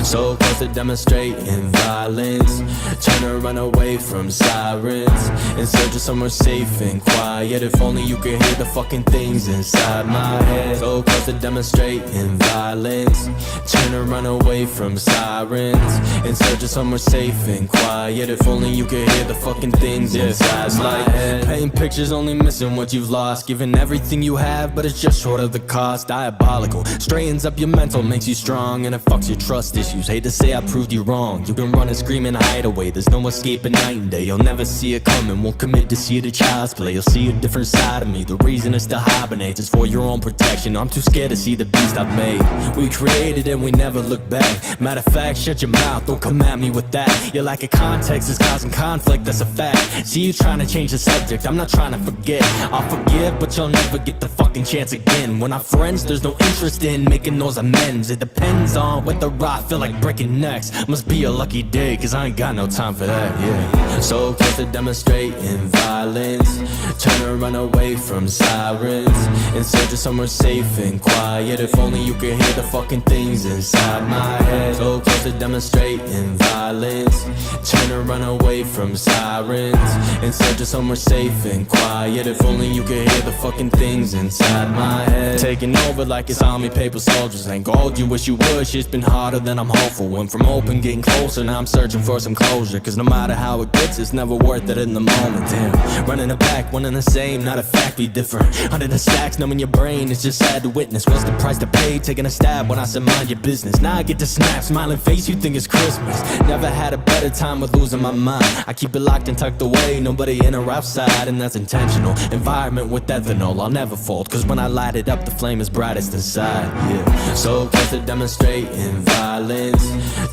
So close to demonstrating violence, trying to run away from sirens, in search of somewhere safe and quiet. If only you could hear the fucking things inside my head. So close to demonstrating violence, trying to run away from sirens, in search of somewhere safe and quiet. If only you could hear the fucking things inside my head. Paint pictures, only missing what you've lost, giving everything you have, but it's just short of the cost. Diabolical, straightens up your mental, makes you strong, and it fucks your trust issues. Hate to say I proved you wrong. You can run and scream and hide away, there's no escaping night and day. You'll never see it coming, won't commit to see the child's play. You'll see a different side of me, the reason is to hibernate, it's for your own protection. I'm too scared to see the beast I've made. We created and we never look back. Matter of fact, shut your mouth, don't come at me with that. Your lack of context is causing conflict, that's a fact. See you trying to change the subject, I'm not trying to forget. I'll forgive, but you'll never get the fucking chance again. When I'm friends, there's no interest in making those amends. It depends on whether I feel like breaking necks. Must be a lucky day, cause I ain't got no time for that, yeah. So close to demonstrating violence, trying to run away from sirens, in search of somewhere safe and quiet. If only you could hear the fucking things inside my head. So close to demonstrating violence, trying to run away from sirens, in search of somewhere safe and quiet. If only you could hear the fucking things inside my head. Taking over like it's army paper soldiers. Ain't gold, you wish you would. Shit's been harder than I'm hopeful. Went from open, getting closer, now I'm searching for some closure. Cause no matter how it gets, it's never worth it in the moment. Damn, running it back, one and the same, not a fact, be different. Under the stacks, numbing your brain, it's just sad to witness. What's the price to pay? Taking a stab when I said mind your business. Now I get to snap, smiling face, you think it's Christmas. Never had a better time with losing my mind. I keep it locked and tucked away, nobody in or outside, and that's intentional. Environment with ethanol, I'll never fold, cause when I light it up, the flame is brightest inside, yeah. So close to demonstrating violence,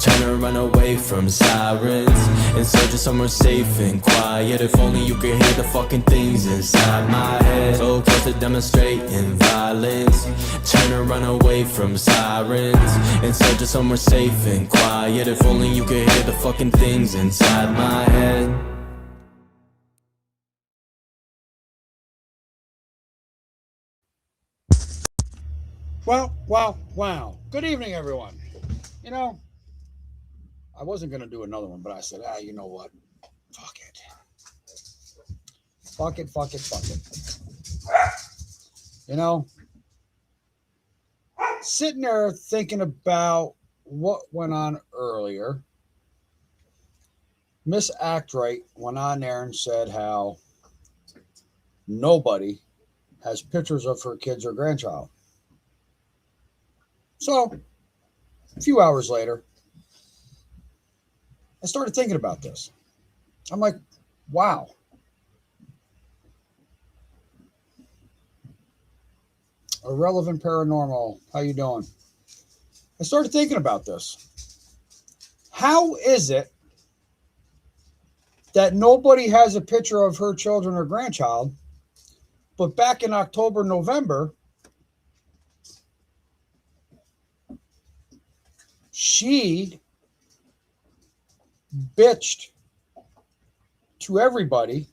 trying to run away from sirens, in search of somewhere safe and quiet. If only you could hear the fucking things inside my head. So close to demonstrating violence, trying to run away from sirens, in search of somewhere safe and quiet. If only you could hear the fucking things inside my head. Wow. Good evening, everyone. You know, I wasn't going to do another one, but I said, you know what? Fuck it. You know, sitting there thinking about what went on earlier, Miss Actright went on there and said how nobody has pictures of her kids or grandchild. So, a few hours later, I started thinking about this. I'm like, wow. Irrelevant Paranormal, how you doing? I started thinking about this. How is it that nobody has a picture of her children or grandchild, but back in October, November, she bitched to everybody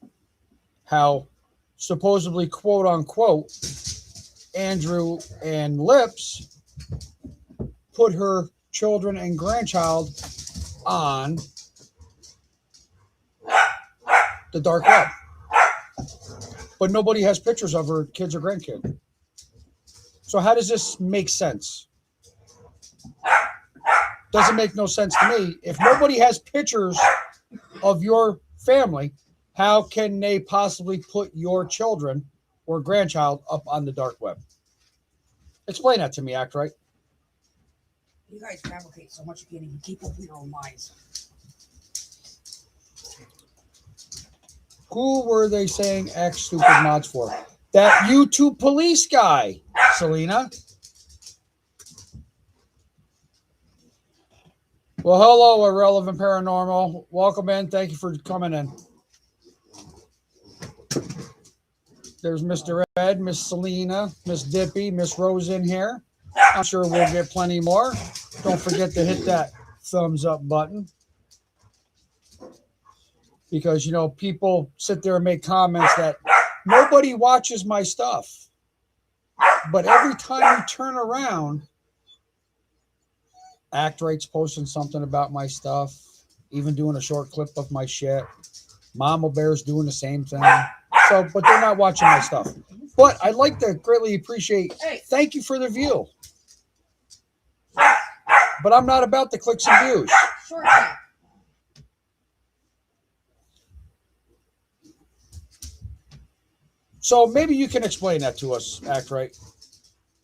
how supposedly, quote unquote, Andrew and Lips put her children and grandchild on the dark web. But nobody has pictures of her kids or grandkids. So how does this make sense? Doesn't make no sense to me. If nobody has pictures of your family, how can they possibly put your children or grandchild up on the dark web? Explain that to me, Actright. You guys fabricate so much you can't even keep up with your own minds. Who were they saying X stupid mods for? That YouTube police guy, Selena. Well, hello, Irrelevant Paranormal. Welcome in. Thank you for coming in. There's Mr. Ed, Miss Selena, Miss Dippy, Miss Rose in here. I'm sure we'll get plenty more. Don't forget to hit that thumbs up button. Because, you know, people sit there and make comments that nobody watches my stuff. But every time you turn around, Act Right's posting something about my stuff, even doing a short clip of my shit. Mama Bear's doing the same thing. So, but they're not watching my stuff. But I'd like to greatly appreciate. Thank you for the view. But I'm not about the clicks and views. Short thing. So maybe you can explain that to us, Act Right.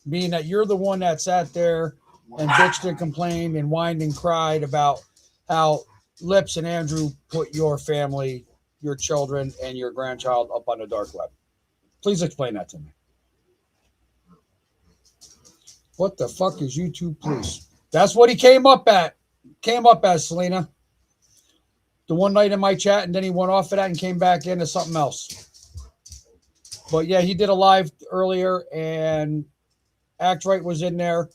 Being that you're the one that sat there and bitched and complained and whined and cried about how Lips and Andrew put your family, your children, and your grandchild up on the dark web. Please explain that to me. What the fuck is YouTube, please? That's what he came up as, Selena. The one night in my chat, and then he went off of that and came back into something else. But yeah, he did a live earlier, and Act Right was in there.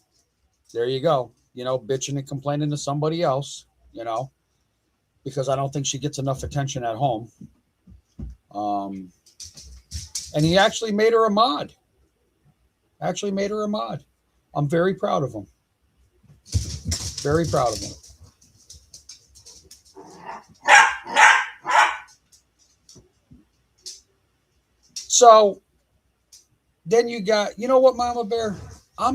There you go. You know, bitching and complaining to somebody else, you know, because I don't think she gets enough attention at home. And he actually made her a mod. I'm very proud of him. Very proud of him. So then you got, you know what, Mama Bear? I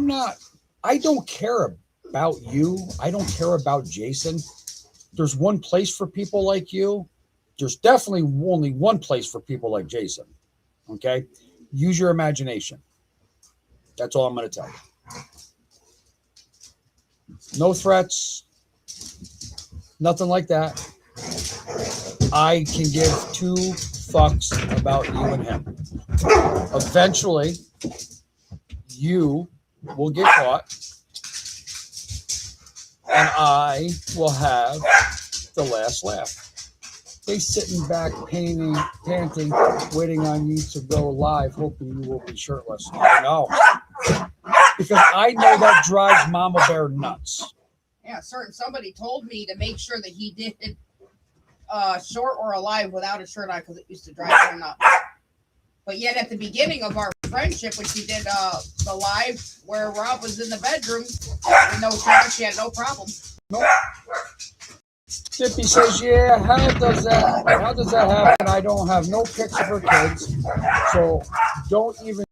don't care about you. I don't care about Jason. There's one place for people like you. There's definitely only one place for people like Jason. Okay? Use your imagination. That's all I'm going to tell you. No threats. Nothing like that. I can give two fucks about you and him. Eventually, you will get caught, and I will have the last laugh. They sitting back, panting, waiting on you to go live, hoping you will be shirtless. I know. Because I know that drives Mama Bear nuts. Yeah, somebody told me to make sure that he did short or alive without a shirt on because it used to drive her nuts. But yet at the beginning of our friendship, when she did the live where Rob was in the bedroom with no shirt, she had no problem. Nope. Tippy says, yeah, how does that happen? I don't have no pics of her kids, so don't even.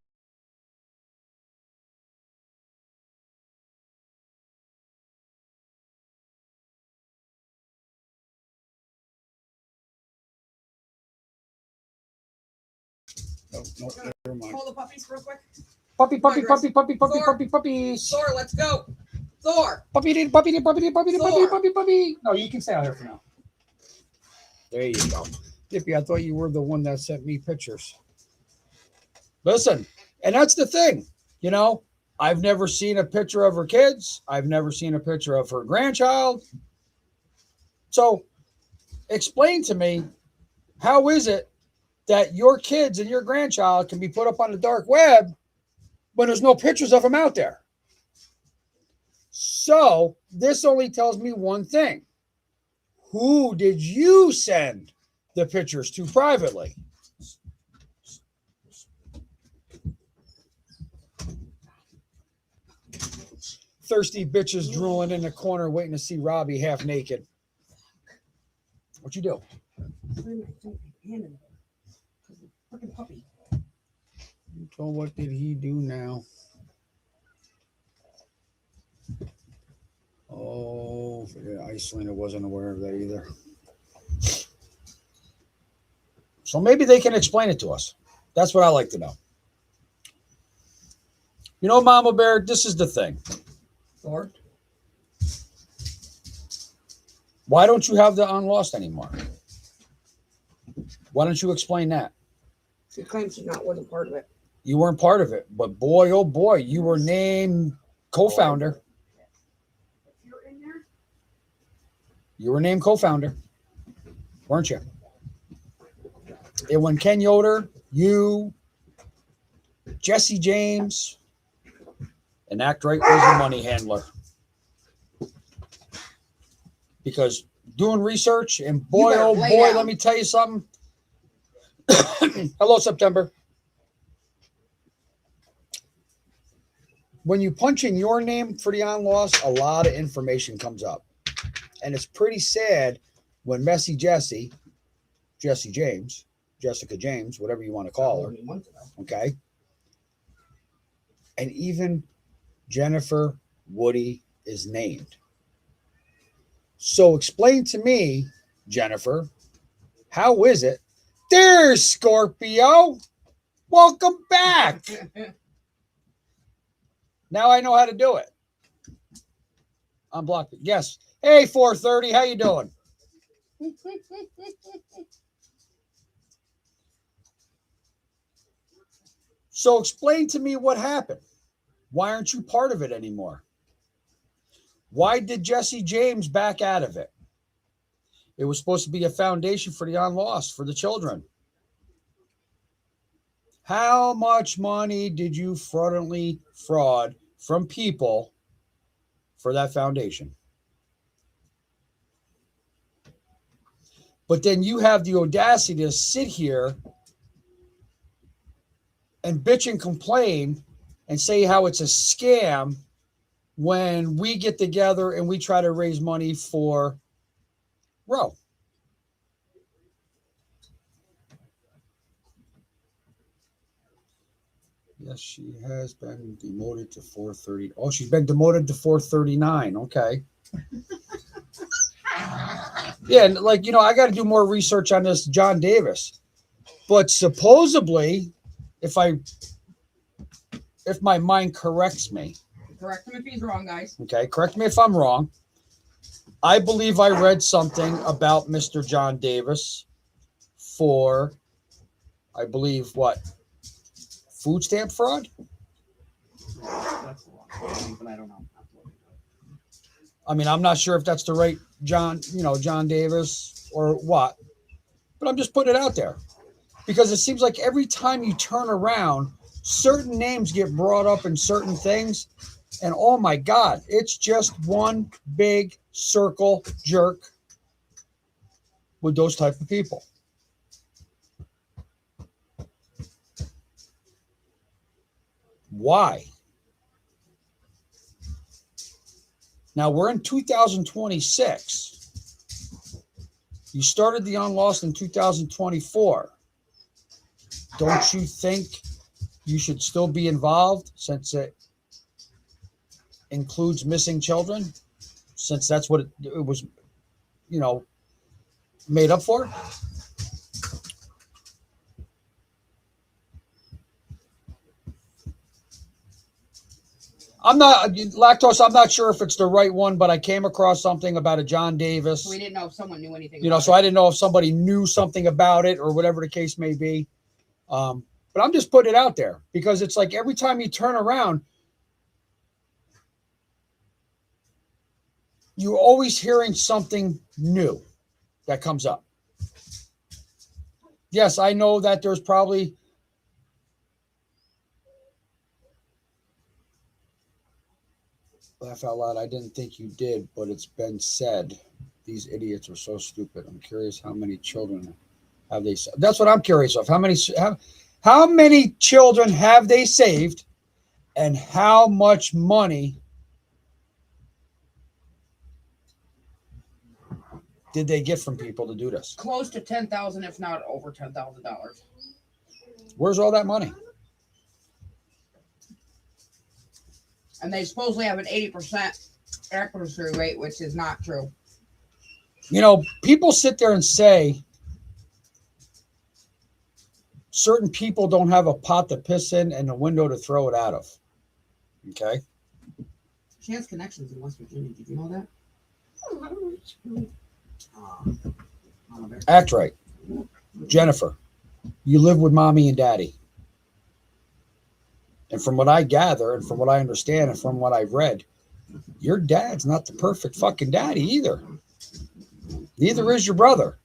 No, never mind. Hold the puppies real quick. Puppy. Thor, let's go. Thor. Puppy. No, you can stay out here for now. There you go. Dippy, I thought you were the one that sent me pictures. Listen, and that's the thing. You know, I've never seen a picture of her kids. I've never seen a picture of her grandchild. So explain to me, how is it that your kids and your grandchild can be put up on the dark web when there's no pictures of them out there? So this only tells me one thing. Who did you send the pictures to privately? Thirsty bitches drooling in the corner waiting to see Robbie half naked. What you do? Freaking puppy. So what did he do now? Oh, yeah, Icelina wasn't aware of that either. So maybe they can explain it to us. That's what I like to know. You know, Mama Bear, this is the thing. Thor. Why don't you have the Unlost anymore? Why don't you explain that? She claims she wasn't part of it. You weren't part of it, but boy, oh boy, you were named co-founder. You're in there? You were named co-founder, weren't you? And when Ken Yoder, you, Jesse James, and Act Right was the money handler. Because doing research, and boy, oh boy, let me tell you something. Hello, September. when you punch in your name for the on-loss, a lot of information comes up. And it's pretty sad when Messy Jessie, Jesse James, Jessica James, whatever you want to call her, okay? And even Jennifer Woody is named. So explain to me, Jennifer, how is it? There's Scorpio. Welcome back. Now I know how to do it. Unblock it. Yes. Hey, 430, how you doing? So explain to me what happened. Why aren't you part of it anymore? Why did Jesse James back out of it? It was supposed to be a foundation for the unlost, for the children. How much money did you fraudulently fraud from people for that foundation? But then you have the audacity to sit here and bitch and complain and say how it's a scam when we get together and we try to raise money for Roe. Yes, she has been demoted to 430. Oh, she's been demoted to 439. Okay. Yeah, like, I got to do more research on this John Davis. But supposedly, if my mind corrects me. Correct him if he's wrong, guys. Okay, correct me if I'm wrong. I believe I read something about Mr. John Davis for, I believe, what? Food stamp fraud? That's the wrong, but I don't know. I mean, I'm not sure if that's the right John Davis or what, but I'm just putting it out there because it seems like every time you turn around, certain names get brought up in certain things. And oh my God, it's just one big circle jerk with those type of people. Why? Now we're in 2026. You started the Unlost in 2024. Don't you think you should still be involved since it includes missing children? Since that's what it was, made up for? I'm not lactose. I'm not sure if it's the right one, but I came across something about a John Davis. We didn't know if someone knew anything. So I didn't know if somebody knew something about it or whatever the case may be. But I'm just putting it out there because it's like every time you turn around, you're always hearing something new that comes up. Yes, I know that there's probably laugh out loud. I didn't think you did, but it's been said. These idiots are so stupid. I'm curious how many children have they saved. That's what I'm curious of. How many children have they saved and how much money did they get from people to do this? Close to $10,000, if not over $10,000. Where's all that money? And they supposedly have an 80% accuracy rate, which is not true. People sit there and say certain people don't have a pot to piss in and a window to throw it out of. Okay? She has connections in West Virginia. Did you know that? Act right. Jennifer, you live with mommy and daddy. And from what I gather and from what I understand and from what I've read, your dad's not the perfect fucking daddy either. Neither is your brother.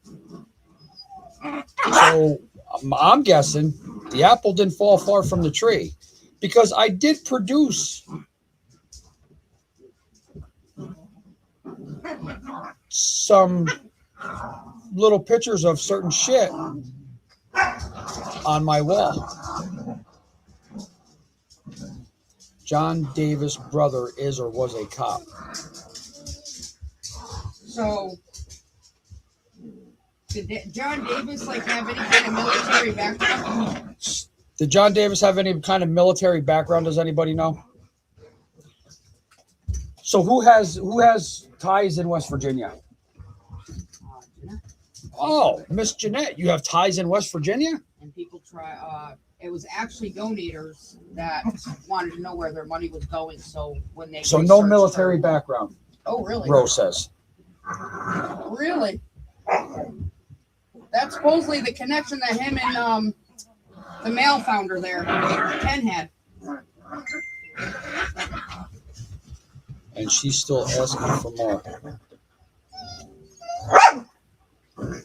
So I'm guessing the apple didn't fall far from the tree because I did produce some little pictures of certain shit on my wall. John Davis' brother is or was a cop. So, did John Davis like have any kind of military background? Did John Davis have any kind of military background? Does anybody know? So who has ties in West Virginia? Oh, Miss Jeanette, you have ties in West Virginia? And people try. It was actually donators that wanted to know where their money was going. So when they so no military background. Oh, really? Rose says. Really? That's supposedly the connection that him and the mail founder there, Ken, had. And she's still asking for more.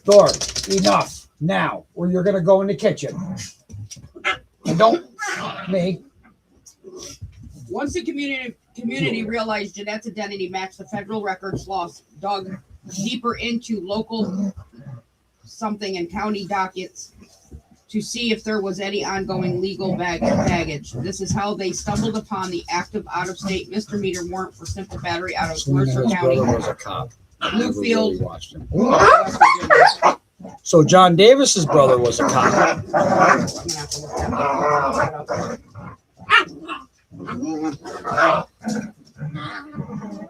Thor, enough now, or you're gonna go in the kitchen. And don't me. Once the community realized Jeanette's identity matched the federal records lost, dug deeper into local something and county dockets to see if there was any ongoing legal baggage. This is how they stumbled upon the active out-of-state misdemeanor warrant for simple battery out of Mercer County. Brother was a cop. Bluefield. Really watched him. So John Davis's brother was a cop. I'm gonna have to look that up.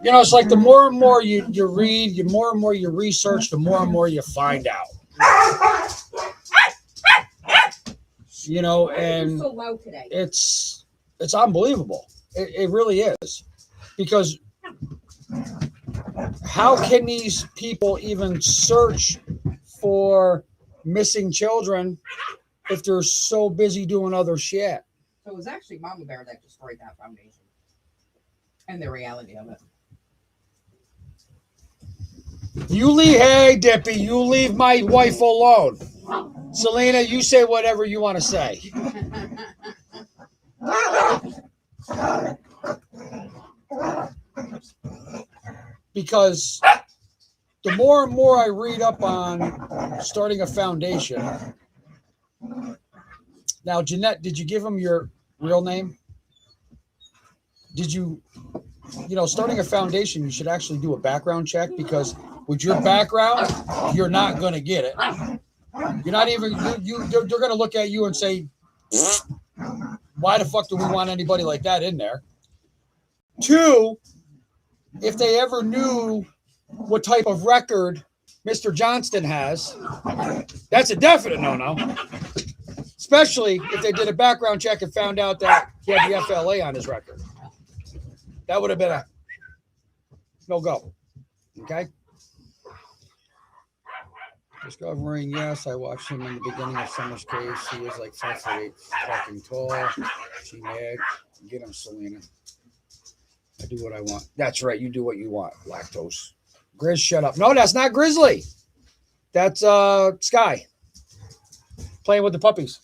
You know, it's like the more and more you read, the more and more you research, the more and more you find out. You know, and so loud today. it's unbelievable. It really is. Because how can these people even search for missing children if they're so busy doing other shit? So it was actually Mama Bear that destroyed that foundation and the reality of it. You leave, hey, Dippy, you leave my wife alone. Selena, you say whatever you want to say. Because the more and more I read up on starting a foundation. Now, Jeanette, did you give him your real name? Did you starting a foundation, you should actually do a background check, because with your background, you're not going to get it. You're not even, they're going to look at you and say, why the fuck do we want anybody like that in there? Two, if they ever knew what type of record Mr. Johnston has, that's a definite no-no. Especially if they did a background check and found out that he had the FLA on his record. That would have been a no-go. Okay? Discovering, yes, I watched him in the beginning of Summer's case. He was like 5'8", fucking tall. She mad. Get him, Selena. I do what I want. That's right. You do what you want. Lactose. Grizz, shut up. No, that's not Grizzly. That's Sky. Playing with the puppies.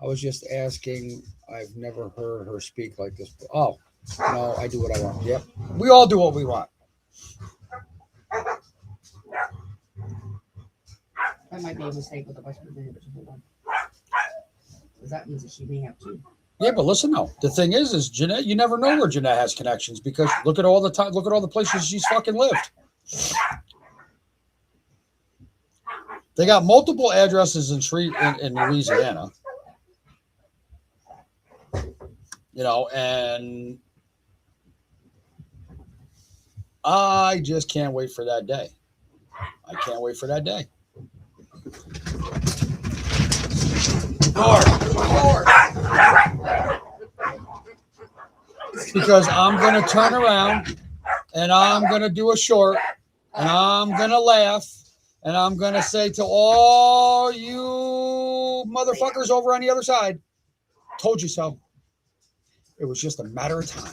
I was just asking. I've never heard her speak like this. Oh, no, I do what I want. Yep. We all do what we want. That might be a mistake with the vice president. Hold on. Because that means that she may have two. Yeah, but listen, though. The thing is Jeanette, you never know where Jeanette has connections, because look at all the time, look at all the places she's fucking lived. They got multiple addresses in Louisiana. You know, and I just can't wait for that day. I can't wait for that day. Lord. Because I'm going to turn around and I'm going to do a short and I'm going to laugh and I'm going to say to all you motherfuckers over on the other side, told you so. It was just a matter of time.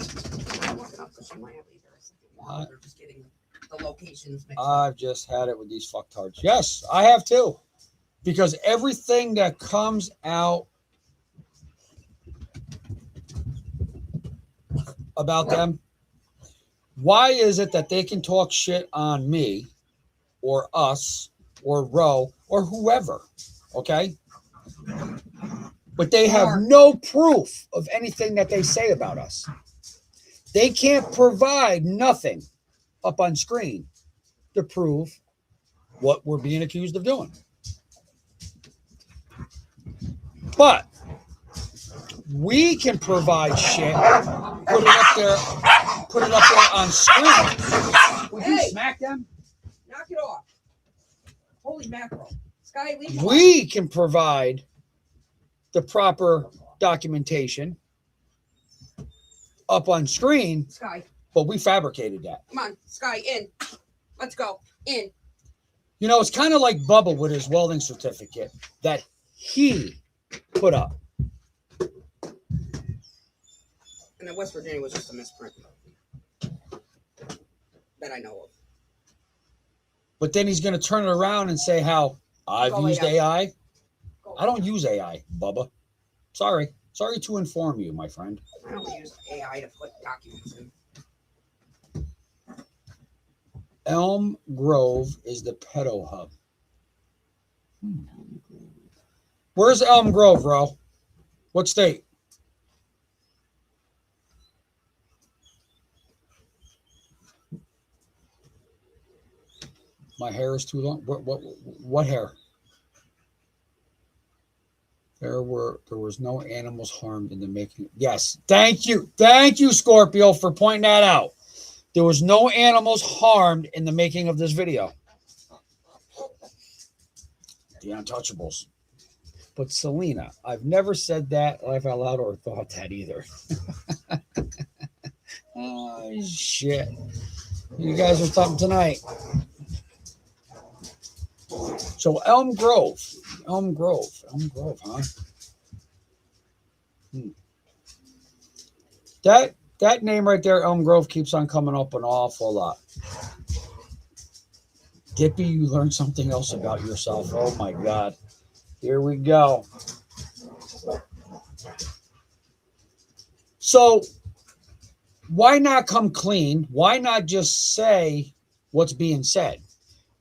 They're just getting the locations mixed up. I've just had it with these fucktards. Yes, I have too. Because everything that comes out about them, why is it that they can talk shit on me or us or Roe or whoever, okay? but they have no proof of anything that they say about us. They can't provide nothing up on screen to prove what we're being accused of doing. But we can provide shit, put it up there on screen. Would you smack them? Knock it off. Holy mackerel. Sky, leave We can provide the proper documentation up on screen, Sky, but we fabricated that. come on, Sky, in. Let's go. In. You know, it's kind of like Bubba with his welding certificate that he put up. And then West Virginia was just a misprint. That I know of. But then he's going to turn it around and say how I've used AI. I don't use AI, Bubba. Sorry. Sorry to inform you, my friend. I don't use AI to put documents in. Elm Grove is the pedo hub. Where's Elm Grove, bro? What state? My hair is too long. What hair? There was no animals harmed in the making. Yes, thank you, Scorpio, for pointing that out. There was no animals harmed in the making of this video. The Untouchables. But Selena, I've never said that live out loud or thought that either. Oh shit! You guys are something tonight. So Elm Grove, huh? That name right there, Elm Grove, keeps on coming up an awful lot. Dippy, you learned something else about yourself. Oh my God. Here we go. So why not come clean? Why not just say what's being said?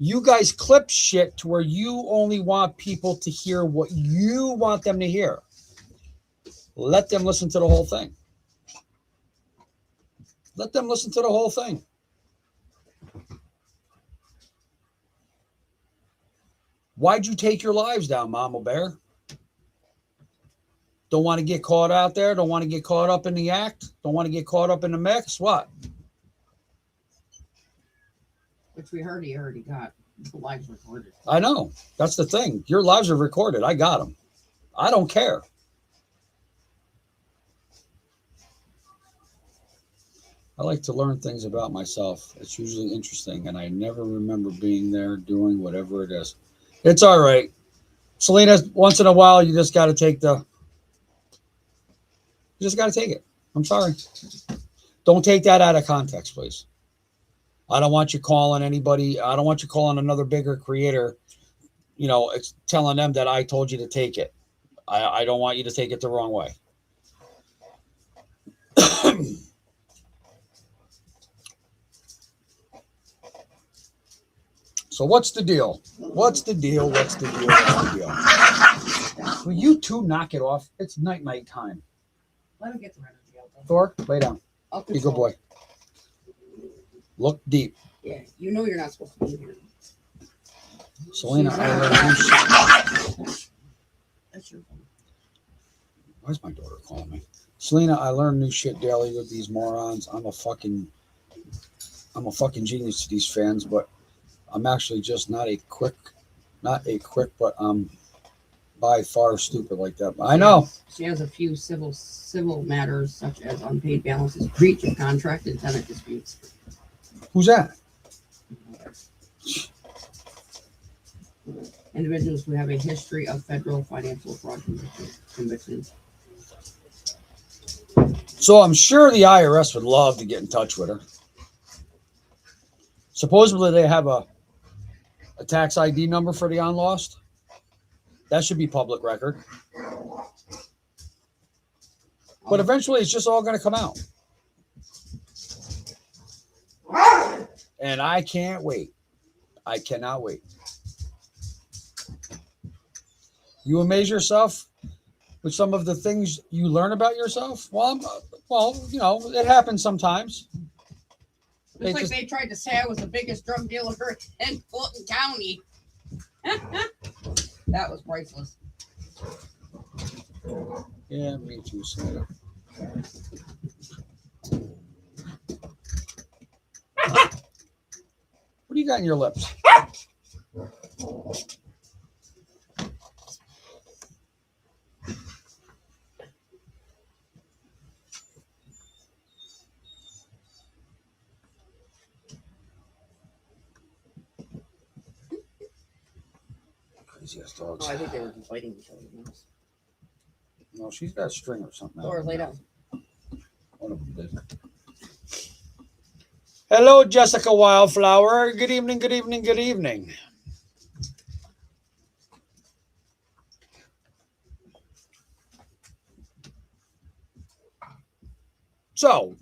You guys clip shit to where you only want people to hear what you want them to hear. Let them listen to the whole thing. Let them listen to the whole thing. Why'd you take your lives down, Mama Bear? Don't want to get caught out there? Don't want to get caught up in the act? Don't want to get caught up in the mix? What? Which we already got. The lives recorded. I know. That's the thing. Your lives are recorded. I got them. I don't care. I like to learn things about myself. It's usually interesting, and I never remember being there doing whatever it is. It's all right. Selena, once in a while, you just got to take You just got to take it. I'm sorry. Don't take that out of context, please. I don't want you calling anybody. I don't want you calling another bigger creator, it's telling them that I told you to take it. I don't want you to take it the wrong way. So what's the deal? What's the deal? Will you two knock it off? It's night time. Let him get the energy out there. Thor, lay down. Be a good boy. Look deep. Yeah, you know you're not supposed to be here. Selena, That's your phone. Why's my daughter calling me? Selena, I learn new shit daily with these morons. I'm a fucking genius to these fans, but I'm actually just not a quick, but by far stupid like that. I know. She has a few civil matters such as unpaid balances, breach of contract, and tenant disputes. Who's that? Individuals who have a history of federal financial fraud convictions. So I'm sure the IRS would love to get in touch with her. Supposedly they have a tax ID number for the unlost. That should be public record. But eventually it's just all going to come out. And I can't wait. I cannot wait. You amaze yourself. with some of the things you learn about yourself? Well, it happens sometimes. They tried to say I was the biggest drug dealer in Fulton County. That was priceless. Yeah, me too, Sam. What do you got in your lips? Crazy ass dogs. Oh, I think they were fighting each other. No, she's got a string or something. Laura, lay down. One of them did. Hello, Jessica Wildflower. Good evening, good evening, good evening. So,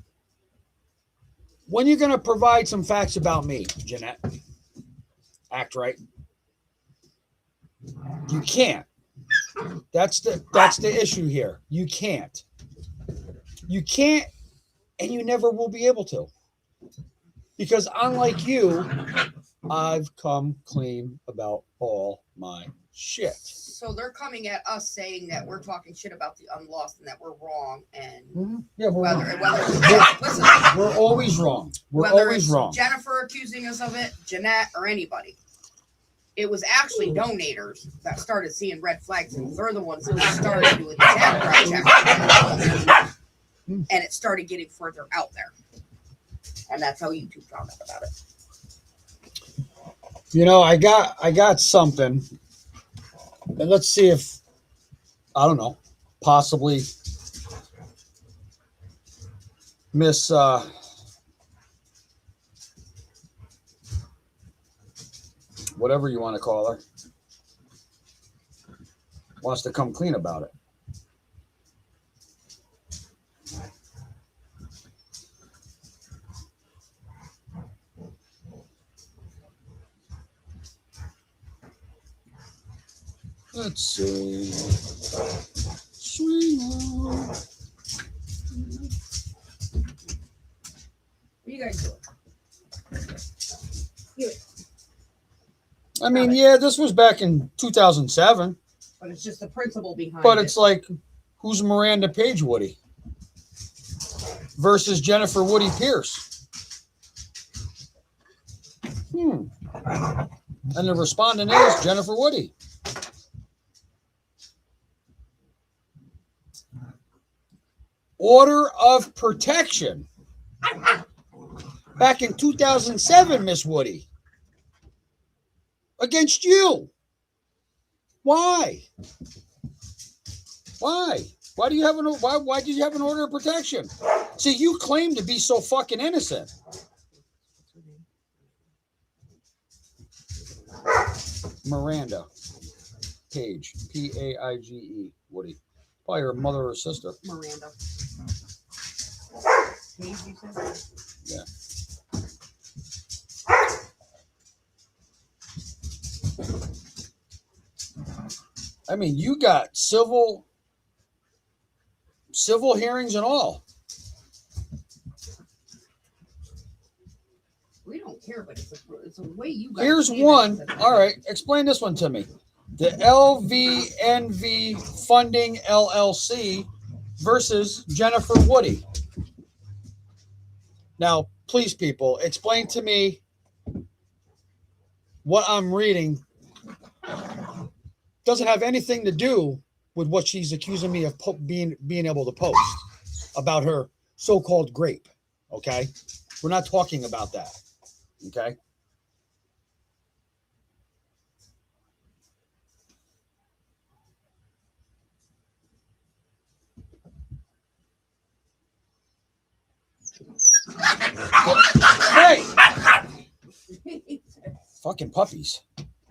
when you're going to provide some facts about me, Jeanette, act right. You can't. That's the issue here. You can't. You can't, and you never will be able to. Because unlike you, I've come clean about all my shit. So they're coming at us saying that we're talking shit about the unlost and that we're wrong. And Yeah, whether listen, we're always wrong. We're whether always it's wrong. Jennifer accusing us of it, Jeanette, or anybody. It was actually donators that started seeing red flags, and they're the ones that started doing the background check. And it started getting further out there. And that's how YouTube found out about it. You know, I got something. And let's see if, I don't know, possibly Miss whatever you want to call her wants to come clean about it. Let's see. Swing on. What are you guys doing? I mean, yeah, this was back in 2007. But it's just the principle behind But it. it's like, who's Miranda Page Woody versus Jennifer Woody Pierce? And the respondent is Jennifer Woody. Order of protection. Back in 2007, Miss Woody. Against you. Why? Why? Why do you have why did you have an order of protection? See, you claim to be so fucking innocent. Miranda Page, Paige, Woody. Probably her mother or sister. Miranda. Page, you said? Yeah. I mean, you got civil hearings and all. We don't care, but it's a way you guys. Here's one. All right, explain this one to me. The LVNV Funding LLC versus Jennifer Woody. Now, please, people, explain to me what I'm reading. Doesn't have anything to do with what she's accusing me of being able to post about her so-called grape. Okay, we're not talking about that. Okay. Hey! Fucking puppies.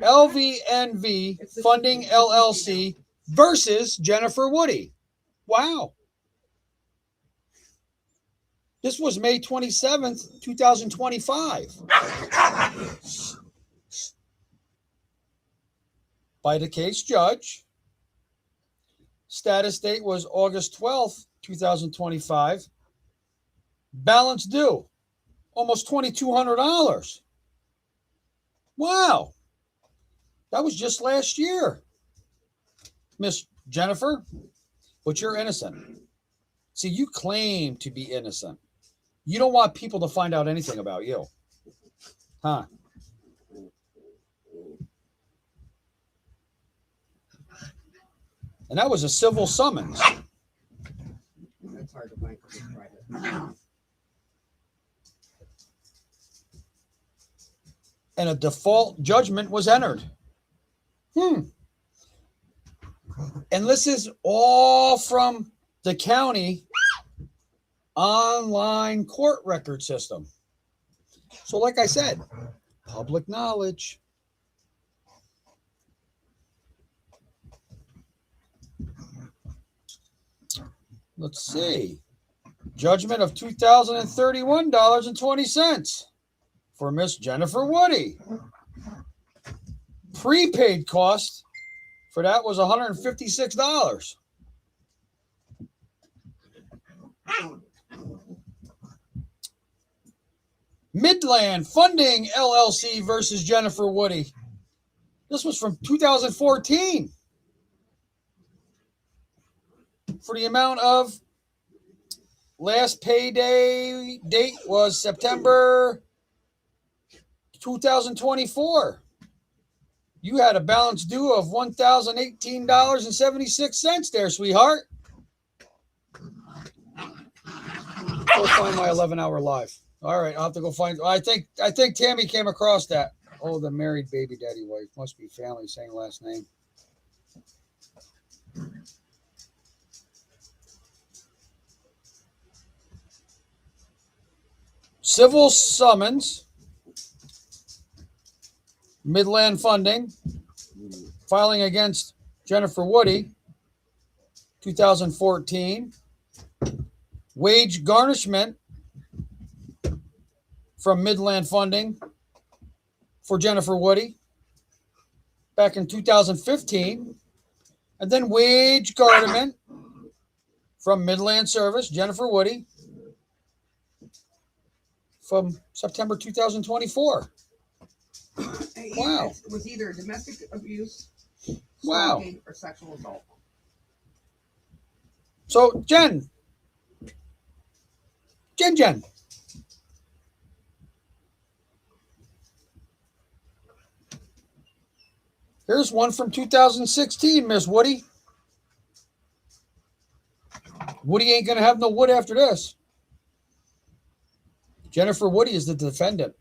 LVNV Funding LLC versus Jennifer Woody. Wow. This was May 27th, 2025. By the case judge, Status date was August 12th, 2025. Balance due, almost $2,200. Wow. That was just last year. Miss Jennifer, but you're innocent. See, you claim to be innocent. You don't want people to find out anything about you. Huh? And that was a civil summons. That's hard to find because it's private. And a default judgment was entered. And this is all from the county online court record system. So like I said, public knowledge. Let's see. Judgment of $2,031.20 for Miss Jennifer Woody. Prepaid cost for that was $156. Midland Funding LLC versus Jennifer Woody. This was from 2014 for the amount of last payday date was September 2024. You had a balance due of $1,018.76 there, sweetheart. Go find my 11-hour live. All right, I'll have to go find. I think Tammy came across that. Oh, the married baby daddy wife must be family, same last name. Civil summons. Midland Funding filing against Jennifer Woody, 2014. Wage garnishment from Midland Funding for Jennifer Woody back in 2015. And then wage garnishment from Midland Service, Jennifer Woody, from September 2024. Wow. It was either domestic abuse, Wow. stalking, or sexual assault. So, Jen. Here's one from 2016, Miss Woody. Woody ain't going to have no wood after this. Jennifer Woody is the defendant.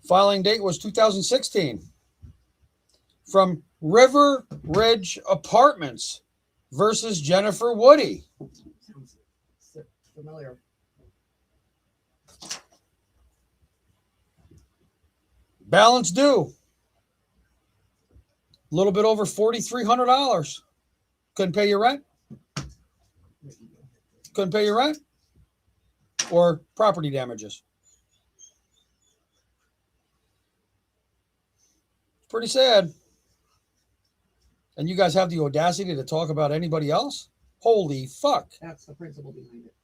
Filing date was 2016. From River Ridge Apartments versus Jennifer Woody. Sounds familiar. Balance due. A little bit over $4,300. Couldn't pay your rent? Couldn't pay your rent? Or property damages? Pretty sad. And you guys have the audacity to talk about anybody else? Holy fuck. That's the principle behind it.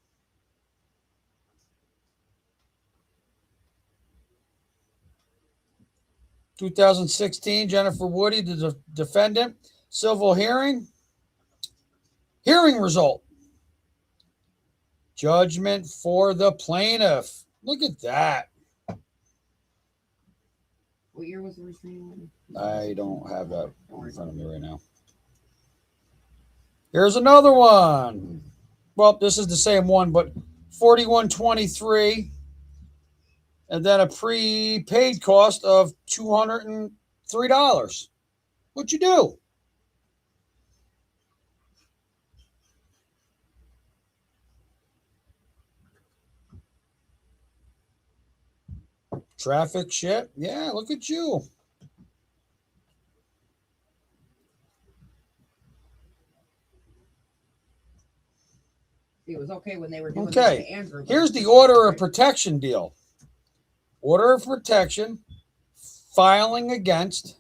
(2016) Jennifer Woody, the defendant. Civil hearing. Hearing result. Judgment for the plaintiff. Look at that. What year was the restraining order? I don't have that in front of me right now. Here's another one. Well, this is the same one, but $41.23, and then a prepaid cost of $203. What'd you do? Traffic shit. Yeah, look at you. It was okay when they were doing Okay. this to Andrew. Here's the order of protection deal. Order of protection filing against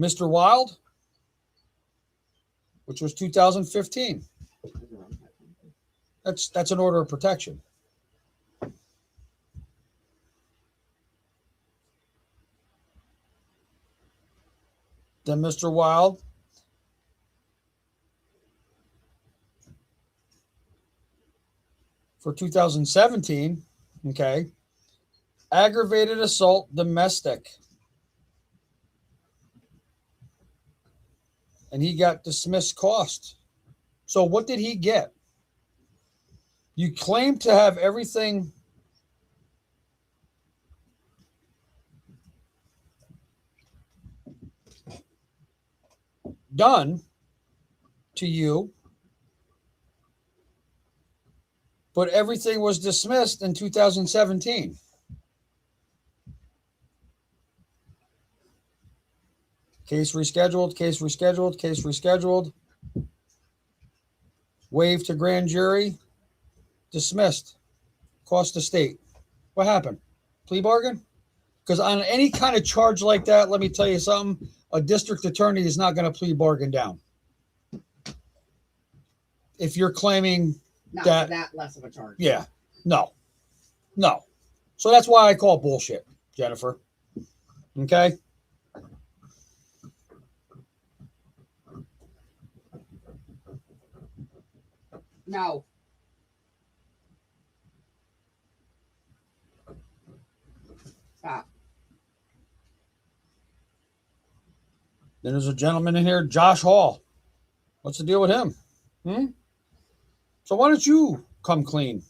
Mr. Wild, which was 2015. That's an order of protection. Then Mr. Wild, for 2017, okay, aggravated assault, domestic. And he got dismissed cost. So what did he get? You claim to have everything done to you, but everything was dismissed in 2017. Case rescheduled, case rescheduled, case rescheduled. Waived to grand jury, dismissed. Cost the state. What happened? Plea bargain? Because on any kind of charge like that, let me tell you something, a district attorney is not going to plea bargain down. If you're claiming Not that less of a charge. Yeah, no. So that's why I call it bullshit, Jennifer. Okay? No. Stop. Then there's a gentleman in here, Josh Hall. What's the deal with him? So why don't you come clean?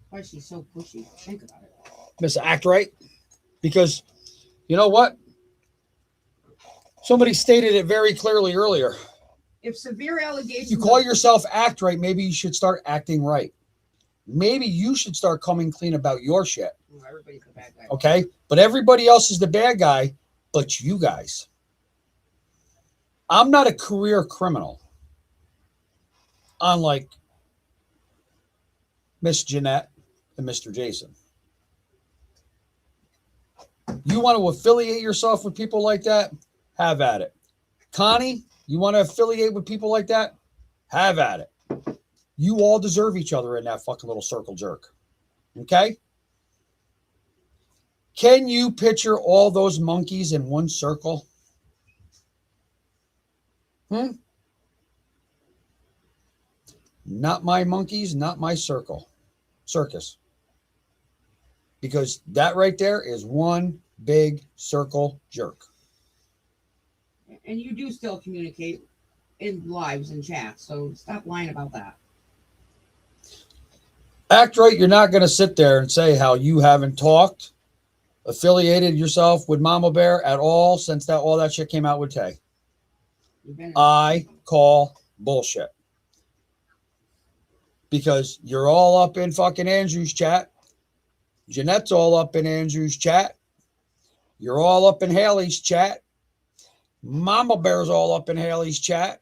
Why is she so pushy? Think about it. Miss Act Right? Because you know what? Somebody stated it very clearly earlier. If severe allegations, You call yourself Act Right, maybe you should start acting right. Maybe you should start coming clean about your shit. Everybody's the bad guy. Okay? But everybody else is the bad guy, but you guys. I'm not a career criminal, unlike Miss Jeanette and Mr. Jason. You want to affiliate yourself with people like that? Have at it. Connie, you want to affiliate with people like that? Have at it. You all deserve each other in that fucking little circle jerk. Okay? Can you picture all those monkeys in one circle? Not my monkeys, not my circus. Because that right there is one big circle jerk. And you do still communicate in lives and chats, so stop lying about that. Act Right, you're not going to sit there and say how you haven't talked, affiliated yourself with Mama Bear at all since all that shit came out with Tay. I call bullshit. Because you're all up in fucking Andrew's chat. Jeanette's all up in Andrew's chat. You're all up in Haley's chat. Mama Bear's all up in Haley's chat.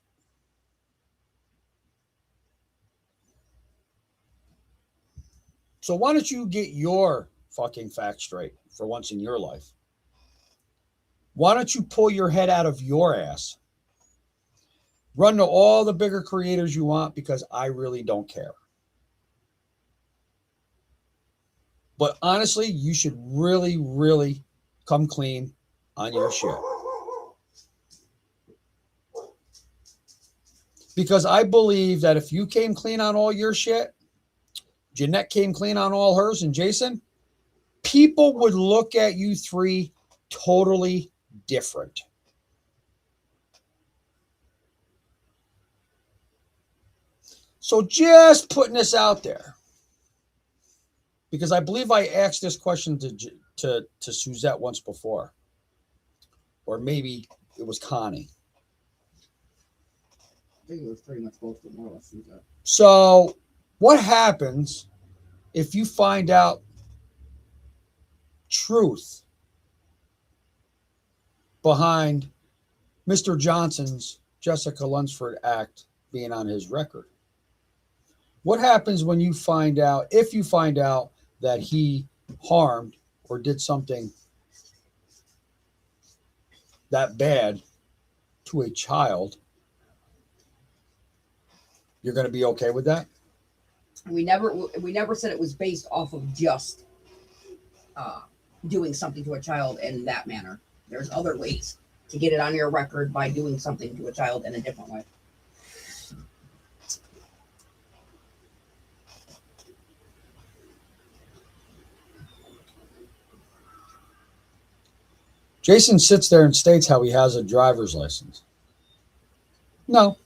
So why don't you get your fucking facts straight for once in your life? Why don't you pull your head out of your ass? Run to all the bigger creators you want, because I really don't care. But honestly, you should really, really come clean on your shit. Because I believe that if you came clean on all your shit, Jeanette came clean on all hers, and Jason, people would look at you three totally different. So just putting this out there, because I believe I asked this question to Suzette once before, or maybe it was Connie. I think it was pretty much both of them, more or less. So what happens if you find out truth behind Mr. Johnson's Jessica Lunsford act being on his record? What happens when you find out, if you find out that he harmed or did something that bad to a child, you're going to be okay with that? We never said it was based off of just doing something to a child in that manner. There's other ways to get it on your record by doing something to a child in a different way. Jason sits there and states how he has a driver's license. No,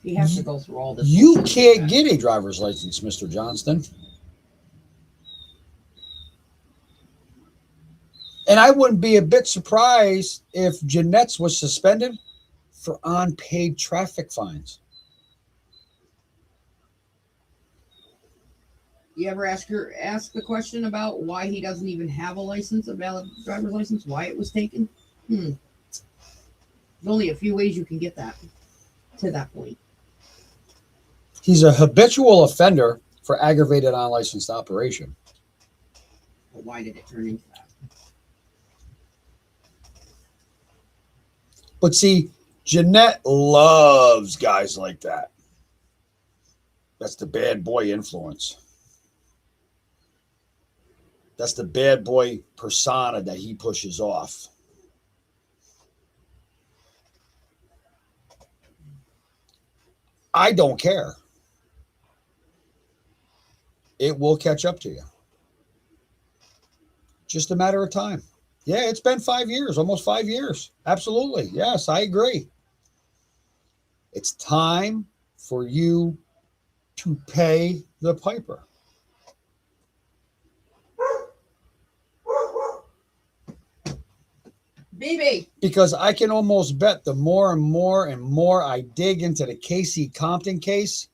He has to go through all this. you bullshit. can't get a driver's license, Mr. Johnston. And I wouldn't be a bit surprised if Jeanette's was suspended for unpaid traffic fines. You ever ask the question about why he doesn't even have a license, a valid driver's license, why it was taken? There's only a few ways you can get that to that point. He's a habitual offender for aggravated unlicensed operation. But why did it turn into that? But see, Jeanette loves guys like that. That's the bad boy influence. That's the bad boy persona that he pushes off. I don't care. It will catch up to you. Just a matter of time. Yeah, it's been 5 years, almost 5 years. Absolutely. Yes, I agree. It's time for you to pay the piper. BB. Because I can almost bet the more and more I dig into the Casey Compton case,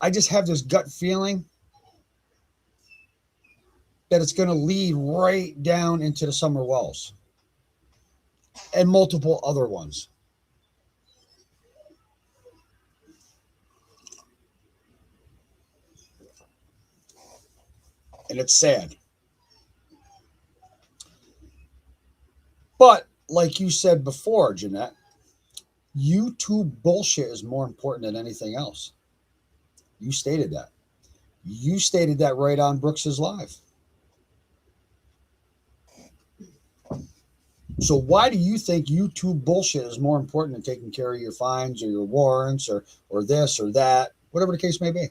I just have this gut feeling that it's going to lead right down into the Summer Wells and multiple other ones. And it's sad. But like you said before, Jeanette, YouTube bullshit is more important than anything else. You stated that. You stated that right on Brooks's Live. So why do you think YouTube bullshit is more important than taking care of your fines or your warrants or this or that, whatever the case may be?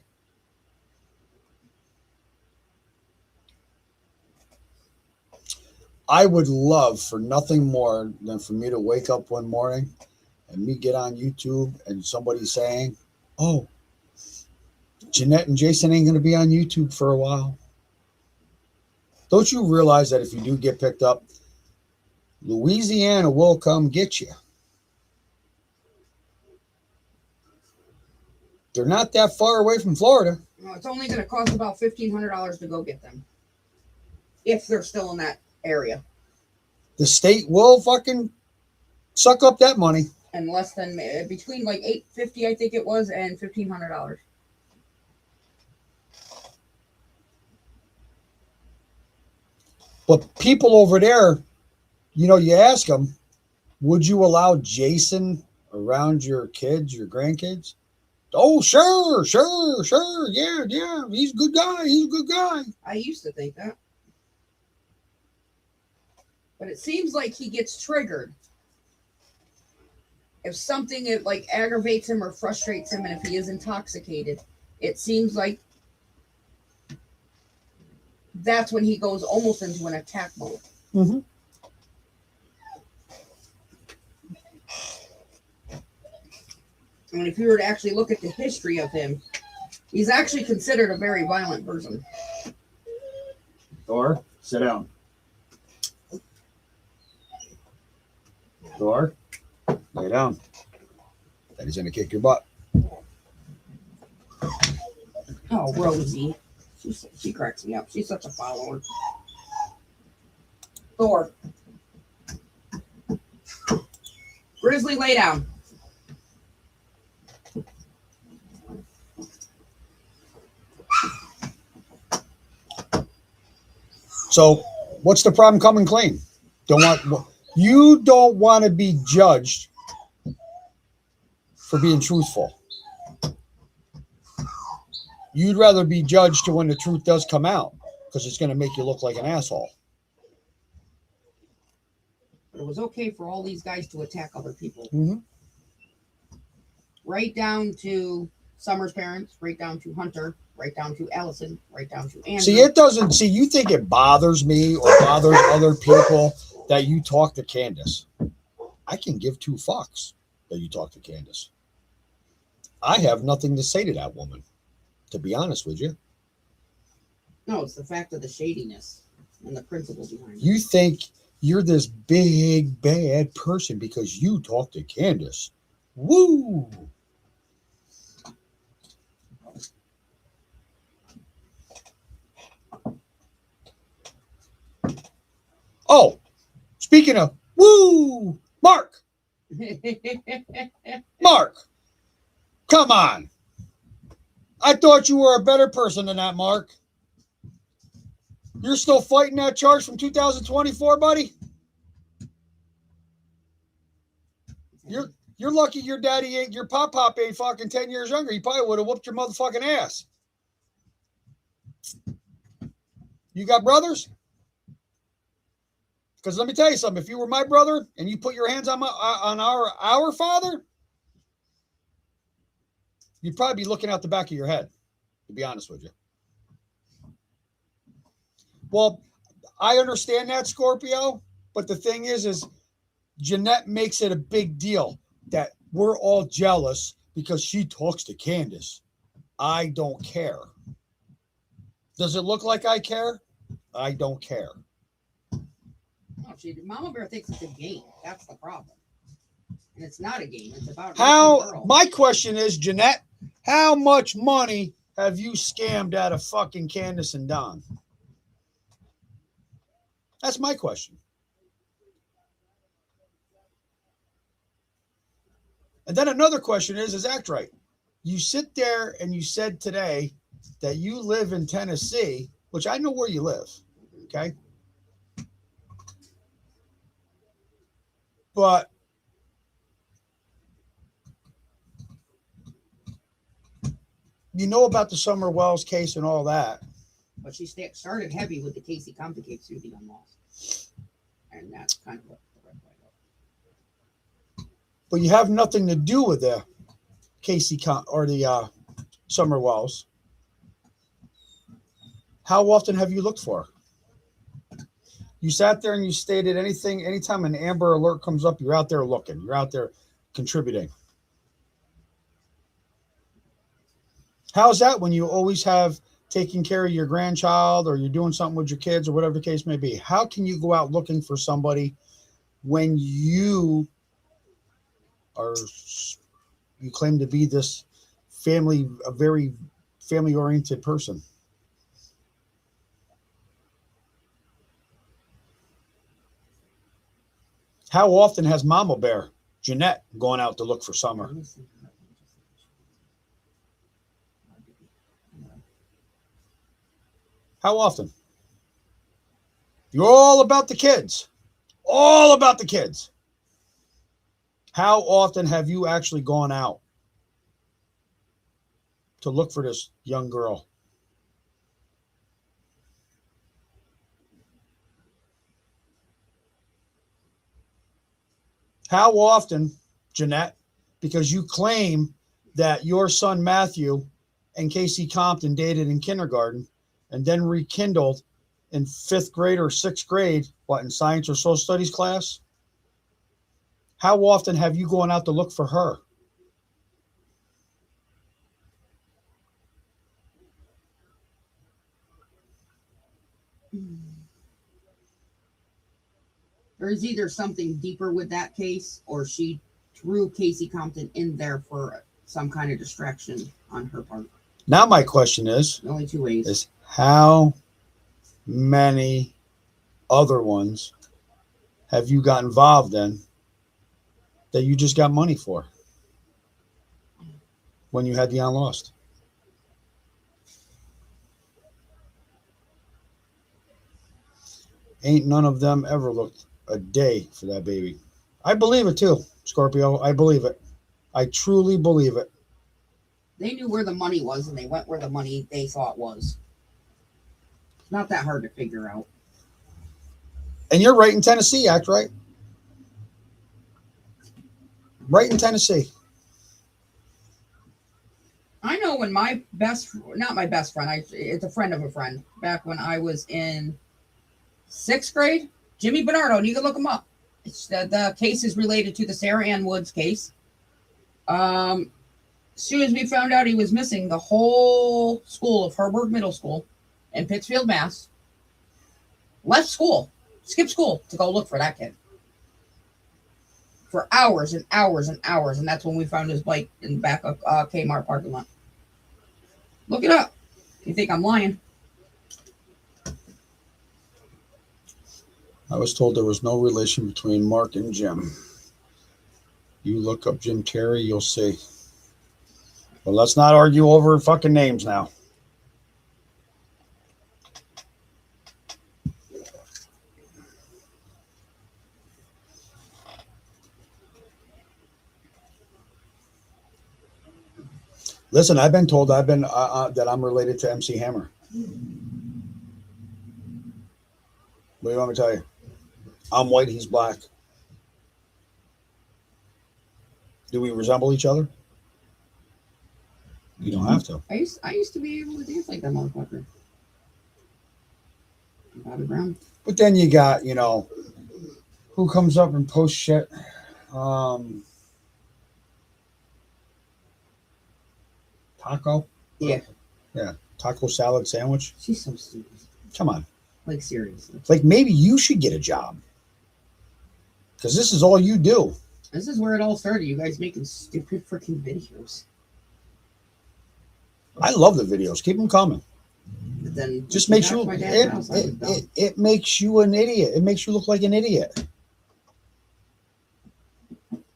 I would love for nothing more than for me to wake up one morning and me get on YouTube and somebody saying, oh, Jeanette and Jason ain't going to be on YouTube for a while. Don't you realize that if you do get picked up, Louisiana will come get you? They're not that far away from Florida. No, it's only going to cost about $1,500 to go get them. If they're still in that area. The state will fucking suck up that money. And less than, between like $850, I think it was, and $1,500. But people over there, you know, you ask them, would you allow Jason around your kids, your grandkids? Oh, sure. Yeah. He's a good guy. I used to think that. But it seems like he gets triggered if something like aggravates him or frustrates him, and if he is intoxicated, it seems like that's when he goes almost into an attack mode. Mm-hmm. And if you were to actually look at the history of him, he's actually considered a very violent person. Thor, sit down. Thor, lay down. Daddy's gonna kick your butt. Oh, Rosie. She cracks me up. She's such a follower. Thor. Grizzly, lay down. So, what's the problem coming clean? Don't want You don't want to be judged for being truthful. You'd rather be judged to when the truth does come out because it's going to make you look like an asshole. It was okay for all these guys to attack other people. Mm-hmm. Right down to Summer's parents, right down to Hunter, right down to Allison, right down to Andrew. See, it doesn't. See, you think it bothers me or bothers other people that you talk to Candace. I can give two fucks that you talk to Candace. I have nothing to say to that woman, to be honest with you. No, it's the fact of the shadiness and the principle behind it. You think you're this big, bad person because you talk to Candace. Woo! Oh, speaking of woo, Mark, come on. I thought you were a better person than that, Mark. You're still fighting that charge from 2024, buddy? You're lucky your daddy ain't, your pop ain't fucking 10 years younger. He probably would have whooped your motherfucking ass. You got brothers? Because let me tell you something. If you were my brother and you put your hands on our father, you'd probably be looking out the back of your head, to be honest with you. Well, I understand that, Scorpio, but the thing is Jeanette makes it a big deal that we're all jealous because she talks to Candace. I don't care. Does it look like I care? I don't care. No, Mama Bear thinks it's a game. That's the problem. And it's not a game. It's about my question is, Jeanette, how much money have you scammed out of fucking Candace and Don? That's my question. And then another question is act right. You sit there and you said today that you live in Tennessee, which I know where you live, okay? But you know about the Summer Wells case and all that. But she started heavy with the Casey Compton case through the unlost. And that's kind of what the red flag was. But you have nothing to do with the Casey or the Summer Wells. How often have you looked for her? You sat there and you stated anytime an Amber Alert comes up, you're out there looking. You're out there contributing. How's that when you always have taking care of your grandchild or you're doing something with your kids or whatever the case may be? How can you go out looking for somebody when you claim to be this a very family-oriented person? How often has Mama Bear, Jeanette, gone out to look for Summer? How often? You're all about the kids. All about the kids. How often have you actually gone out to look for this young girl? How often, Jeanette, because you claim that your son Matthew and Casey Compton dated in kindergarten and then rekindled in 5th grade or 6th grade, in science or social studies class? How often have you gone out to look for her? There's either something deeper with that case or she threw Casey Compton in there for some kind of distraction on her part. Now my question is, The only two ways. Is how many other ones have you got involved in that you just got money for when you had the unlost? Ain't none of them ever looked a day for that baby. I believe it too, Scorpio. I believe it. I truly believe it. They knew where the money was, and they went where the money they thought was. It's not that hard to figure out. And you're right in Tennessee, act right. Right in Tennessee. I know when not my best friend, it's a friend of a friend, back when I was in 6th grade, Jimmy Bernardo, and you can look him up. It's the case is related to the Sarah Ann Woods case. As soon as we found out he was missing, the whole school of Herberg Middle School in Pittsfield, Mass. left school, skipped school to go look for that kid. For hours and hours and hours, and that's when we found his bike in the back of Kmart parking lot. Look it up. You think I'm lying? I was told there was no relation between Mark and Jim. You look up Jim Terry, you'll see. Well, let's not argue over fucking names now. Listen, I've been told that I'm related to MC Hammer. What do you want me to tell you? I'm white, he's black. Do we resemble each other? You don't have to. I used to be able to dance like that motherfucker. Bobby Brown. But then you got, who comes up and posts shit? Taco? Yeah. Yeah. Taco salad sandwich. She's so stupid. Come on. Like, seriously. Like, maybe you should get a job. Because this is all you do. This is where it all started. You guys making stupid freaking videos. I love the videos. Keep them coming. But then Just makes you it makes you an idiot. It makes you look like an idiot.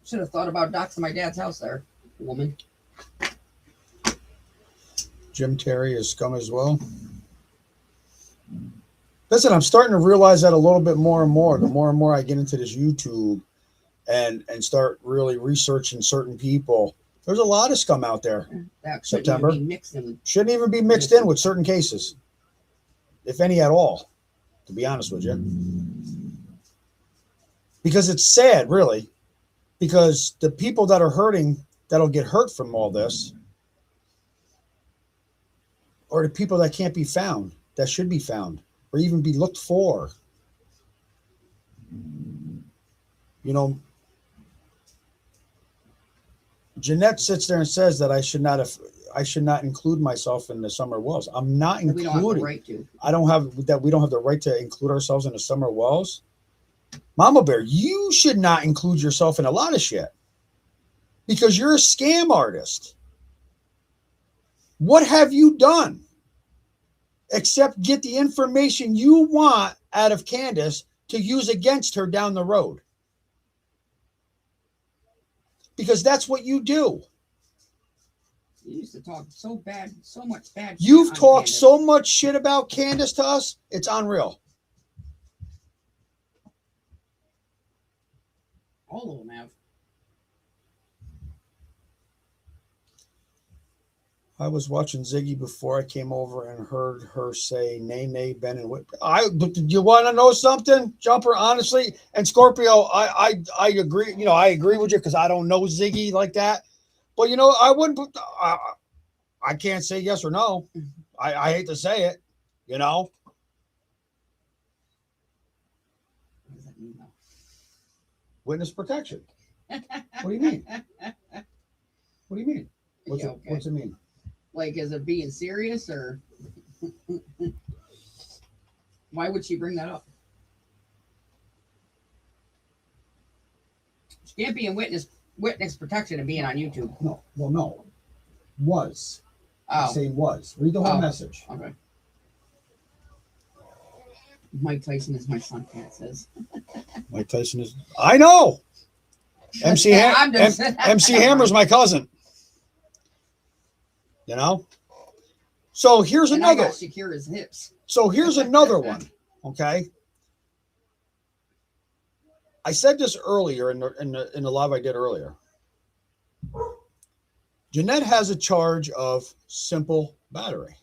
Should have thought about doxing my dad's house there, woman. Jim Terry is scum as well. Listen, I'm starting to realize that a little bit more and more. The more and more I get into this YouTube and start really researching certain people, there's a lot of scum out there. That September. Shouldn't even be mixed in with certain cases, if any at all, to be honest with you. Because it's sad, really, because the people that are hurting, that'll get hurt from all this, or the people that can't be found, that should be found, or even be looked for. Jeanette sits there and says that I should not include myself in the summer wells. I'm not including. We don't have the right to. I don't have that. We don't have the right to include ourselves in the summer wells. Mama Bear, you should not include yourself in a lot of shit because you're a scam artist. What have you done except get the information you want out of Candace to use against her down the road? Because that's what you do. You used to talk so much bad. You've talked so much shit about Candace to us, it's unreal. All of them have. I was watching Ziggy before I came over and heard her say, nay, Ben and Whit. Do you want to know something, Jumper? Honestly, and Scorpio, I agree. I agree with you because I don't know Ziggy like that. But I wouldn't. I can't say yes or no. I hate to say it. What does that mean, though? Witness protection. What do you mean? What do you mean? What's it mean? Like, is it being serious, or why would she bring that up? She can't be in witness protection and being on YouTube. No. Well, no. Was. Oh. Say was. Read the whole message. Okay. Mike Tyson is my son, Cat says. Mike Tyson is. I know. MC Hammer's my cousin. So here's another. I got Shakira's hips. So here's another one. Okay. I said this earlier in the live I did earlier. Jeanette has a charge of simple battery.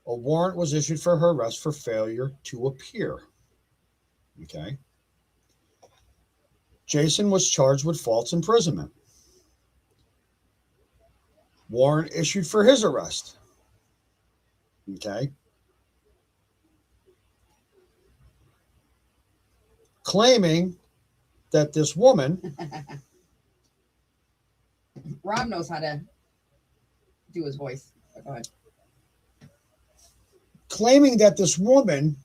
A warrant was issued for her arrest for failure to appear. Okay. Jason was charged with false imprisonment. Warrant issued for his arrest. Okay. Claiming that this woman. Rob knows how to do his voice. Go ahead. Claiming that this woman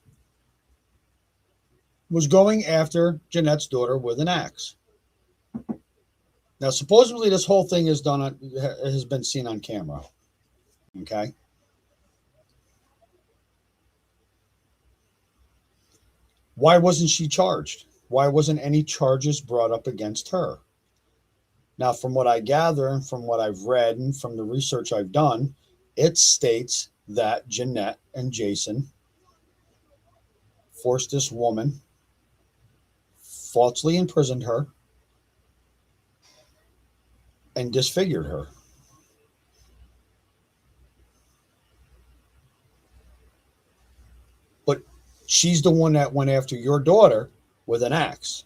was going after Jeanette's daughter with an axe. Now, supposedly this whole thing has been seen on camera. Okay. Why wasn't she charged? Why wasn't any charges brought up against her? Now, from what I gather and from what I've read and from the research I've done, it states that Jeanette and Jason forced this woman, falsely imprisoned her, and disfigured her. But she's the one that went after your daughter with an axe.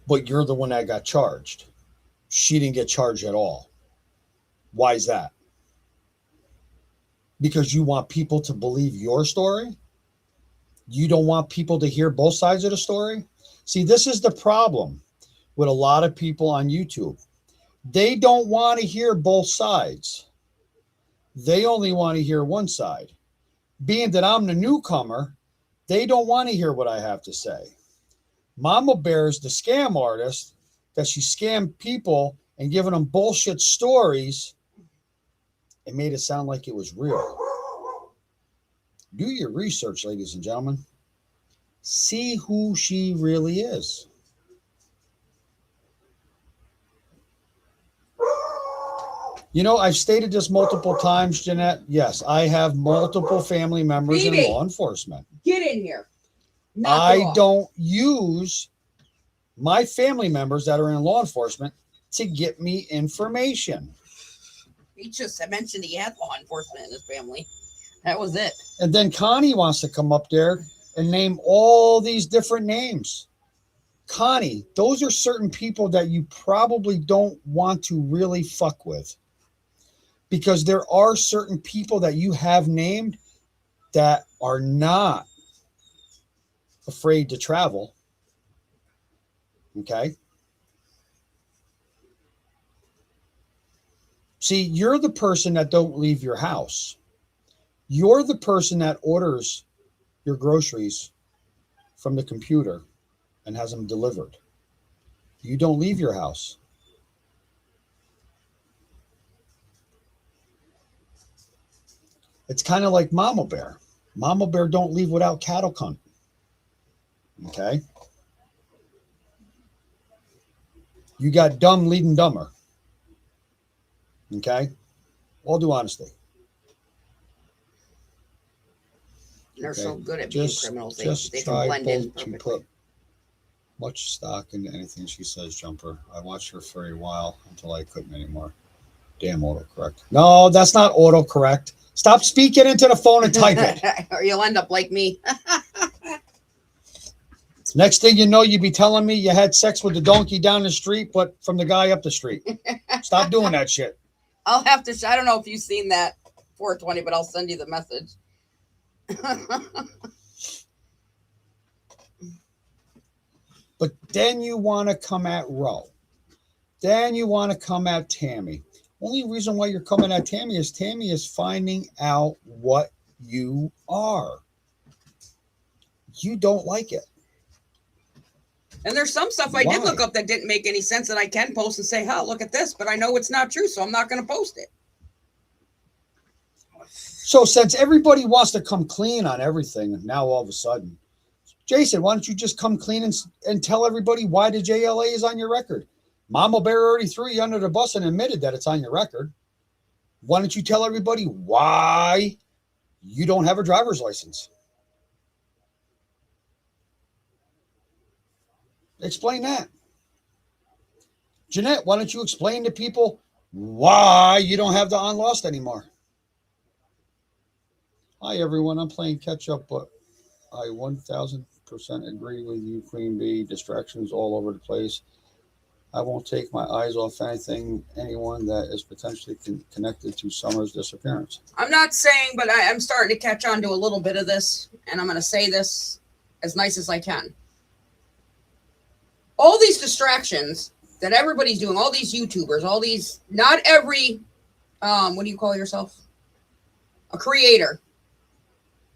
But you're the one that got charged. She didn't get charged at all. Why is that? Because you want people to believe your story? You don't want people to hear both sides of the story? See, this is the problem with a lot of people on YouTube. They don't want to hear both sides. They only want to hear one side. Being that I'm the newcomer, they don't want to hear what I have to say. Mama Bear is the scam artist that she scammed people and giving them bullshit stories and made it sound like it was real. Do your research, ladies and gentlemen. See who she really is. You know, I've stated this multiple times, Jeanette. Yes, I have multiple family members in law enforcement. Get in here. I don't use my family members that are in law enforcement to get me information. He just mentioned he had law enforcement in his family. That was it. And then Connie wants to come up there and name all these different names. Connie, those are certain people that you probably don't want to really fuck with. Because there are certain people that you have named that are not afraid to travel. Okay. See, you're the person that don't leave your house. You're the person that orders your groceries from the computer and has them delivered. You don't leave your house. It's kind of like Mama Bear. Mama Bear don't leave without cattle cunt. Okay. You got dumb leading dumber. Okay. All due honesty. They're okay. so good at being criminals. They can blend in perfectly. To put much stock into anything she says, Jumper. I watched her for a while until I couldn't anymore. Damn autocorrect. No, that's not autocorrect. Stop speaking into the phone and type it. Or you'll end up like me. Next thing you know, you'd be telling me you had sex with the donkey down the street, but from the guy up the street. Stop doing that shit. I'll have to, I don't know if you've seen that 420, but I'll send you the message. But then you want to come at Ro. Then you want to come at Tammy. Only reason why you're coming at Tammy is finding out what you are. You don't like it. And there's some stuff I did look up that didn't make any sense that I can post and say, "Huh, look at this," but I know it's not true, so I'm not going to post it. So since everybody wants to come clean on everything, now all of a sudden, Jason, why don't you just come clean and tell everybody why the JLA is on your record? Mama Bear already threw you under the bus and admitted that it's on your record. Why don't you tell everybody why you don't have a driver's license? Explain that. Jeanette, why don't you explain to people why you don't have the on Lost anymore? Hi, everyone. I'm playing catch up, but I 1000% agree with you, Queen Bee. Distractions all over the place. I won't take my eyes off anyone that is potentially connected to Summer's disappearance. I'm not saying, but I'm starting to catch on to a little bit of this, and I'm going to say this as nice as I can. All these distractions that everybody's doing, all these YouTubers, all these, not every, what do you call yourself? A creator.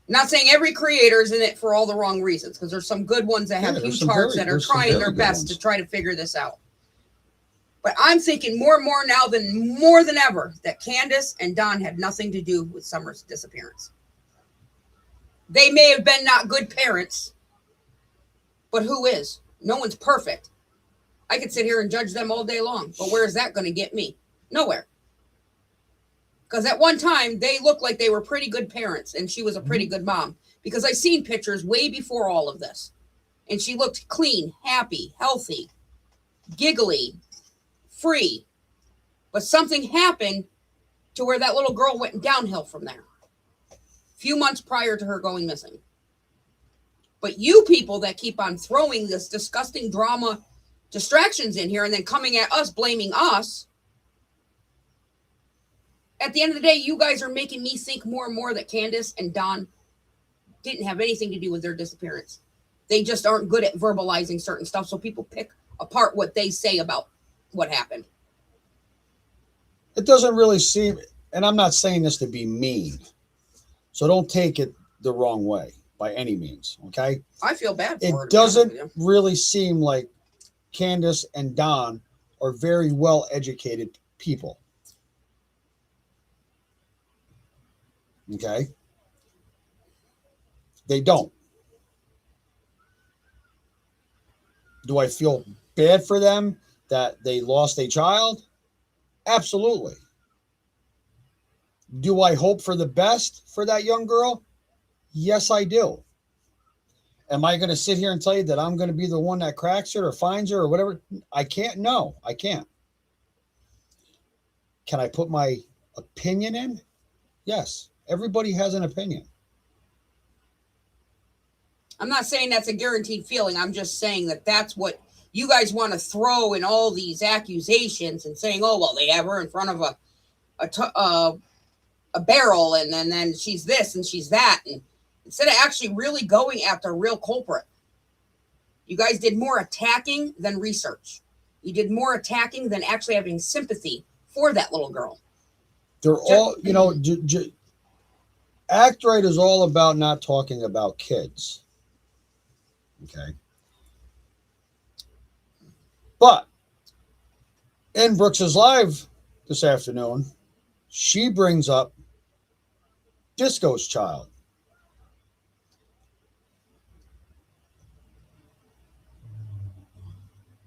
Not saying every creator is in it for all the wrong reasons, because there's some good ones that have huge hearts that are trying their best to try to figure this out. But I'm thinking more and more now than more than ever that Candace and Don had nothing to do with Summer's disappearance. They may have been not good parents, but who is? No one's perfect. I could sit here and judge them all day long, but where is that going to get me? Nowhere. Because at one time, they looked like they were pretty good parents, and she was a pretty good mom. Because I seen pictures way before all of this. And she looked clean, happy, healthy, giggly, free. But something happened to where that little girl went downhill from there. A few months prior to her going missing. But you people that keep on throwing this disgusting drama distractions in here and then coming at us, blaming us, at the end of the day, you guys are making me think more and more that Candace and Don didn't have anything to do with their disappearance. They just aren't good at verbalizing certain stuff, so people pick apart what they say about what happened. It doesn't really seem, and I'm not saying this to be mean, so don't take it the wrong way by any means, okay? I feel bad for her. It doesn't really seem like Candace and Don are very well-educated people. Okay? They don't. Do I feel bad for them that they lost a child? Absolutely. Do I hope for the best for that young girl? Yes, I do. Am I going to sit here and tell you that I'm going to be the one that cracks her or finds her or whatever? I can't. No, I can't. Can I put my opinion in? Yes. Everybody has an opinion. I'm not saying that's a guaranteed feeling. I'm just saying that that's what you guys want to throw in all these accusations and saying, oh, well, they have her in front of a barrel and then she's this and she's that. And instead of actually really going after a real culprit, you guys did more attacking than research. You did more attacking than actually having sympathy for that little girl. They're all, Act Right is all about not talking about kids. Okay. But in Brooks's Live this afternoon, she brings up Disco's child.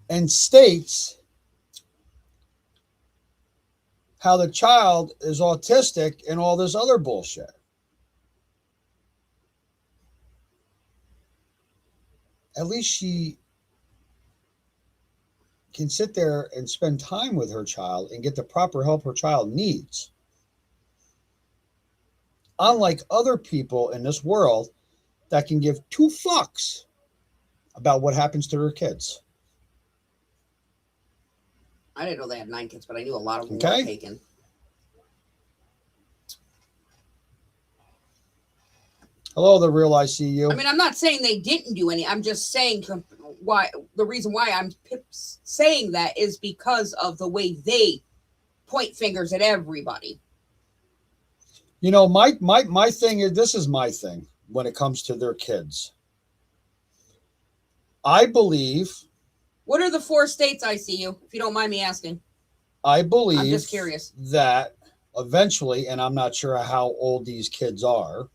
And states how the child is autistic and all this other bullshit. At least she can sit there and spend time with her child and get the proper help her child needs. Unlike other people in this world that can give two fucks about what happens to their kids. I didn't know they had 9 kids, but I knew a lot of them were taken. Hello, the real ICU. I mean, I'm not saying they didn't do any. I'm just saying why the reason why I'm saying that is because of the way they point fingers at everybody. My thing is, this is my thing when it comes to their kids. I believe. What are the 4 states, ICU, if you don't mind me asking? I believe. I'm just curious. That eventually, and I'm not sure how old these kids are,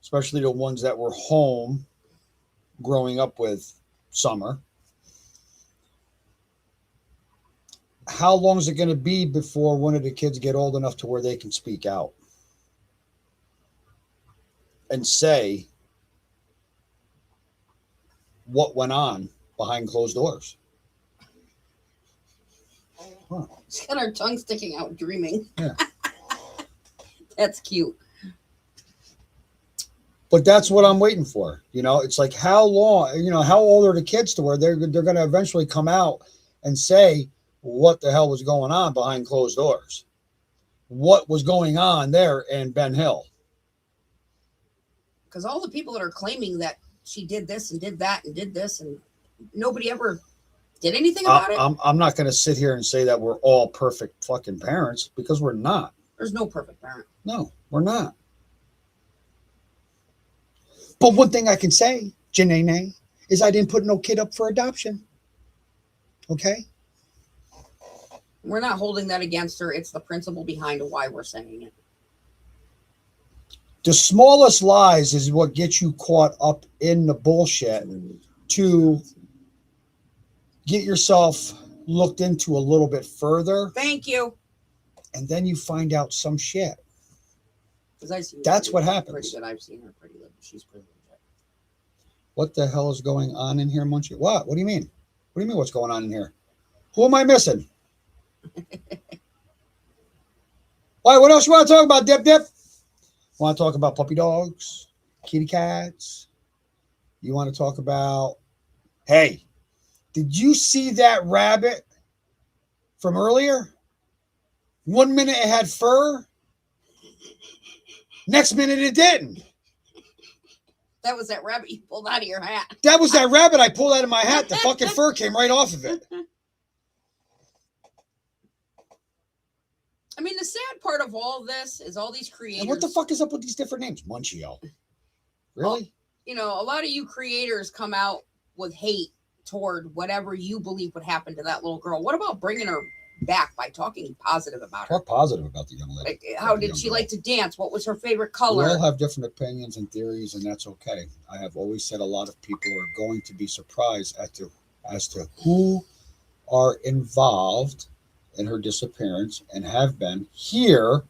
especially the ones that were home growing up with Summer. How long is it going to be before one of the kids get old enough to where they can speak out and say what went on behind closed doors. Huh. She's got her tongue sticking out, dreaming. Yeah. That's cute. But that's what I'm waiting for. You know, it's like how long, you know, how old are the kids to where they're going to eventually come out and say what the hell was going on behind closed doors? What was going on there in Ben Hill? Because all the people that are claiming that she did this and did that and did this and nobody ever did anything about it. I'm not going to sit here and say that we're all perfect fucking parents because we're not. There's no perfect parent. No, we're not. But one thing I can say, Janae, is I didn't put no kid up for adoption. Okay? We're not holding that against her. It's the principle behind why we're saying it. The smallest lies is what gets you caught up in the bullshit to get yourself looked into a little bit further. Thank you. And then you find out some shit. That's what happens. Pretty good. I've seen her pretty good. She's pretty legit. What the hell is going on in here, Munchie? What? What do you mean? What do you mean what's going on in here? Who am I missing? Why, what else you want to talk about, Dip? Want to talk about puppy dogs, kitty cats? You want to talk about, hey, did you see that rabbit from earlier? 1 minute it had fur. Next minute it didn't. That was that rabbit you pulled out of your hat. That was that rabbit I pulled out of my hat. The fucking fur came right off of it. I mean, the sad part of all this is all these creators. And what the fuck is up with these different names? Munchio. Really? You know, a lot of you creators come out with hate toward whatever you believe would happen to that little girl. What about bringing her back by talking positive about her? Talk positive about the young lady. Like, how did she like to dance? What was her favorite color? We all have different opinions and theories, and that's okay. I have always said a lot of people are going to be surprised as to who are involved in her disappearance and have been here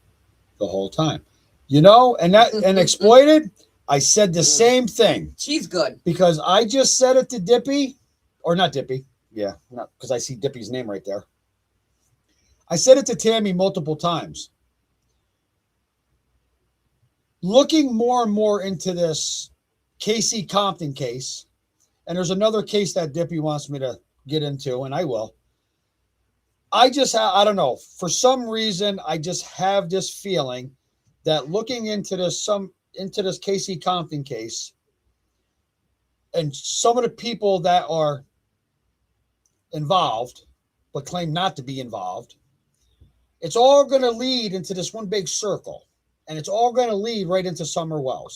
the whole time. You know, and Exploited, I said the same thing. She's good. Because I just said it to Dippy, or not Dippy. Yeah, not because I see Dippy's name right there. I said it to Tammy multiple times. Looking more and more into this Casey Compton case, and there's another case that Dippy wants me to get into, and I will. I don't know. For some reason, I just have this feeling that looking into this Casey Compton case and some of the people that are involved but claim not to be involved, it's all going to lead into this one big circle, and it's all going to lead right into Summer Wells.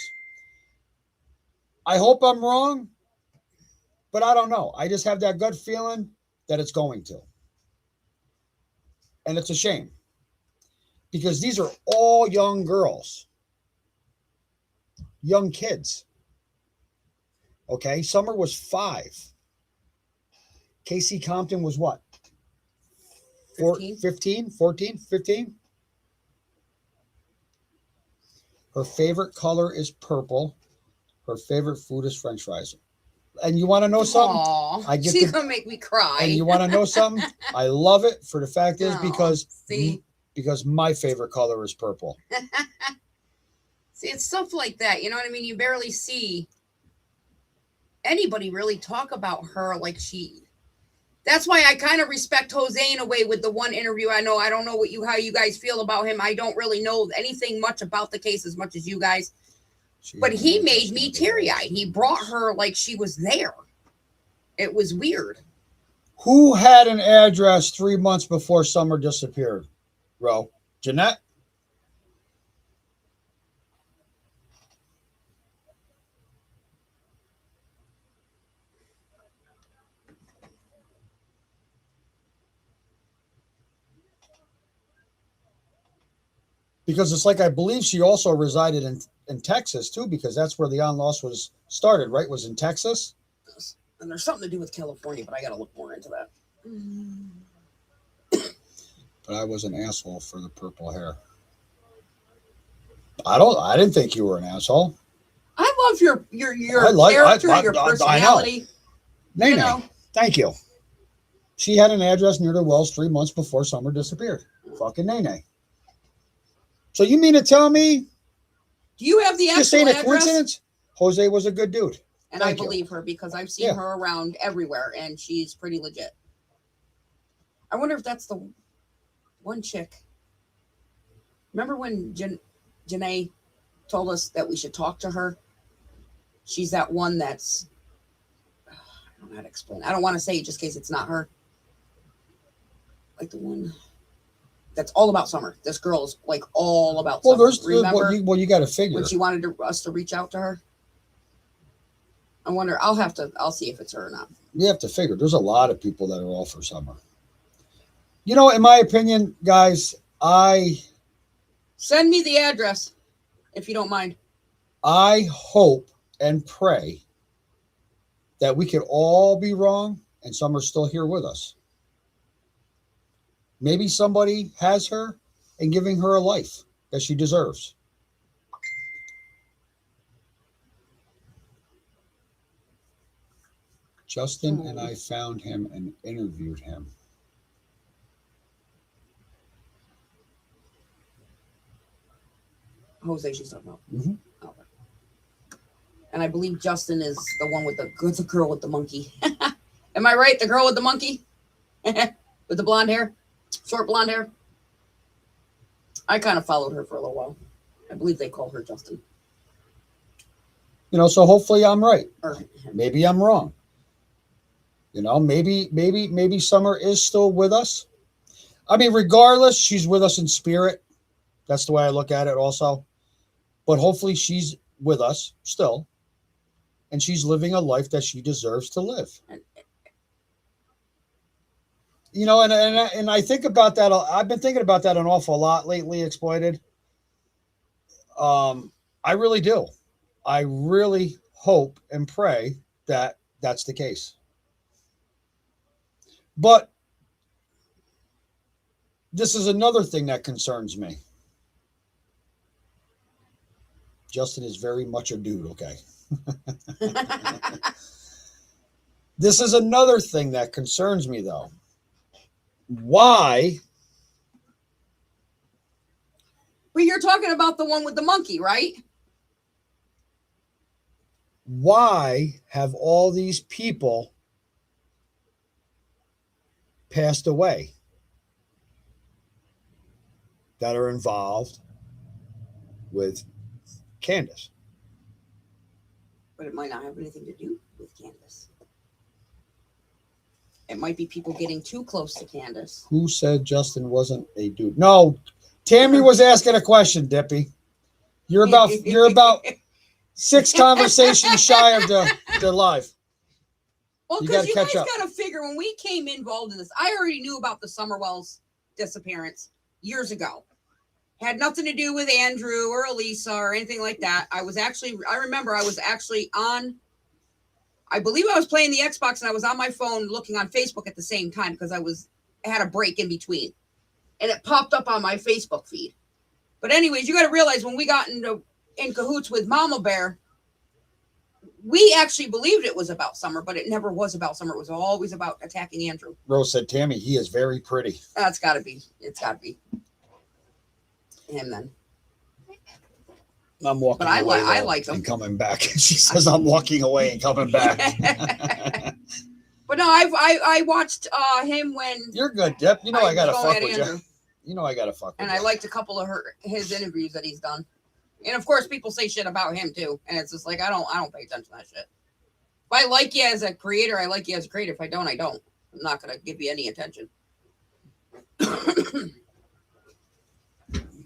I hope I'm wrong, but I don't know. I just have that gut feeling that it's going to. And it's a shame because these are all young girls, young kids. Okay. Summer was 5. Casey Compton was what? 15, 14, 15. Her favorite color is purple. Her favorite food is French fries. And you want to know something? Aww, she's gonna make me cry. And you want to know something? I love it. For the fact is, Aww, because my favorite color is purple. See, it's stuff like that. You know what I mean? You barely see anybody really talk about her like she. That's why I kind of respect Jose in a way with the one interview. I don't know how you guys feel about him. I don't really know anything much about the case as much as you guys. But he made me teary-eyed. He brought her like she was there. It was weird. Who had an address 3 months before Summer disappeared? Ro? Jeanette? Because it's like I believe she also resided in Texas too, because that's where the on-loss was started, right? Was in Texas. And there's something to do with California, but I got to look more into that. But I was an asshole for the purple hair. I didn't think you were an asshole. I love your character, your personality. Nene. You know, Thank you. She had an address near the wells 3 months before Summer disappeared. Fucking nay. So you mean to tell me Do you have the this actual ain't a address? coincidence? Jose was a good dude. And I Thank you. believe her because I've seen Yeah. her around everywhere, and she's pretty legit. I wonder if that's the one chick. Remember when Janae told us that we should talk to her? She's that one that's... I don't know how to explain. I don't want to say it just in case it's not her. Like the one that's all about Summer. This girl is like all about Well, Summer. there's Remember you got to figure. when she wanted us to reach out to her? I wonder. I'll see if it's her or not. You have to figure. There's a lot of people that are all for Summer. You know, in my opinion, guys, Send me the address if you don't mind. I hope and pray that we could all be wrong and Summer's still here with us. Maybe somebody has her and giving her a life that she deserves. Justin and I found him and interviewed him. Jose, she's talking about. Mm-hmm. Okay. And I believe Justin is the one with the girl with the monkey. Am I right? The girl with the monkey? With the blonde hair? Short blonde hair? I kind of followed her for a little while. I believe they call her Justin. You know, so hopefully I'm right. Or him. Maybe I'm wrong. You know, maybe Summer is still with us. I mean, regardless, she's with us in spirit. That's the way I look at it also. But hopefully she's with us still. And she's living a life that she deserves to live. You know, and I think about that. I've been thinking about that an awful lot lately, Exploited. I really do. I really hope and pray that that's the case. But this is another thing that concerns me. Justin is very much a dude, okay? This is another thing that concerns me, though. Why? But you're talking about the one with the monkey, right? Why have all these people passed away that are involved with Candace? But it might not have anything to do with Candace. It might be people getting too close to Candace. Who said Justin wasn't a dude? No, Tammy was asking a question, Dippy. You're about 6 conversations shy of the live. Well, You because gotta you catch guys up. got to figure when we came involved in this, I already knew about the Summerwells disappearance years ago. Had nothing to do with Andrew or Elisa or anything like that. I remember I was actually on, I believe I was playing the Xbox and I was on my phone looking on Facebook at the same time because I had a break in between. And it popped up on my Facebook feed. But anyways, you got to realize when we got in cahoots with Mama Bear, we actually believed it was about Summer, but it never was about Summer. It was always about attacking Andrew. Rose said, Tammy, he is very pretty. That's got to be. It's got to be him then. I'm walking But I away like him. and coming back. She says I'm walking away and coming back. But no, I watched him when You're good, Dip. You know I gotta was fuck going with at you. Andrew. You know I gotta fuck with And you. I liked a couple of his interviews that he's done. And of course, people say shit about him too, and it's just like I don't pay attention to that shit. If I like you as a creator, I like you as a creator. If I don't, I don't. I'm not gonna give you any attention.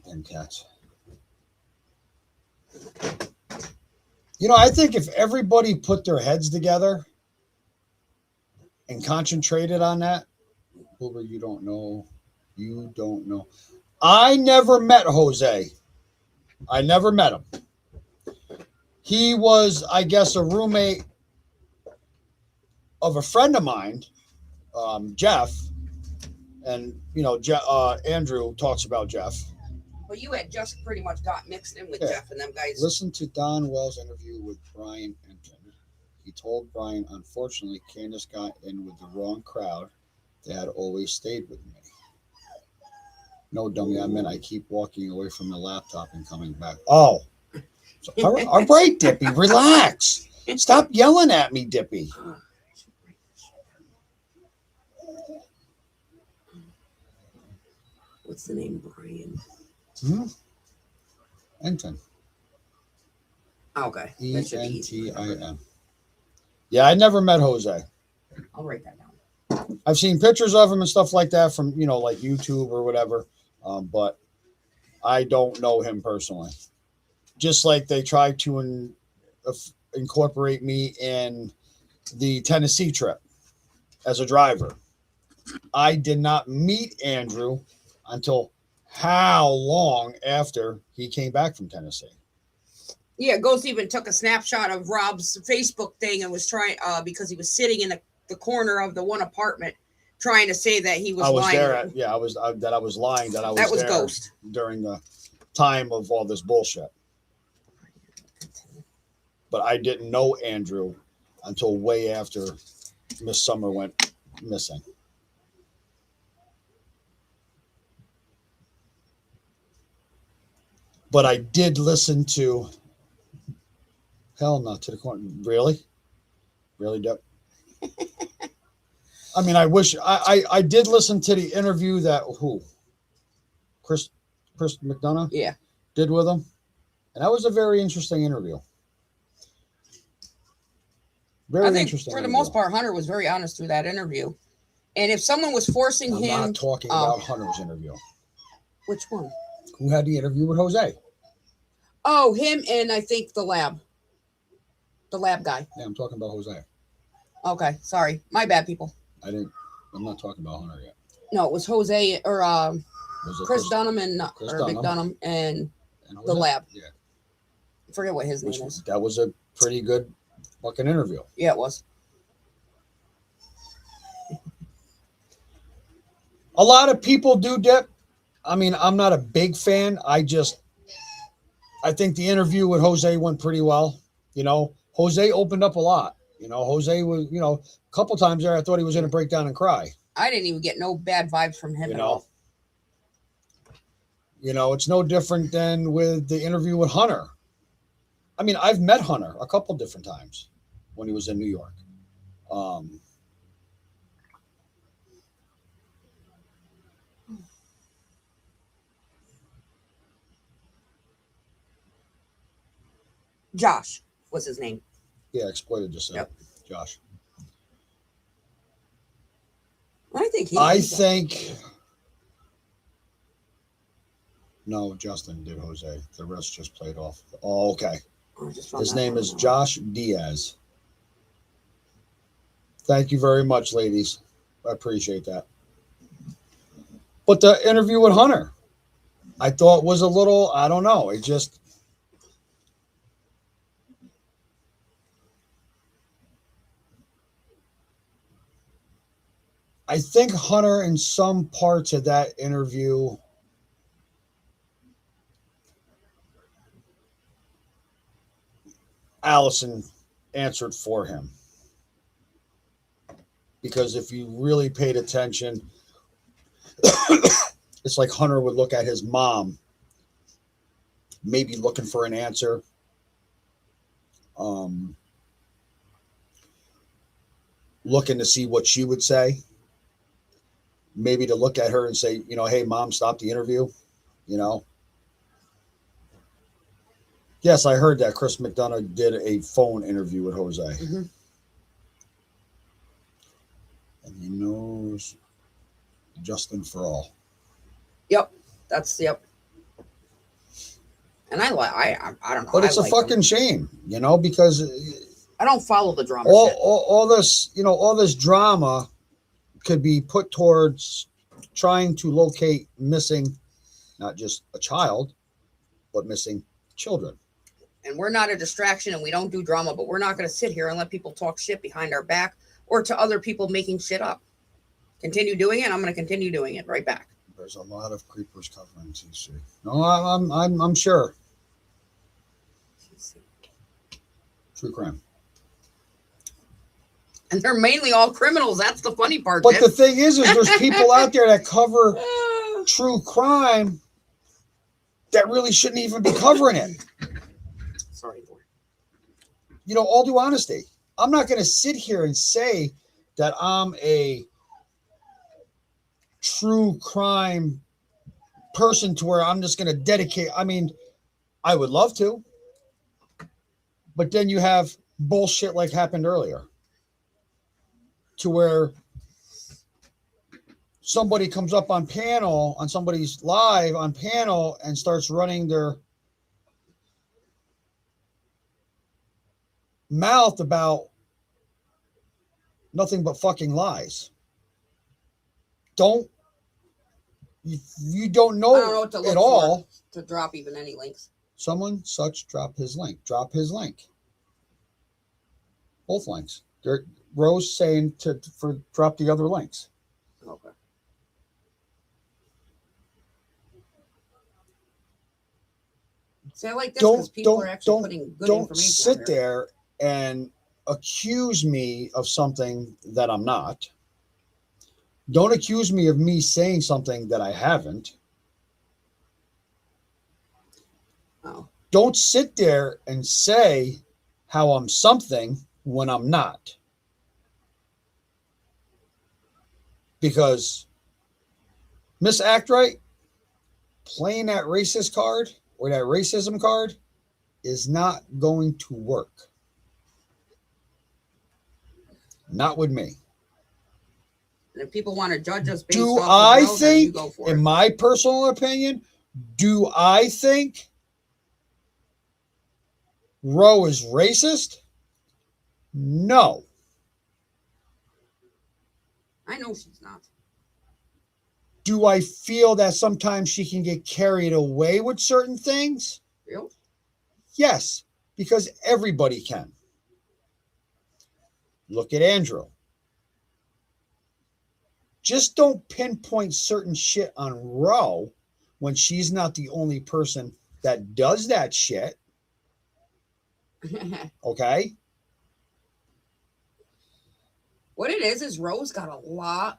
And cats. You know, I think if everybody put their heads together and concentrated on that, Wilbur, you don't know. I never met Jose. I never met him. He was, I guess, a roommate of a friend of mine, Jeff. And, you know, Andrew talks about Jeff. Well, you had just pretty much got mixed in with Yeah. Jeff and them guys. Listen to Don Wells' interview with Brian Enton. He told Brian, unfortunately, Candace got in with the wrong crowd. Dad always stayed with me. No, dummy, I meant I keep walking away from the laptop and coming back. Oh, so, all right, Dippy, relax. Stop yelling at me, Dippy. What's the name, Brian? Enton. Okay. That should be easy. Entin. Yeah, I never met Jose. I'll write that down. I've seen pictures of him and stuff like that from, like YouTube or whatever. But I don't know him personally. Just like they tried to incorporate me in the Tennessee trip as a driver. I did not meet Andrew until how long after he came back from Tennessee. Yeah, Ghost even took a snapshot of Rob's Facebook thing and was trying, because he was sitting in the corner of the one apartment trying to say that he was lying. I was lying, that I was that was there Ghost during the time of all this bullshit. But I didn't know Andrew until way after Miss Summer went missing. But I did listen to hell no to the corner. Really? Really, Dep? I mean, I wish I did listen to the interview that Chris McDonough did with him. And that was a very interesting interview. I think for the most part, Hunter was very honest through that interview. And if someone was forcing him... I'm not talking about Hunter's interview. Which one? Who had the interview with Jose? Oh, him and I think the lab guy. Yeah, I'm talking about Jose. Okay, sorry. My bad, people. I'm not talking about Hunter yet. No, it was Jose or Chris Dunham and McDonough and the lab. Yeah. I forget what his name is. That was a pretty good fucking interview. Yeah, it was. A lot of people do dip. I mean, I'm not a big fan. I think the interview with Jose went pretty well. Jose opened up a lot. Jose was, a couple times there, I thought he was going to break down and cry. I didn't even get no bad vibes from him at all. It's no different than with the interview with Hunter. I mean, I've met Hunter a couple different times when he was in New York. Josh was his name. Yeah, Exploited just said. Yep. Josh. I think no, Justin did Jose. The rest just played off. Oh, okay. His name is out. Josh Diaz. Thank you very much, ladies. I appreciate that. But the interview with Hunter, I thought was a little, I don't know. It just, I think Hunter in some parts of that interview Allison answered for him. Because if you really paid attention, it's like Hunter would look at his mom, maybe looking for an answer. Looking to see what she would say. Maybe to look at her and say, hey, Mom, stop the interview. Yes, I heard that Chris McDonough did a phone interview with Jose. Mm-hmm. And he knows Justin for all. Yep. And I don't know. But it's a fucking shame, because I don't follow the drama. All this drama could be put towards trying to locate missing, not just a child, but missing children. And we're not a distraction and we don't do drama, but we're not going to sit here and let people talk shit behind our back or to other people making shit up. Continue doing it. I'm going to continue doing it right back. There's a lot of creepers covering TC. No, I'm sure. True crime. And they're mainly all criminals. That's the funny part. But the thing is there's people out there that cover true crime that really shouldn't even be covering it. Sorry, Lord. You know, all due honesty, I'm not going to sit here and say that I'm a true crime person to where I'm just going to dedicate. I mean, I would love to, but then you have bullshit like happened earlier, to where somebody comes up on panel, on somebody's live on panel, and starts running their mouth about nothing but fucking lies. You don't know, I don't know what to look at all to drop even any links. Someone such drop his link. Drop his link. Both links. Rose saying for drop the other links. Okay. See, I like this because people are actually putting good information. Don't sit there and accuse me of something that I'm not. Don't accuse me of me saying something that I haven't. Oh. Don't sit there and say how I'm something when I'm not. Because Miss Actright playing that racist card or that racism card is not going to work. Not with me. And if people want to judge us based Do off I of Roe, then you think, go for in it. my personal opinion, do I think Roe is racist? No. I know she's not. Do I feel that sometimes she can get carried away with certain things? Real? Yes, because everybody can. Look at Andrew. Just don't pinpoint certain shit on Roe when she's not the only person that does that shit. Okay? What it is Roe's got a lot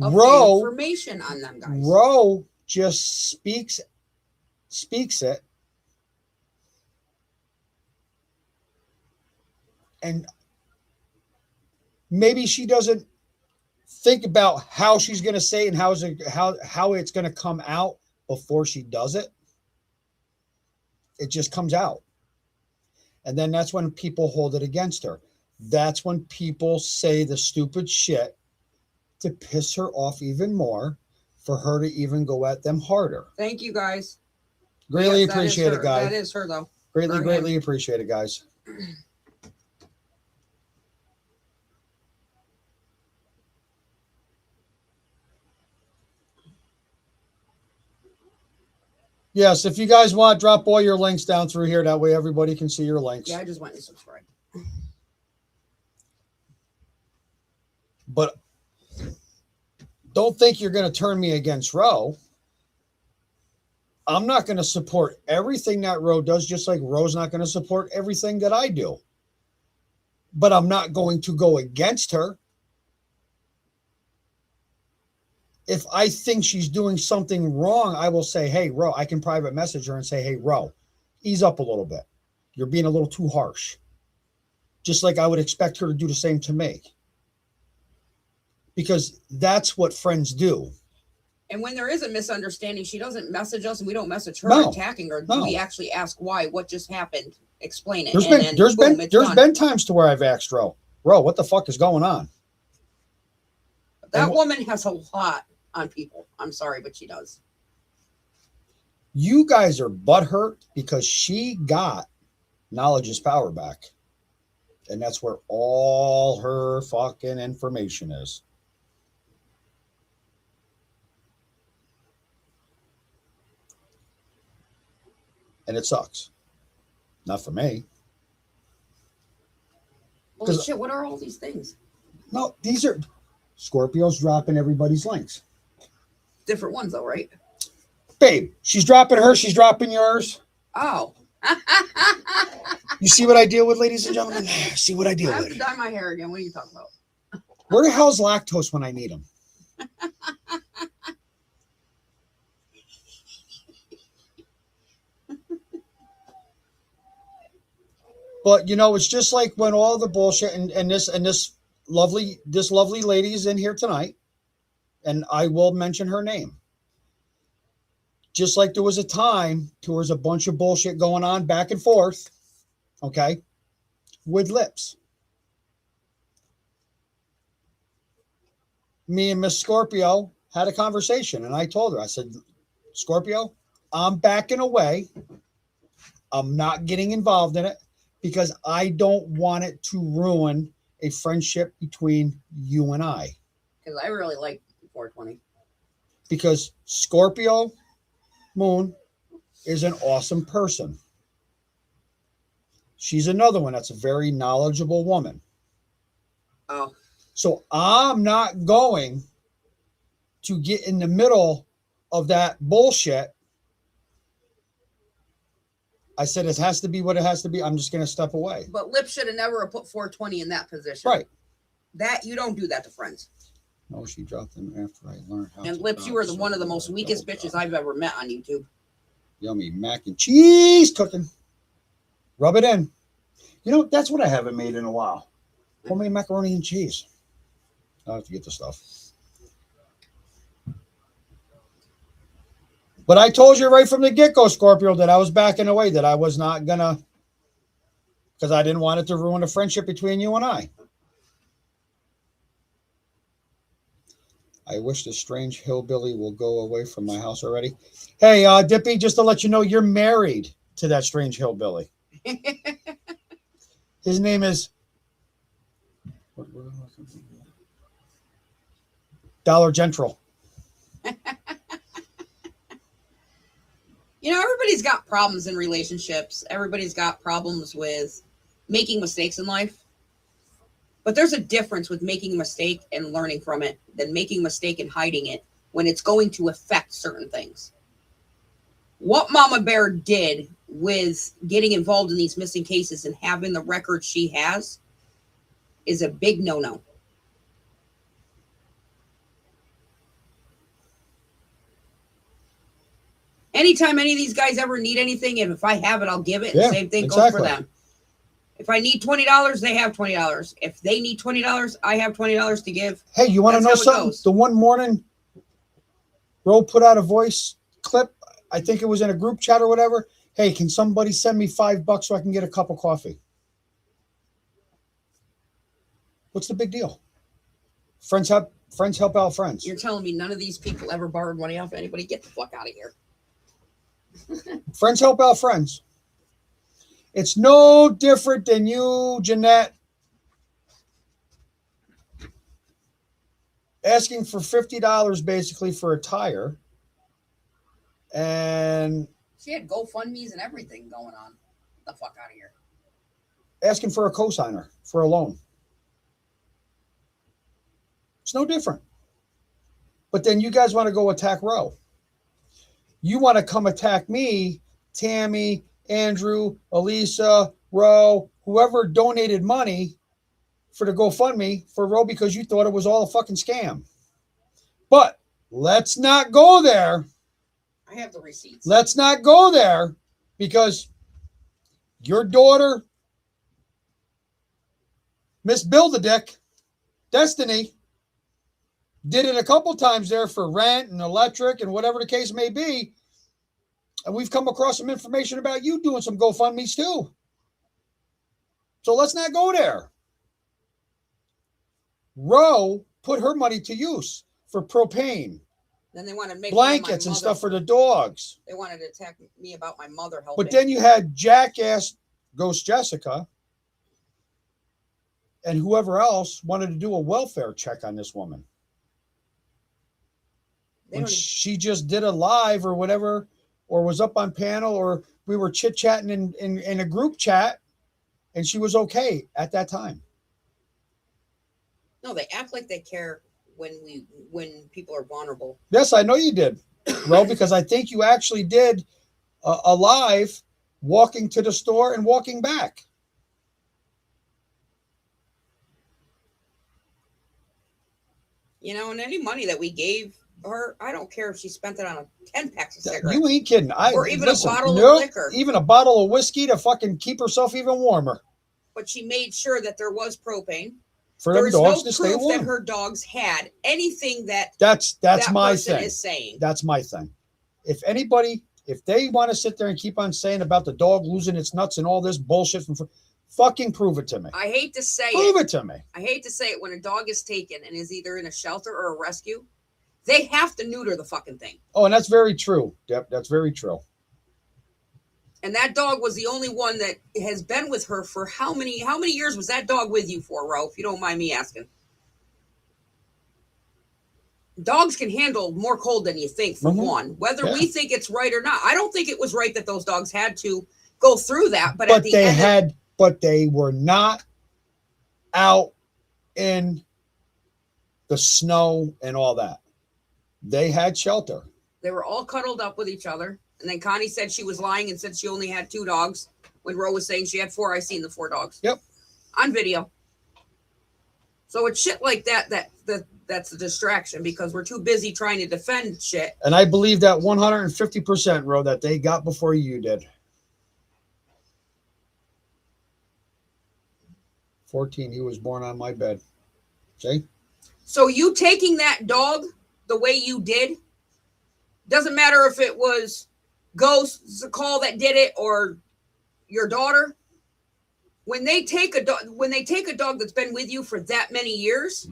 of Roe, information on them guys. Roe just speaks it. And maybe she doesn't think about how she's going to say it and how it's going to come out before she does it. It just comes out. And then that's when people hold it against her. That's when people say the stupid shit to piss her off even more, for her to even go at them harder. Thank you, guys. Greatly Yes, appreciate it, guys. That is her, though. Greatly appreciate it, guys. Yes, if you guys want, drop all your links down through here. That way everybody can see your links. Yeah, I just went and subscribed. But don't think you're going to turn me against Roe. I'm not going to support everything that Roe does, just like Roe's not going to support everything that I do. But I'm not going to go against her. If I think she's doing something wrong, I will say, hey, Roe, I can private message her and say, hey, Roe, ease up a little bit. You're being a little too harsh. Just like I would expect her to do the same to me. Because that's what friends do. And when there is a misunderstanding, she doesn't message us and we don't message her No, attacking her. no. We actually ask why, what just happened, explain it. There's been times to where I've asked Roe, what the fuck is going on? That woman has a lot on people. I'm sorry, but she does. You guys are butthurt because she got knowledge is power back. And that's where all her fucking information is. And it sucks. Not for me. Holy shit, what are all these things? No, these are Scorpios dropping everybody's links. Different ones though, right? Babe, she's dropping her, she's dropping yours. Oh. You see what I deal with, ladies and gentlemen? See what I deal I have to with. dye my hair again. What are you talking about? Where the hell's lactose when I need him? But you know, it's just like when all the bullshit and this lovely lady is in here tonight, and I will mention her name. Just like there was a time, there was a bunch of bullshit going on back and forth, okay, with lips. Me and Miss Scorpio had a conversation, and I told her, I said, Scorpio, I'm backing away. I'm not getting involved in it because I don't want it to ruin a friendship between you and I. Because I really like 420. Because Scorpio Moon is an awesome person. She's another one that's a very knowledgeable woman. Oh. So I'm not going to get in the middle of that bullshit. I said it has to be what it has to be. I'm just going to step away. But Lip should have never put 420 in that position. Right. That you don't do that to friends. No, she dropped them after I learned how. And Lips, you are one of the most weakest bitches I've ever met on YouTube. Yummy mac and cheese cooking. Rub it in. You know, that's what I haven't made in a while. Homemade macaroni and cheese. I'll have to get the stuff. But I told you right from the get-go, Scorpio, that I was backing away, that I was not gonna, because I didn't want it to ruin the friendship between you and I. I wish the strange hillbilly will go away from my house already. Hey, Dippy, just to let you know, you're married to that strange hillbilly. His name is Dollar Gentral. You know, everybody's got problems in relationships. Everybody's got problems with making mistakes in life. But there's a difference with making a mistake and learning from it than making a mistake and hiding it when it's going to affect certain things. What Mama Bear did with getting involved in these missing cases and having the record she has is a big no-no. Anytime any of these guys ever need anything, and if I have it, I'll give it. Yeah, Same thing exactly. goes for them. If I need $20, they have $20. If they need $20, I have $20 to give. Hey, you want to know That's how it something? goes. The one morning, Ro put out a voice clip. I think it was in a group chat or whatever. Hey, can somebody send me $5 so I can get a cup of coffee? What's the big deal? Friends help out friends. You're telling me none of these people ever borrowed money off anybody? Get the fuck out of here. Friends help out friends. It's no different than you, Jeanette, asking for $50 basically for a tire. And She had GoFundMe's and everything going on. Get the fuck out of here. asking for a cosigner for a loan. It's no different. But then you guys want to go attack Ro. You want to come attack me, Tammy, Andrew, Elisa, Ro, whoever donated money for the GoFundMe for Ro because you thought it was all a fucking scam. But let's not go there. I have the receipts. Let's not go there because your daughter, Miss Build-A-Dick, Destiny, did it a couple times there for rent and electric and whatever the case may be. And we've come across some information about you doing some GoFundMe's too. So let's not go there. Ro put her money to use for propane, Then they wanted to make blankets and stuff for the dogs. They wanted to attack me about my mother helping. But then you had jackass Ghost Jessica and whoever else wanted to do a welfare check on this woman. When she just did a live or whatever, or was up on panel, or we were chit-chatting in a group chat, and she was okay at that time. No, they act like they care when people are vulnerable. Yes, I know you did. Well, because I think you actually did a live walking to the store and walking back. You know, and any money that we gave her, I don't care if she spent it on 10 packs of cigarettes. You ain't kidding. Or even listen, a bottle no, of liquor. Even a bottle of whiskey to fucking keep herself even warmer. But she made sure that there was propane. For There them is dogs no to stay proof warm. that her dogs had anything that That's that my person thing. is saying. That's my thing. If they want to sit there and keep on saying about the dog losing its nuts and all this bullshit fucking prove it to me. I hate to say Prove it to me. I hate to say it, when a dog is taken and is either in a shelter or a rescue, they have to neuter the fucking thing. Oh, and that's very true. Yep, that's very true. And that dog was the only one that has been with her for how many years was that dog with you for, Ro, if you don't mind me asking? Dogs can handle more cold than you think, for one, whether we think it's right or not. I don't think it was right that those dogs had to go through that, but at the end but they were not out in the snow and all that. They had shelter. They were all cuddled up with each other. And then Connie said she was lying and said she only had 2 dogs when Ro was saying she had 4. I seen the 4 dogs. Yep. On video. So it's shit like that's a distraction, because we're too busy trying to defend shit. And I believe that 150%, Ro, that they got before you did. 14, he was born on my bed. See? So you taking that dog the way you did, doesn't matter if it was Ghost's call that did it or your daughter. When they take a dog that's been with you for that many years,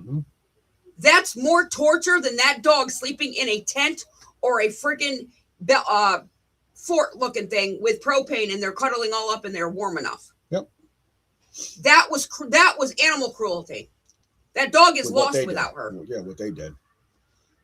that's more torture than that dog sleeping in a tent or a freaking fort looking thing with propane, and they're cuddling all up and they're warm enough. Yep. That was animal cruelty. That dog is lost without her. Yeah, what they did.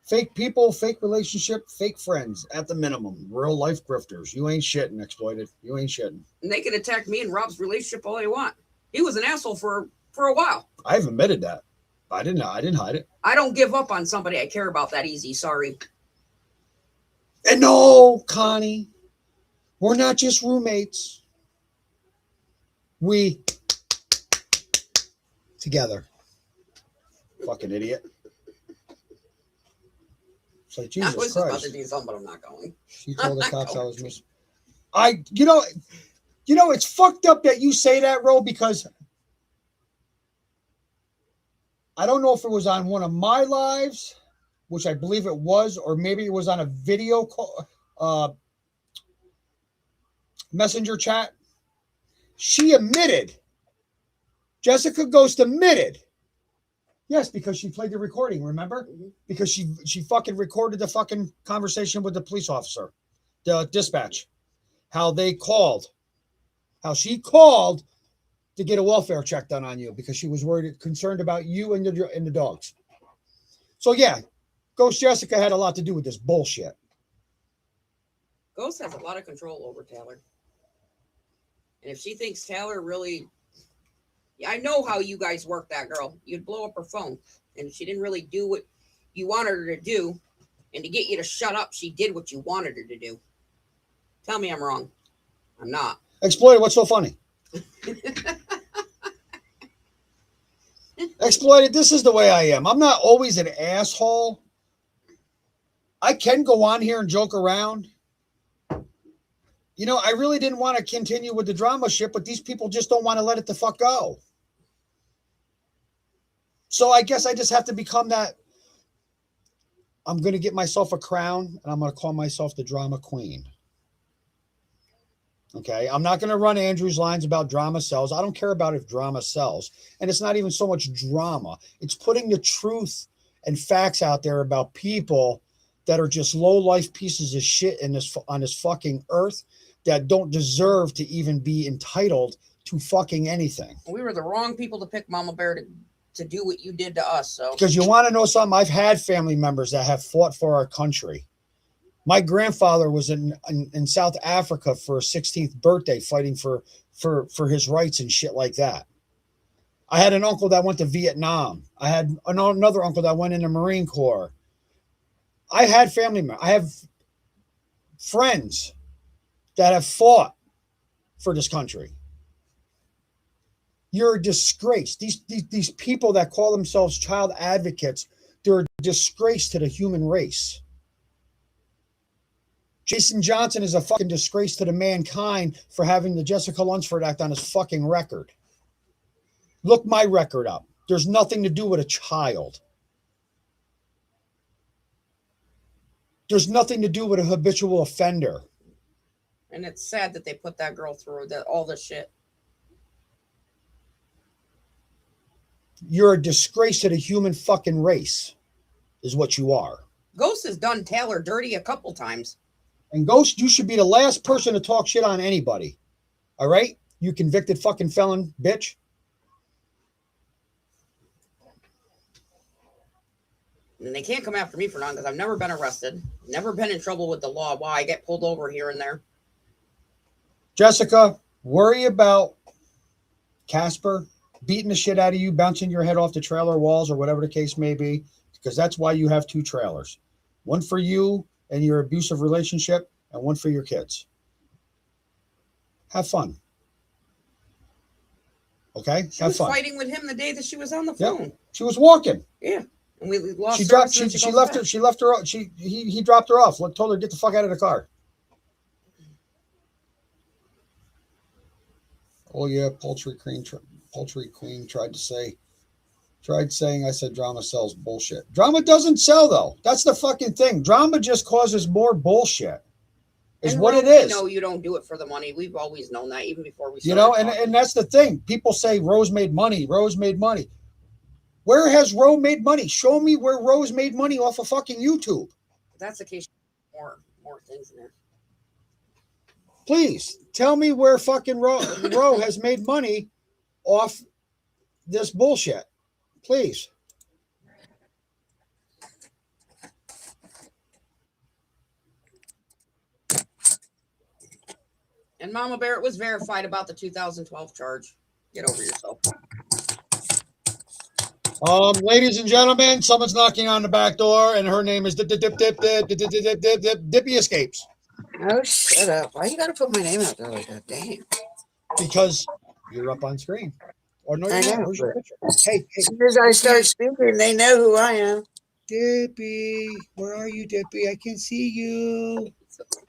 Fake people, fake relationship, fake friends at the minimum. Real life grifters. You ain't shitting, Exploited. You ain't shitting. And they can attack me and Rob's relationship all they want. He was an asshole for a while. I've admitted that. I didn't hide it. I don't give up on somebody I care about that easy. Sorry. And no, Connie, we're not just roommates. We together. Fucking idiot. It's like, Jesus I was Christ. about to do something, but I'm not going. She told the cops I was missing. You know, it's fucked up that you say that, Ro, because I don't know if it was on one of my lives, which I believe it was, or maybe it was on a video call, messenger chat. She admitted, Jessica Ghost admitted. Yes, because she played the recording, remember? Because she fucking recorded the fucking conversation with the police officer, the dispatch, how she called to get a welfare check done on you because she was concerned about you and the dogs. So yeah, Ghost Jessica had a lot to do with this bullshit. Ghost has a lot of control over Taylor. And if she thinks Taylor really... I know how you guys work that girl. You'd blow up her phone. And she didn't really do what you wanted her to do. And to get you to shut up, she did what you wanted her to do. Tell me I'm wrong. I'm not. Exploited, what's so funny? Exploited, this is the way I am. I'm not always an asshole. I can go on here and joke around. You know, I really didn't want to continue with the drama shit, but these people just don't want to let it the fuck go. So I guess I just have to become that. I'm going to get myself a crown, and I'm going to call myself the drama queen. Okay? I'm not going to run Andrew's lines about drama sells. I don't care about if drama sells. And it's not even so much drama. It's putting the truth and facts out there about people that are just low-life pieces of shit on this fucking earth that don't deserve to even be entitled to fucking anything. We were the wrong people to pick, Mama Bear, to do what you did to us. So, because you want to know something, I've had family members that have fought for our country. My grandfather was in South Africa for his 16th birthday, fighting for his rights and shit like that. I had an uncle that went to Vietnam. I had another uncle that went in the Marine Corps. I had family members. I have friends that have fought for this country. You're a disgrace. These people that call themselves child advocates They're a disgrace to the human race. Jason Johnson is a fucking disgrace to the mankind for having the Jessica Lunsford Act on his fucking record. Look my record up. There's nothing to do with a child. There's nothing to do with a habitual offender. And it's sad that they put that girl through all this shit. You're a disgrace to the human fucking race, is what you are. Ghost has done Taylor dirty a couple times. And Ghost, you should be the last person to talk shit on anybody. All right? You convicted fucking felon bitch. And they can't come after me for nothing because I've never been arrested, never been in trouble with the law. Why? I get pulled over here and there. Jessica, worry about Casper beating the shit out of you, bouncing your head off the trailer walls or whatever the case may be, because that's why you have 2 trailers. One for you and your abusive relationship, and one for your kids. Have fun. Okay? She Have was fun. fighting with him the day that she was on the phone. Yep. She was walking. Yeah. And we lost He service and she goes left back. her. She left her. He dropped her off. Told her to get the fuck out of the car. Oh yeah, Poultry Queen tried saying I said drama sells bullshit. Drama doesn't sell though. That's the fucking thing. Drama just causes more bullshit. Is And what Rose, it is. No, you don't do it for the money. We've always known that, even before we started. You know, and that's the thing. People say Rose made money. Rose made money. Where has Rose made money? Show me where Rose made money off of fucking YouTube. If that's the case, more things in there. Please tell me where fucking Ro has made money off this bullshit. Please. And Mama Barrett was verified about the 2012 charge. Get over yourself. Ladies and gentlemen, someone's knocking on the back door, and her name is Dippy Escapes. Oh, shut up. Why you gotta put my name out there like that? Damn. Because you're up on screen. Or no, I you're not. know, Where's your but- picture? Hey, As soon as I start speaking, they know who I am. Dippy, where are you, Dippy? I can see you.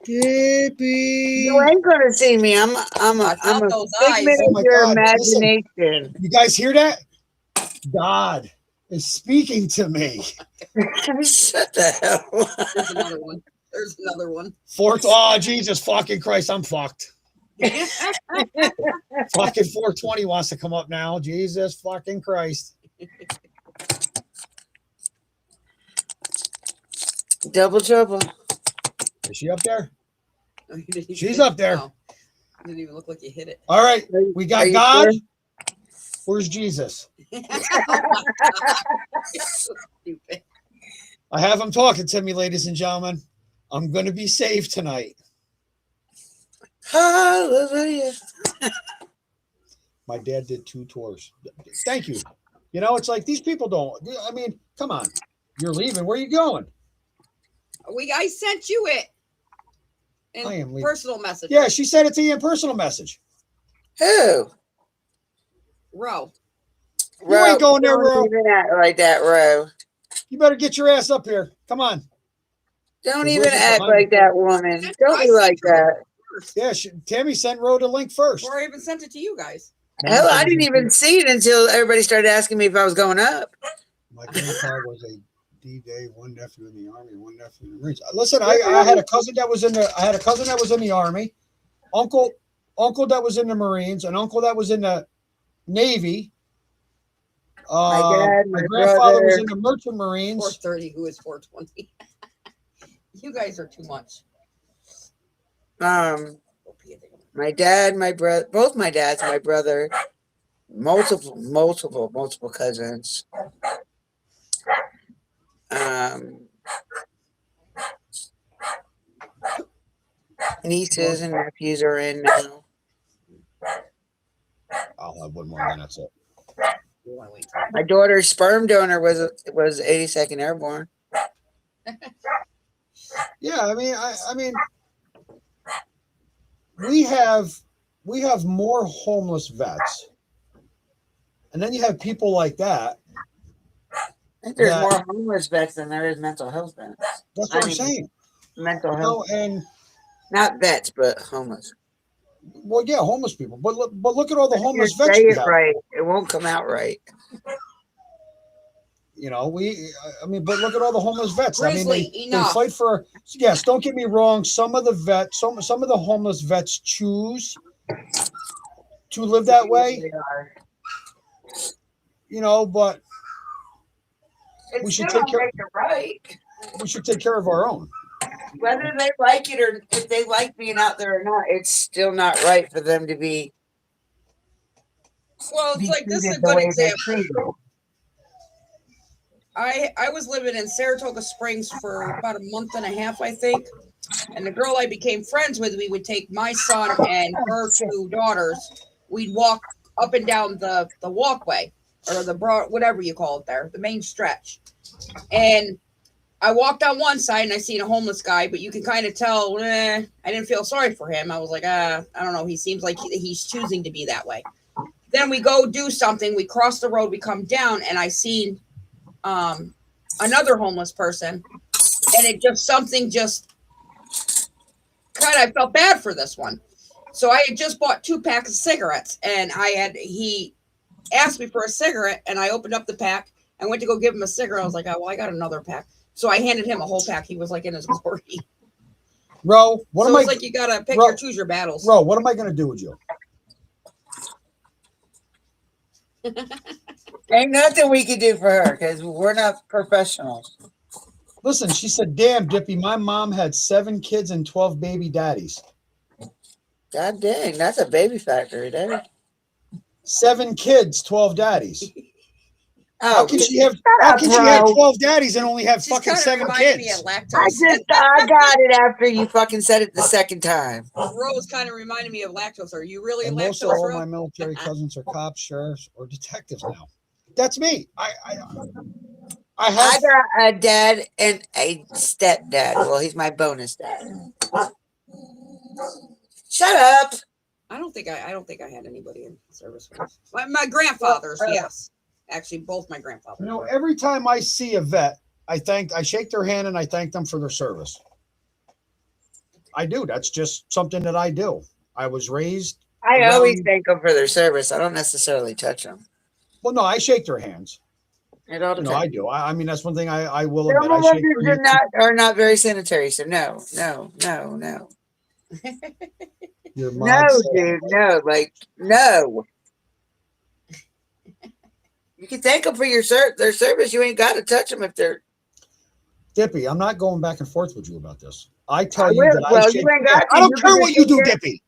Dippy. You ain't gonna see me. I'm Watch out a those figment eyes. Oh of my your God, listen. imagination. You guys hear that? God is speaking to me. Shut the hell up. There's another one. There's another one. Oh, Jesus fucking Christ, I'm fucked. Fucking 420 wants to come up now. Jesus fucking Christ. Double trouble. Is she up there? No, you didn't even She's hit up it. there. No. Didn't even look like you hit it. All right, we Are got you God. sure? Where's Jesus? So stupid. I have him talking to me, ladies and gentlemen. I'm going to be saved tonight. Hallelujah. My dad did 2 tours. Thank you. You know, it's like these people don't. I mean, come on. You're leaving. Where are you going? I sent you it. I am In leaving. personal message. Yeah, she said it to you in personal message. Who? Ro. You ain't going there, Ro. Don't even act like that, Ro. You better get your ass up here. Come on. Don't Where's even the act behind like the- that, woman. Don't be like that. Yeah, Tammy sent Ro the link first. Before I even sent it to you guys. Hell, I didn't even see it until everybody started asking me if I was going up. My grandpa was a D-Day, one nephew in the Army, one nephew in the Marines. Listen, I had a cousin that was in the Army, uncle that was in the Marines, an uncle that was in the Navy. My dad, my my grandfather was brother. in the Merchant Marines. 430. Who is 420? You guys are too much. My dad, my brother, both my dads, my brother, multiple cousins. Nieces and nephews are in now. I'll have one more, then that's it. You want to wait My daughter's sperm donor was 82nd Airborne. Yeah, I mean, we have more homeless vets, and then you have people like that. think there's that- more homeless vets than there is mental health vets. That's I what I'm mean, saying. Mental You health, know, and not vets, but homeless. well, yeah, homeless people. But look at all the If you homeless say vets we it have. right, it won't come out right. You know, I mean, but look at all the homeless vets. I mean, Grizzly, they enough. fight for. Yes, don't get me wrong. Some of the vets, some of the homeless vets choose to live that way. They are. You know, but It we should still take don't care. make it right. We should take care of our own. Whether they like it or if they like being out there or not, it's still not right for them to be Well, it's like this is a treated the good way they're example. treated. I was living in Saratoga Springs for about a month and a half, I think. And the girl I became friends with, we would take my son and her two daughters. We'd walk up and down the walkway or the broad, whatever you call it there, the main stretch. And I walked on one side and I seen a homeless guy, but you can kind of tell, I didn't feel sorry for him. I was like, I don't know. He seems like he's choosing to be that way. Then we go do something. We cross the road, we come down, and I seen another homeless person, and it just something just kind of, I felt bad for this one. So I had just bought 2 packs of cigarettes, and he asked me for a cigarette, and I opened up the pack. I went to go give him a cigarette. I was like, oh, well, I got another pack. So I handed him a whole pack. He was like in his glory. Ro, what So am I? it's like you gotta pick Ro- or choose your battles. Ro, what am I going to do with you? Ain't nothing we can do for her because we're not professionals. Listen, she said, "Damn, Dippy, my mom had 7 kids and 12 baby daddies. God dang, that's a baby factory there. 7 kids, 12 daddies. Oh, How can she have? shut How up, can she have bro. 12 daddies and only have She's fucking kind of 7 reminding me of kids? lactose. I got it after you fucking said it the second time. Rose kind of reminded me of lactose. Are you really And lactose, most of all Ro? my military cousins are cops, sheriffs, or detectives now. That's me. I I have. got a dad and a stepdad. Well, he's my bonus dad. Shut up. I don't think I had anybody in service. My grandfathers, yes. Actually, both my grandfathers. You know, every time I see a vet, I shake their hand and I thank them for their service. I do. That's just something that I do. I was raised. I around- always thank them for their service. I don't necessarily touch them. Well, no, I shake their hands. It all No, depends. I do. I mean, that's one thing I will Some admit. I of shake them their hands. are not very sanitary. So no. Your No, mod said- dude, no, like no. You can thank them for their service. You ain't got to touch them if they're. Dippy, I'm not going back and forth with you about this. I tell I you will. that Well, I you shake. ain't got to. I don't You care can what just you sit do, there- Dippy.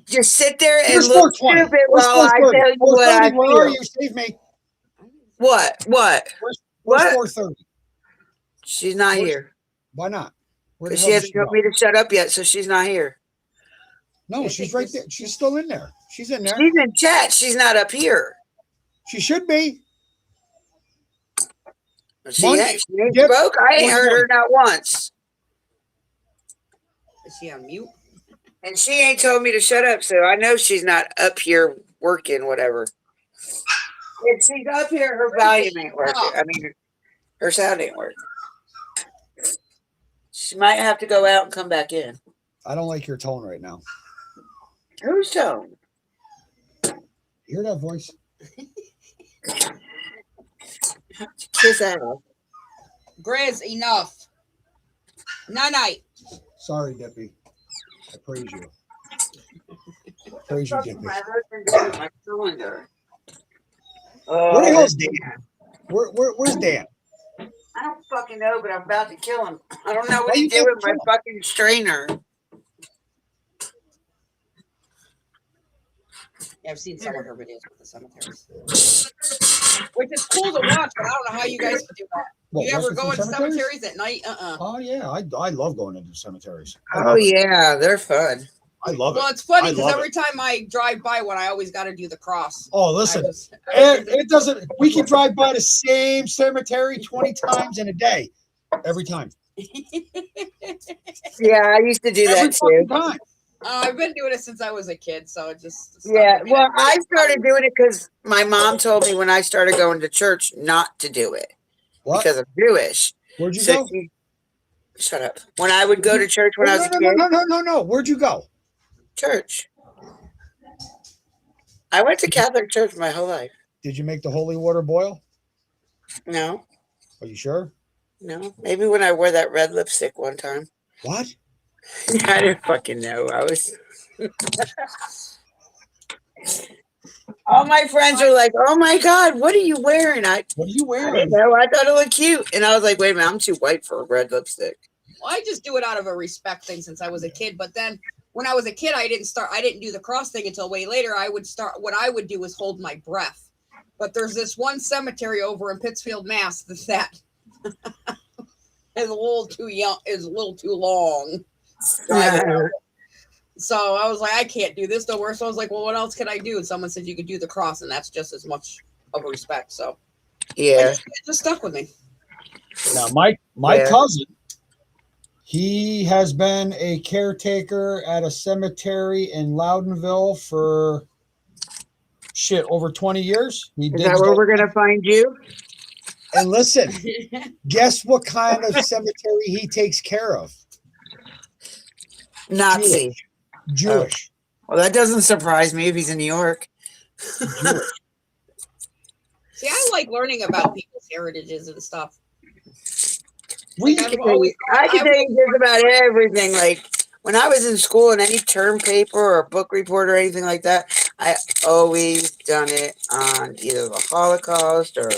Just sit there and Where's look 420? stupid Where's while I 430? tell you what I 430, where are feel. you? Save me. What? Where's What? 430? She's not Where's- here Why not? Where the because hell she did hasn't she told go? me to shut up yet, so she's not here. No, she's right there. She's still in there. She's in there. She's in chat. She's not up here. She should be. She Monday- ain't. She ain't Dip, spoke. I ain't which heard one? her not once, Is she on mute? and she ain't told me to shut up. So I know she's not up here working. Whatever. If she's up here, her volume ain't working. I mean, her sound ain't working. She might have to go out and come back in. I don't like your tone right now. Whose tone? You hear that voice? Kiss ass. Grizz, enough. Night. Sorry, Dippy. I praise you. Praise you, Dippy. My husband did with my cylinder. Where the hell's Dan? Where's Dan? I don't fucking know, but I'm about to kill him. I don't know Why what he you did about with to my kill him? fucking strainer. Yeah, I've seen some of her videos with the cemeteries. Which is cool to watch, but I don't know how you guys can do that. What, You ever working go from into cemeteries at night? Oh yeah, I love going into cemeteries. Oh yeah, they're fun. I love it. Well, it's funny I because love every time I drive by one, I always got to do the cross. Oh, listen, I it doesn't. We can drive by the same cemetery 20 times in a day, every time. Yeah, I used to do Every that fucking too. time. I've been doing it since I was a kid, so it just stuck Yeah, with me. well, I started doing it because my mom told me when I started going to church not to do it. What? because I'm Jewish. Where'd you So go? shut up. When I would go to church when I was a kid, No. Where'd you go? church. I went to Catholic church my whole life. Did you make the holy water boil? No, Are you sure? no. Maybe when I wore that red lipstick one time. What? I didn't fucking know. I was. All my friends are like, "Oh my god, what are you wearing?" What are you I didn't wearing? know. I thought it looked cute, and I was like, "Wait a minute, I'm too white for a red lipstick." Well, I just do it out of a respect thing since I was a kid. But then when I was a kid, I didn't do the cross thing until way later. What I would do was hold my breath. But there's this one cemetery over in Pittsfield, Mass. that is a little too young, is a little too long. So I was like, I can't do this no more. So I was like, well, what else can I do? And someone said you could do the cross, and that's just as much of a respect. So Yeah. it just stuck with me. Now, my cousin, he has been a caretaker at a cemetery in Loudonville for over 20 years. He Is digs that where those- we're gonna find you? And listen, guess what kind of cemetery he takes care of? Nazi. Jewish. Well, that doesn't surprise me if he's in New York. Jewish. See, I like learning about people's heritages and stuff. We Like, I've always- I can tell you just about everything. Like when I was in school and any term paper or book report or anything like that, I always done it on either the Holocaust or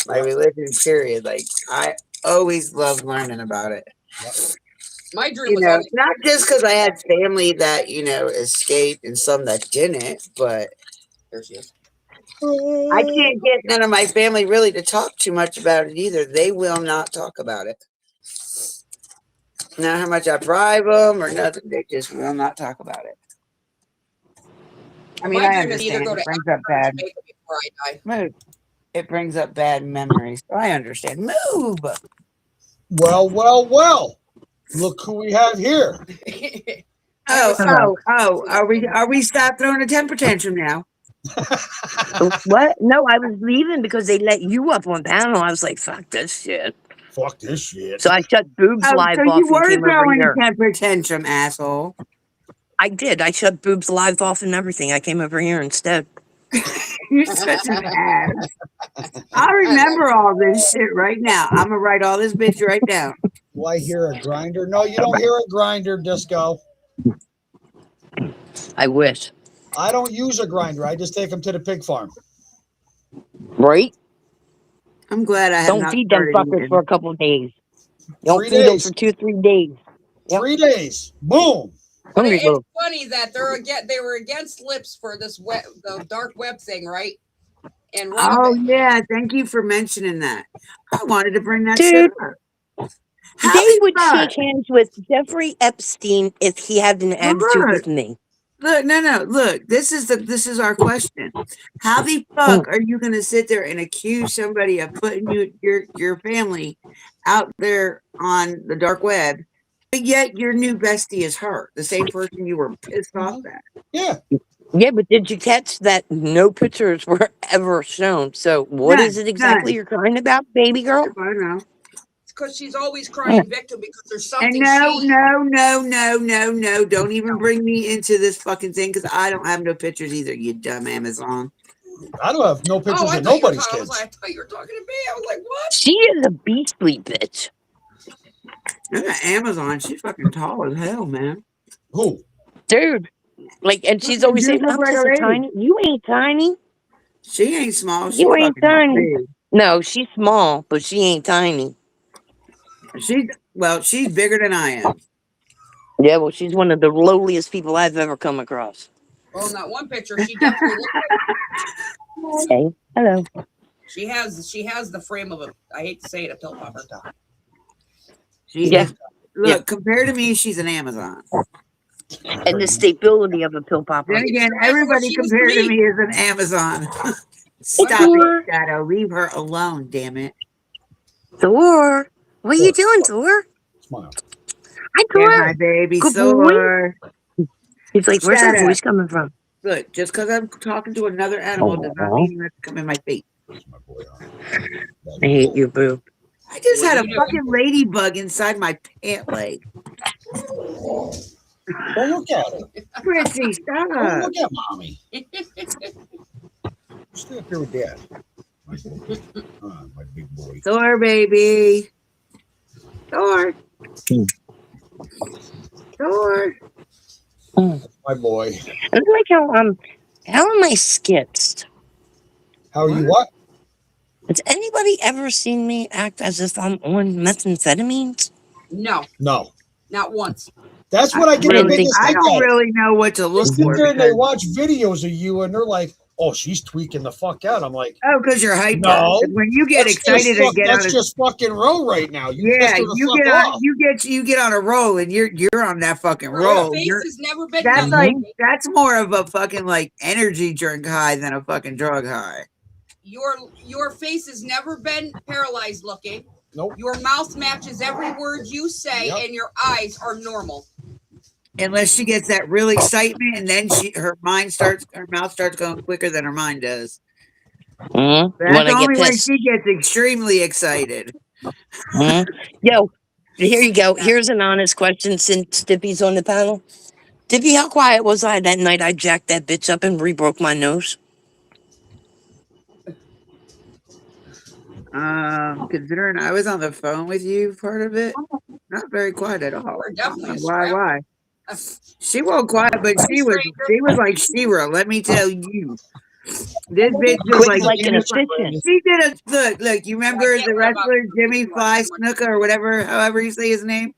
my religion, period. Like I always loved learning about it. My dream You was know, always not just because I had family that, escaped and some that didn't, but there she is. I can't get none of my family really to talk too much about it either. They will not talk about it. Not how much I bribe them or nothing. They just will not talk about it. I mean, My I dream is either understand. go It to brings up Africa or bad Jamaica before I die. mood. It brings up bad memories. So I understand. Move. Well. Look who we have here. Are we stop throwing a temper tantrum now? What? No, I was leaving because they let you up on panel. I was like, fuck this shit. Fuck this shit. So I shut Boobs Live so off you and were came over throwing here. a temper tantrum, asshole. I did. I shut Boobs Live off and everything. I came over here instead. You're such an ass. I remember all this shit right now. I'm gonna write all this bitch right down. Do I hear a grinder? No, you don't hear a grinder, Disco. I wish. I don't use a grinder. I just take them to the pig farm. Right? I'm glad I have Don't not feed them started fuckers eating. for a couple of days. Don't 3 feed them days. for 2-3 days. Yep. 3 days. Boom. But Hungry it's little. funny that they were against lips for this the dark web thing, right? And Oh Robin, yeah, thank you for mentioning that. I wanted to bring that Dude, shit up. How They the would fuck? shake hands with Jeffrey Epstein if he had an attitude with me. Look, no. Look, this is our question. How the fuck are you gonna sit there and accuse somebody of putting your family out there on the dark web, but yet your new bestie is her, the same person you were pissed off at? Yeah. Yeah, but did you catch that no pictures were ever shown? So what is None, it exactly none. you're crying about, baby girl? I know. because she's always crying victim because there's And something no. Don't even bring me into this fucking thing because I don't have no pictures either, you dumb Amazon. I don't have no pictures I of thought you were nobody's talking- kids. I thought you were talking to me. I was like, what? She is a beastly bitch. Look at Amazon. She's fucking tall as hell, man. Who? Dude. Like, and she's Look, always you saying, look I'm like just a a lady. tiny. You ain't tiny. She ain't small. She's You ain't fucking tiny. big. No, she's small, but she ain't tiny. She's bigger than I am. Yeah, well, she's one of the lowliest people I've ever come across. Well, in that one picture, she definitely looked Hey, hello. she has the frame of a, I hate to say it, a pill popper. Yeah. Look, compared to me, she's an Amazon. And the stability of a pill popper. Then again, That's what everybody she was compared to to me. me is an Amazon. Stop Thor. it, Shadow. Leave her alone, damn it. Thor. What are you doing, Thor? Smile. Hi, Yeah, my Thor. baby Good Thor. He's like, where's Shut that up. voice coming from? Look, just because I'm talking to another animal does not Aw. mean you have to come in my face. That's my boy. I hate you, boo. I just Well, had a you fucking ladybug inside my pant leg. Go look at it. Fritzy, Go stop. look at mommy. Stay up here with dad. My big boy. Thor, baby. Thor. Thor. My boy. And I like how am I skipped? How are you? What? Has anybody ever seen me act as if I'm on methamphetamines? No, No. not once. That's what I get the didn't think biggest I kick don't out of. really know what to They look sit for there and they because watch videos of you and they're like, "Oh, she's tweaking the fuck out." I'm like, because you're hyper. No, When you get excited and get that's on a just fucking roll right now. You yeah, pissed her the you fuck get on off. you get on a roll and you're on that fucking Your roll. face You're, has never been that's mellow. like that's more of a fucking like energy drink high than a fucking drug high. Your face has never been paralyzed looking. Nope. Your mouth matches every word you say, Yep. and your eyes are normal. Unless she gets that real excitement and then her mouth starts going quicker than her mind does. When That's I get only when pissed. she gets extremely excited. Yo, here you go. Here's an honest question since Dippy's on the panel. Dippy, how quiet was I that night I jacked that bitch up and re-broke my nose? Considering I was on the phone with you part of it, not very quiet at all. We're definitely a Why? She wasn't quiet, but she was like She-Ra, let me tell you. This bitch was Quick like like an efficient. she did a look, you remember can't the lie about wrestler it. Jimmy Fly Snuka or whatever, however you say his name?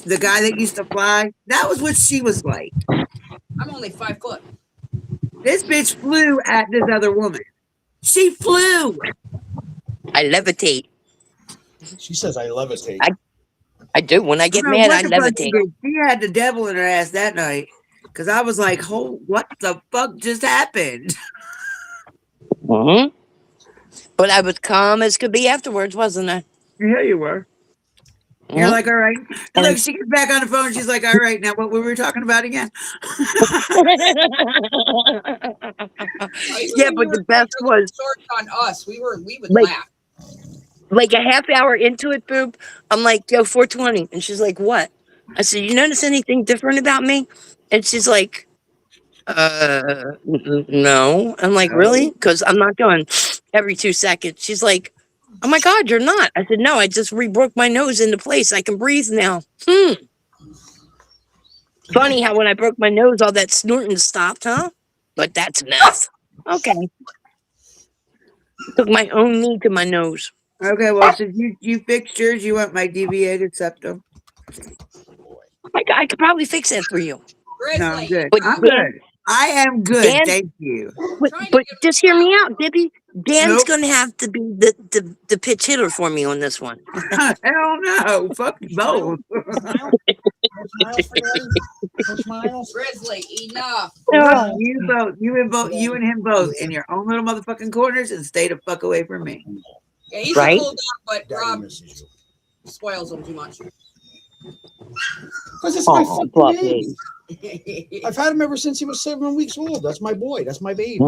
The guy that used to fly? That was what she was like. I'm only 5 foot. This bitch flew at this other woman. She flew. I levitate. She says I levitate. I do. When I get I don't know mad, what I the fuck she levitate. did. She had the devil in her ass that night. Cause I was like, oh, what the fuck just happened? But I was calm as could be afterwards, wasn't I? Yeah, you were. You're like, all right. And look, she gets back on the phone. She's like, all right, now what were we talking about again? Yeah, but the best was on us. We would like, laugh. like a half hour into it, boob. I'm like, yo, 420. And she's like, what? I said, you notice anything different about me? And she's like, no. I'm like, really? Because I'm not going every 2 seconds. She's like, oh my God, you're not. I said, no, I just re-broke my nose into place. I can breathe now. Funny how when I broke my nose, all that snorting stopped, huh? But that's meth. Okay. Took my own knee to my nose. Okay, well, since you fixed yours, you want my deviated septum? I could probably fix that for you. No, I'm Grizzly. good. But I'm Dan, good. I am good. Dan, Thank you. but just hear me out, Dippy. Dan's Nope. gonna have to be the pitch hitter for me on this one. Hell no. Fuck you both. Grizzly, enough. Fuck you both. You and him both in your own little motherfucking corners and stay the fuck away from me. Yeah, he's Right? a cool dog, but Rob spoils him too much. Because it's my fucking baby. I've had him ever since he was 7 weeks old. That's my boy. That's my baby.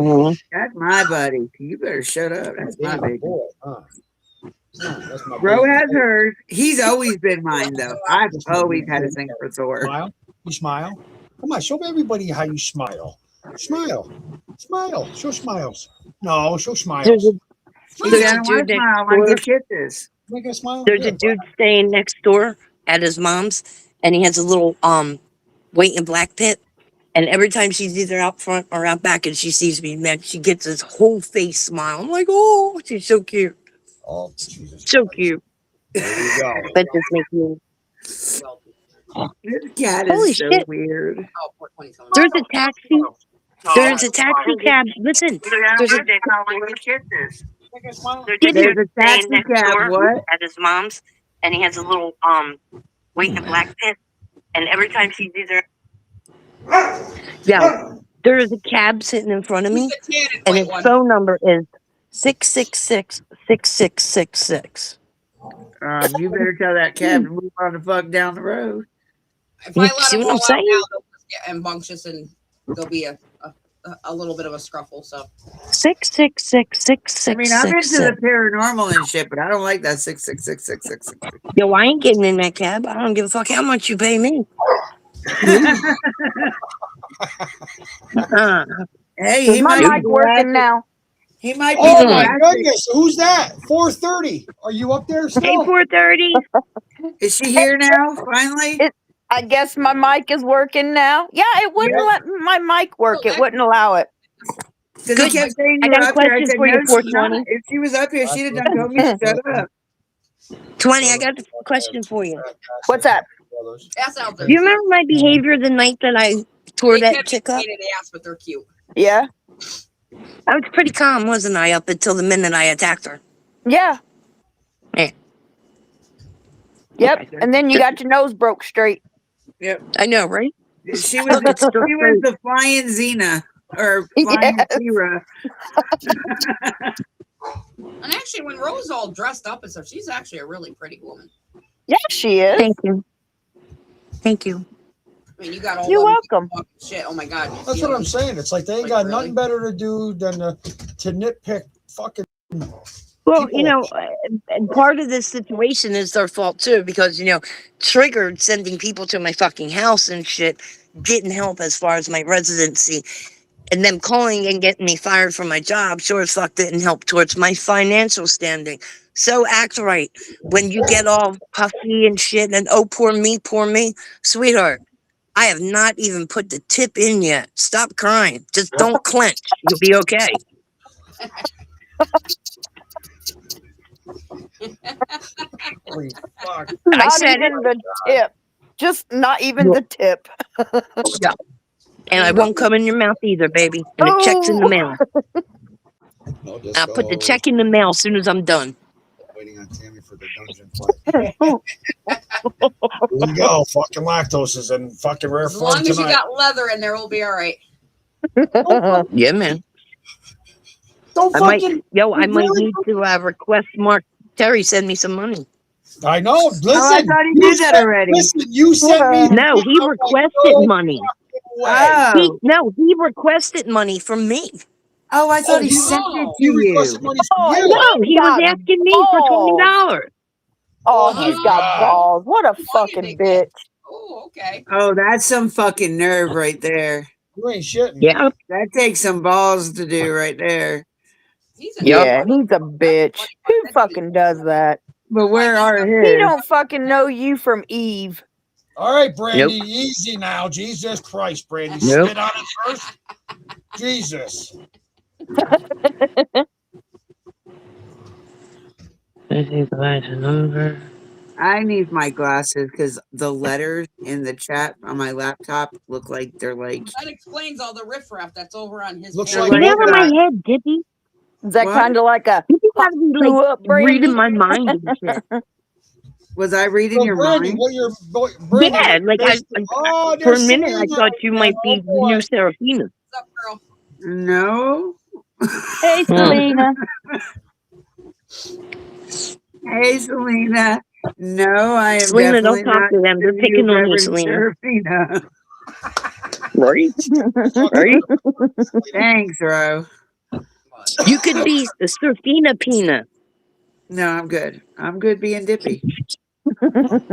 That's my buddy. You better shut up. That's my baby. Boy. That's my Bro baby. has hers. He's always been mine, though. I've always had a thing for Thor. Smile. You smile. Come on, show everybody how you smile. Smile. Smile. Show smiles. No, show smiles. There's He a doesn't want dude to next smile. I door. give kisses. Make a smile. There's a dude staying next door at his mom's, and he has a little white and black pit. And every time she's either out front or out back, and she sees me, man, she gets this whole face smile. I'm like, oh, she's so cute, Oh, Jesus. so cute. There you go. That just makes me. This cat Holy is so shit. weird. There's a taxi. There's a taxi cab. Listen, there's a There's a taxi cab. What? at his mom's, and he has a little white and black pit. And every time she's either there is a cab sitting in front of me, and its phone number is 666-6666. You better tell that cab to move on the fuck down the road. If I let See them what I'm all out saying? now, they'll just get rambunctious and there'll be a a little bit of a scruffle. So 666 I mean, I'm into the paranormal and shit, but I don't like that 666 Yo, I ain't getting in that cab. I don't give a fuck how much you pay me. Uh, Hey, Is he my might mic be working thoracic. now? He might be Oh Mm. my thoracic. goodness, who's that? 4:30. Are you up there hey, still? 4:30. Is she here now? Finally? It, I guess my mic is working now. Yeah, it wouldn't Yeah. let my mic work. It wouldn't allow it. Because he Good. kept saying I you got were a up here. I question said, for no, you, she's not. 420. If she was up here, she'd have done told me to shut up. 20, I got a question for you. What's that? that's out there. Do you remember my behavior the night that I tore They that can be chick up? painted ass, but they're cute. Yeah, I was pretty calm, wasn't I, up until the minute I attacked her? yeah, Eh, yep. okay. And then you got your nose broke straight. Yep. I know, right? She was Look, it's still she was straight. the flying Xena or flying Yes. Akira. And actually, when Rose all dressed up and stuff, she's actually a really pretty woman. Yeah, she is. Thank you. Thank you. I mean, you got all You're them welcome. fucking shit. Oh my god. That's what I'm saying. It's like they ain't Like, got really? nothing better to do than to nitpick fucking Well, people. and part of this situation is their fault too, because, triggered sending people to my fucking house and shit didn't help as far as my residency. And them calling and getting me fired from my job sure as fuck didn't help towards my financial standing. So act right. When you get all puffy and shit and, oh, poor me, sweetheart, I have not even put the tip in yet. Stop crying. Just don't clench. You'll be okay. Holy fuck. I Not said it. even the tip. Just not even the tip. Yeah. And I won't come in your mouth either, baby. And the check's in the Oh, mail. No I'll put the disco. check in the mail as soon as I'm done. Waiting on Tammy for the dungeon fight. Here we go. Fucking lactose is in fucking rare As form long as you tonight. got leather in there, we'll be all right. Yeah, man. Don't I might really? need to request Mark Terry send me some money. I know. Listen, Oh, I thought he did that already. Listen, you sent me. No, he I'm like, requested no money. way. He requested money from me. Oh, I thought Oh, he sent it to he requested you. money from Oh, you. No, he was got asking me for balls. $20. Oh, my he's got God. balls. What a Money fucking they bitch. get. Oh, okay. Oh, that's some fucking nerve right there. You ain't shitting. Yeah. That takes some balls to do right there. He's a Yup. Yeah, he's a bitch. Who fucking does that? But where are He his? don't fucking know you from Eve. All right, Brandy, easy now. Jesus Christ, Brandy. Nope. Spit on it first. Jesus. Number. I need my glasses because the letters in the chat on my laptop look like they're like. That explains all the riffraff that's over on his Looks page. like Get out of my that. head, Dippy. Is that What? kind of like a You gotta be you like up, Brandy? reading my mind and shit. Was I reading So, your Brandy, mind? what you're Brandy, Yeah, what you're like basically- oh, for a there's minute I Selena thought you again. might be Oh, the boy. new Serafina. What's up, girl? No. Hey, Hmm. Selena. Hey, Selena. No, I am Selena, don't definitely talk not to them. They're the new picking on you, Reverend Selena. Serafina. Right? Right? Thanks, Ro. You could be the Serafina Pina. No, I'm good. I'm good being dippy.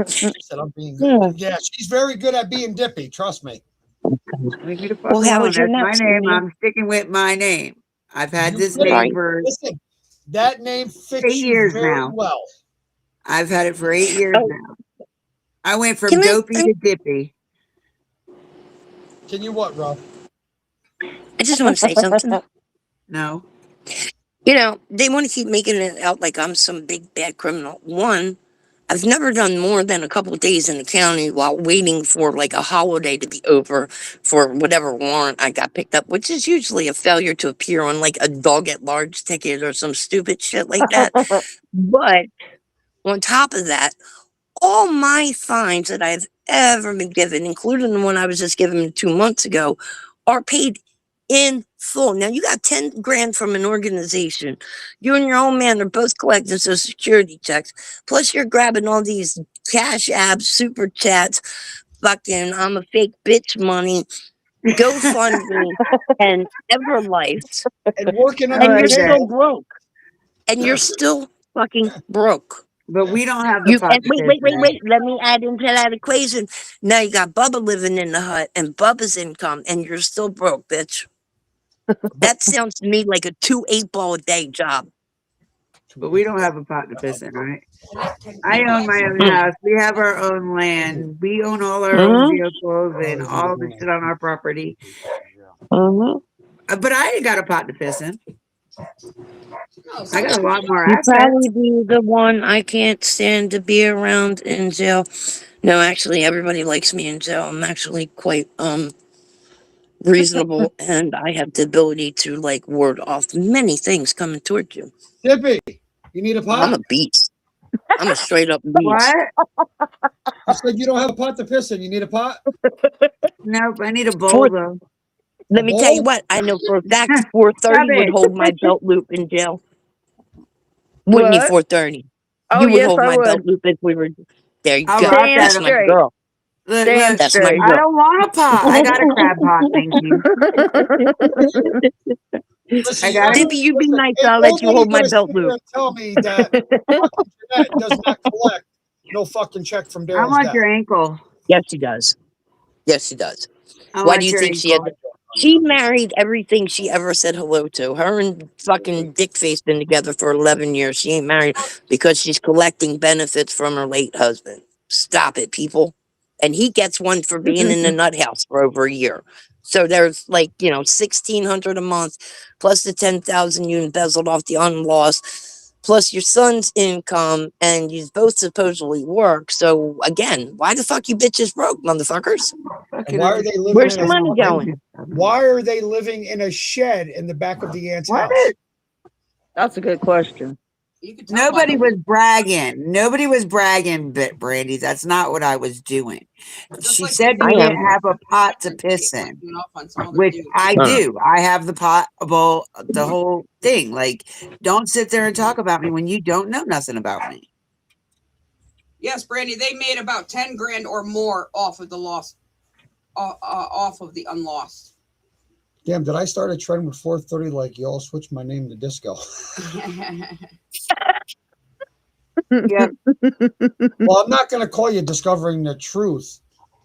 Said I'm being good. Yeah, she's very good at being dippy. Trust me. Leave me the fuck Well, how alone. was your That's my nap, name. Selena? I'm sticking with my name. I've had You this good. name Right. for Listen, that name 8 fits you years very now. well. I've had it for 8 years Oh. now. I went from Can I- dopey to dippy. Can you what, Rob? I just want to say something. No. They want to keep making it out like I'm some big bad criminal. One, I've never done more than a couple of days in the county while waiting for like a holiday to be over for whatever warrant I got picked up, which is usually a failure to appear on like a dog at large ticket or some stupid shit like that. But on top of that, all my fines that I've ever been given, including the one I was just given 2 months ago, are paid in full. Now you got 10 grand from an organization. You and your old man are both collecting social security checks. Plus you're grabbing all these cash apps, super chats, fucking I'm a fake bitch money. GoFundMe, and Everlife, And working I under and the you're like that. still table. broke. And you're still fucking broke. But we don't have the You pot and to wait, piss wait, wait, in. wait. Let me add into that equation. Now you got Bubba living in the hut and Bubba's income, and you're still broke, bitch. That sounds to me like a 2 8-ball a day job. But we don't have a pot to piss in, right? I Maybe own my should own Mm. house. We have our own land. We own all our own Mhm, vehicles and all the shit on our property. mhm. But I ain't got a pot to piss in. No, I got a sometimes lot you more You assets. probably be the one I can't stand to be around in jail. No, actually, everybody likes me in jail. I'm actually quite reasonable, and I have the ability to like ward off many things coming towards you. Dippy, you need a Oh, I'm pot? a beast. I'm a straight up beast. What? You said you don't have a pot to piss in. You need a pot? Nope. I need a bowl Fourth, though. A let me tell you bowl? what. I know for a fact Stop 430 would it. hold my belt loop in jail. Wouldn't he? What? 430. Oh You would yes, hold I my belt would. loop if we were. There you I'll go. rock Damn that. That's my straight. girl. Look, Damn look. That's my straight. I girl. don't want a pot. I got a crab pot. Thank you. Listen, I you're got not it. Dippy, gonna you be listen. nice. Ain't I'll let you nobody hold my gonna belt sit there loop. and tell me that fucking Jeanette does not collect no fucking check from I Daryl's want dad. your ankle. Yes, she does. Yes, she does. I Why do want you your think she ankle. had? She married everything she ever said hello to. Her and fucking Dickface been together for 11 years. She ain't married because she's collecting benefits from her late husband. Stop it, people. And he gets one for being in the nut house for over a year. So there's like, 1,600 a month plus the 10,000 you embezzled off the unlost plus your son's income, and you both supposedly work. So again, why the fuck you bitches broke, motherfuckers? And why are they living Where's in your a money going? why are they living in a shed in the back of the aunt's What? house? That's a good question. You can tell by Nobody the was bragging. Nobody was bragging, Brandy. That's not what I was doing. just She like said the I you am. didn't have a pot to they piss in, went off on some other which dude. I Uh, do. I have the pot, a bowl, the whole thing. Like, don't sit there and talk about me when you don't know nothing about me. Yes, Brandy, they made about 10 grand or more off of the lost, off of the unlost. Damn, did I start a trend with 430 like y'all switched my name to Disco? Yep. Well, I'm not gonna call you Discovering the Truth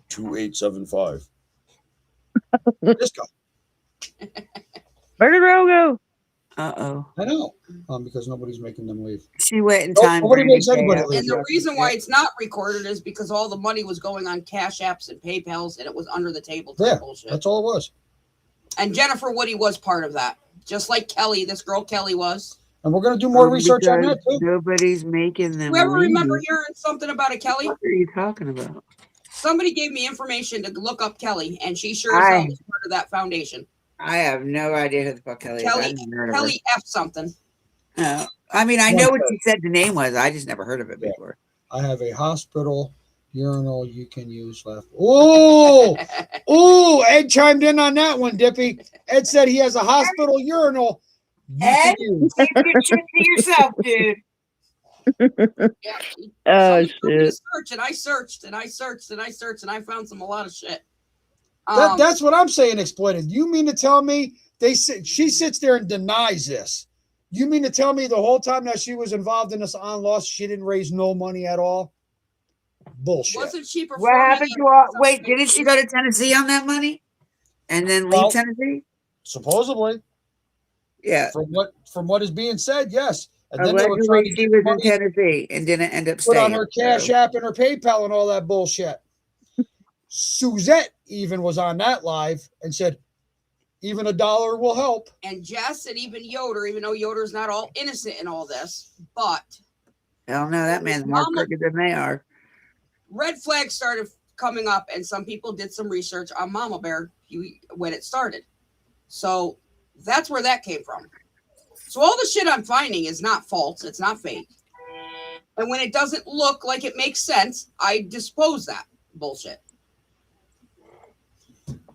2875. Disco. Where did Ro go? Uh-oh. I know. Because nobody's making them leave. She went in Nope, time. nobody Brandy makes anybody K. leave. And the reason why it's not recorded is because all the money was going on Cash Apps and PayPals, and it was under the table type Yeah, bullshit. that's all it was. And Jennifer Woody was part of that, just like Kelly. This girl Kelly was. And we're gonna do more research on that too. Nobody's making them You ever leave. remember hearing something about a Kelly? What are you talking about? Somebody gave me information to look up Kelly, and she sure as hell was part of that foundation. I have no idea who the fuck Kelly is. I Kelly, never heard of her. Kelly F something. I mean, I know what you said the name was. I just never heard of it Yeah. before. I have a hospital urinal you can use left. Oh, oh! Ed chimed in on that one, Dippy. Ed said he has a hospital urinal you can use. Keep your shit to yourself, dude. Yeah. Oh Somebody told me to shit. search, and I searched, and I searched, and I searched, and I found a lot of shit. That's what I'm saying. Exploited. You mean to tell me she sits there and denies this? You mean to tell me the whole time that she was involved in this on loss, she didn't raise no money at all? Bullshit. Wasn't she performing? What happened to all? Wait, didn't she go to Tennessee on that money, and then leave Well, Tennessee? Supposedly, Yeah, from what is being said, yes. And then they were trying allegedly to she get was in money Tennessee and didn't end up put staying. on her Cash so. App and her PayPal and all that bullshit. Suzette even was on that live and said, even $1 will help. And Jess and even Yoder, even though Yoder's not all innocent in all this, but Hell no, that man's more crooked than they are. red flags started coming up, and some people did some research on Mama Bear when it started. So that's where that came from. So all the shit I'm finding is not false. It's not fake. And when it doesn't look like it makes sense, I dispose that bullshit.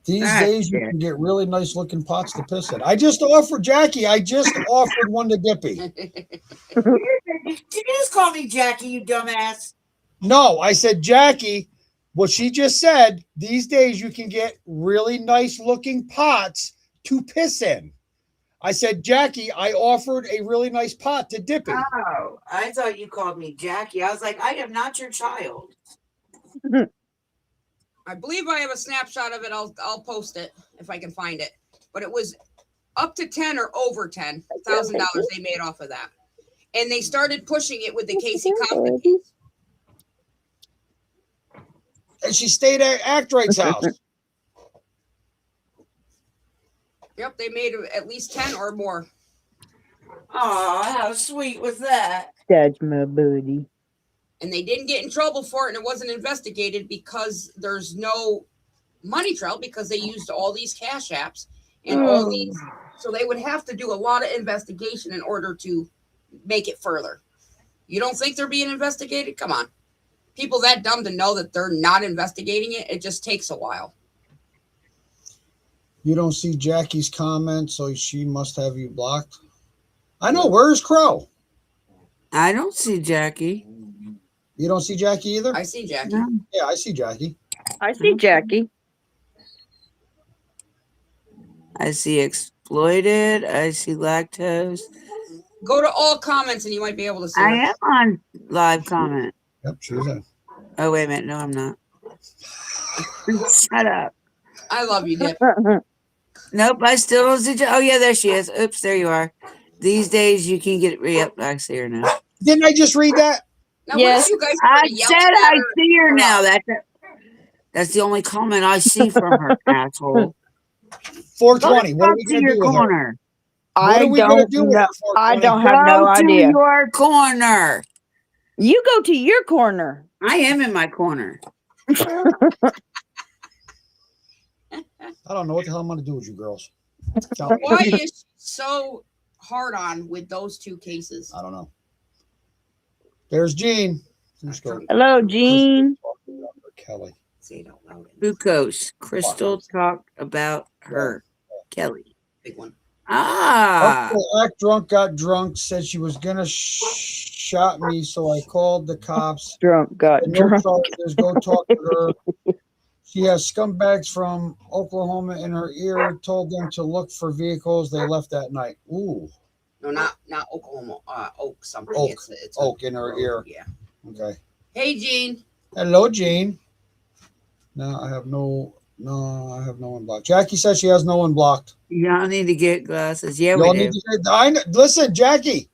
These days you can get really nice looking pots to piss in. I just offered one to Dippy. Did you just call me Jackie, you dumbass? No, I said Jackie what she just said, these days you can get really nice looking pots to piss in. I said, Jackie, I offered a really nice pot to Dippy. Oh, I thought you called me Jackie. I was like, I am not your child. I believe I have a snapshot of it. I'll post it if I can find it. But it was up to 10 or over $10,000 they made off of that. And they started pushing it with the Casey Compton case. And she stayed at Actrite's house. Yep, they made at least 10 or more. Oh, how sweet was that? That's my buddy. And they didn't get in trouble for it, and it wasn't investigated because there's no money trail because they used all these cash apps and all these. So they would have to do a lot of investigation in order to make it further. You don't think they're being investigated? Come on. People that dumb to know that they're not investigating it, it just takes a while. You don't see Jackie's comment, so she must have you blocked. I know. Where's Crow? I don't see Jackie. You don't see Jackie either? I see Jackie. No. Yeah, I see Jackie. I see Jackie. I see exploited. I see lactose. Go to all comments and you might be able to see I it. am on live comment. Yep, she's in. Oh, wait a minute. No, I'm not. Shut up. I love you, Dip. Nope, I still don't see. Oh, yeah, there she is. Oops, there you are. These days you can get re-up. I see her now. Didn't I just read that? Now, Yes. what you guys I started yelling said at I her? see her now. That's the only comment I see from her, asshole. 420. What are Go we to going to your do with her? corner. What I are we gonna don't do with know. her, I 420? don't have no Go idea. to your corner. You go to your corner. I am in my corner. I don't know what the hell I'm going to do with you girls. Tell me. Why is she so hard on with those two cases? I don't know. There's Gene. Let's go. Hello, Jean. Kelly. Say it out loud. Glucose. Crystal talked about her. Kelly. Big one. Ah. Act drunk, got drunk, said she was going to shot me, so I called the cops. Drunk got No drunk. charges. Go talk to her. She has scumbags from Oklahoma in her ear. Told them to look for vehicles. They left that night. Ooh, No, not Oklahoma. Oak something. Oak. It's Oak in her ear. Yeah. Okay. Hey, Gene. Hello, Gene. No, I have no one blocked. Jackie says she has no one blocked. Y'all need to get glasses. Yeah, Y'all we need do. to listen, Jackie.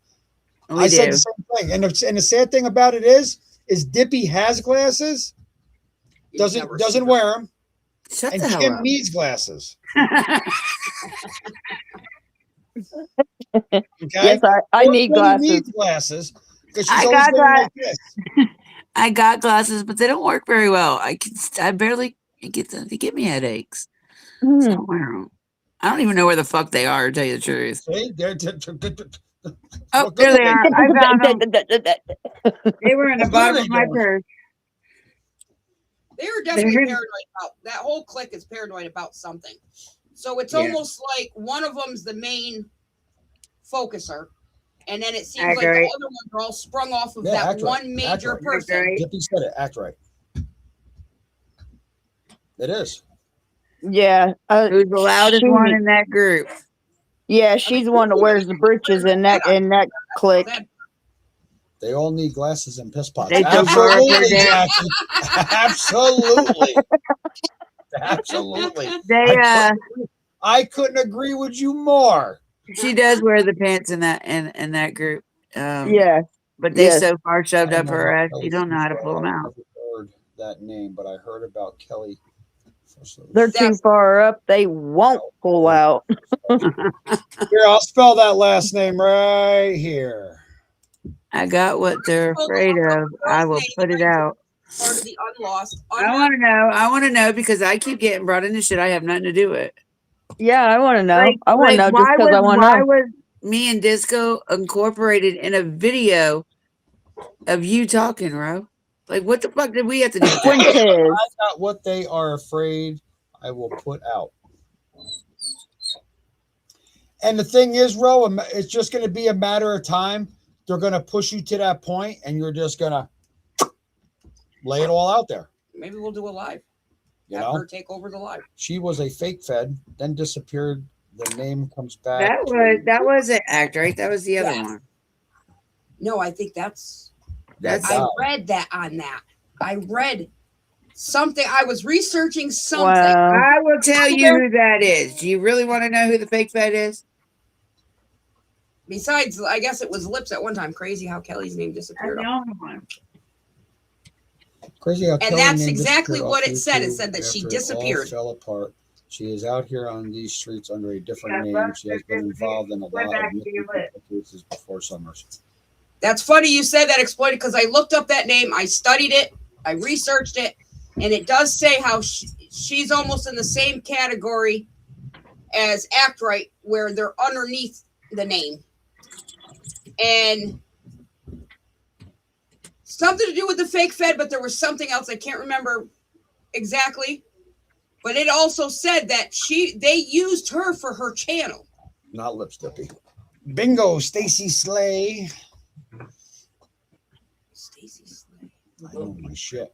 We I do. said the same thing. And the sad thing about it is Dippy has glasses, You've never doesn't seen wear them, Shut and the hell Kim up. needs glasses. Okay. Yes, I need 420 glasses. Needs glasses because she's I always got going that. like this. I got glasses, but they don't work very well. I barely get them. They give me headaches. So I Hmm. don't wear 'em. I don't even know where the fuck they are, to tell you the truth. See, Oh, Look there at they them. are. I found them. They were in the What bottom are of they my doing? purse. They were definitely They're- paranoid about that whole clique is paranoid about something. So it's Yeah. almost like one of them's the main focuser, and then it seems Act like right. the other ones are all sprung off of Yeah, that act right. one major Act person. right. Dippy said it. Act right. It is. Yeah. Who's the loudest she- one in that group? Yeah, she's the one that wears the britches in that clique. They all need glasses and piss pots. They took her up Absolutely, there. Jackie. Absolutely. Absolutely. They I couldn't agree with you more. she does wear the pants in that group. Yeah. But they Yes. so far shoved I up her never ass, heard- you don't know how to pull them out. I never heard that name, but I heard about Kelly. They're too That's- far up. They won't pull out. Here, I'll spell that last name right here. I got what they're afraid of. I will put it out. Part of the unlost. I want to know. I want to know because I keep getting brought into shit I have nothing to do with. Yeah, I want to know. I want to know just why because I want to why know. was me and Disco incorporated in a video of you talking, Ro? Like, what the fuck did we have to do with that? Quintes. I got what they are afraid I will put out. And the thing is, Ro, it's just going to be a matter of time. They're going to push you to that point, and you're just going to lay it all out there. Maybe we'll do a live. You Have know, her take over the live. she was a fake Fed, then disappeared. The name comes back. That was an act, right? That was the other Yes. one. No, I think that's. That I died. read that on that. I read something. I was researching something. Wow. I will tell you who that is. Do you really want to know who the fake Fed is? Besides, I guess it was Lips at one time. Crazy how Kelly's name That's disappeared. the only one. Crazy how And Kelly that's name exactly disappeared what off it said. It YouTube said that she after it all disappeared. fell apart. She is out here on these streets under a different Yeah, name. She has been involved in a Went lot back of to missing your list. people cases before Summers. That's funny you said that, exploited, because I looked up that name, I studied it, I researched it, and it does say how she's almost in the same category as Act Right, where they're underneath the name. And something to do with the fake Fed, but there was something else I can't remember exactly. But it also said that they used her for her channel. Not Lipstippy. Bingo, Stacy Slay. Stacy Slay. I know my shit.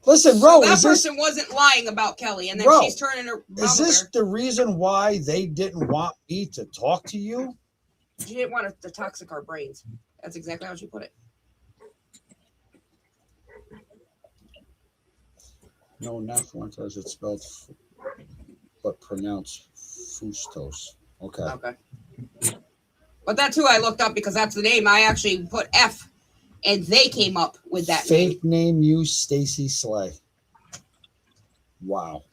Listen, bro, So that is this, person wasn't lying about Kelly, and then Bro, she's turning her. is this the reason why they didn't want me to talk to you? She didn't want to toxic our brains. That's exactly how she put it. No, not Fuentes. It's spelled, but pronounced Fustos. Okay. Okay. But that's who I looked up because that's the name. I actually put F, and they came up with that name. Fake name use Stacy Slay. Wow.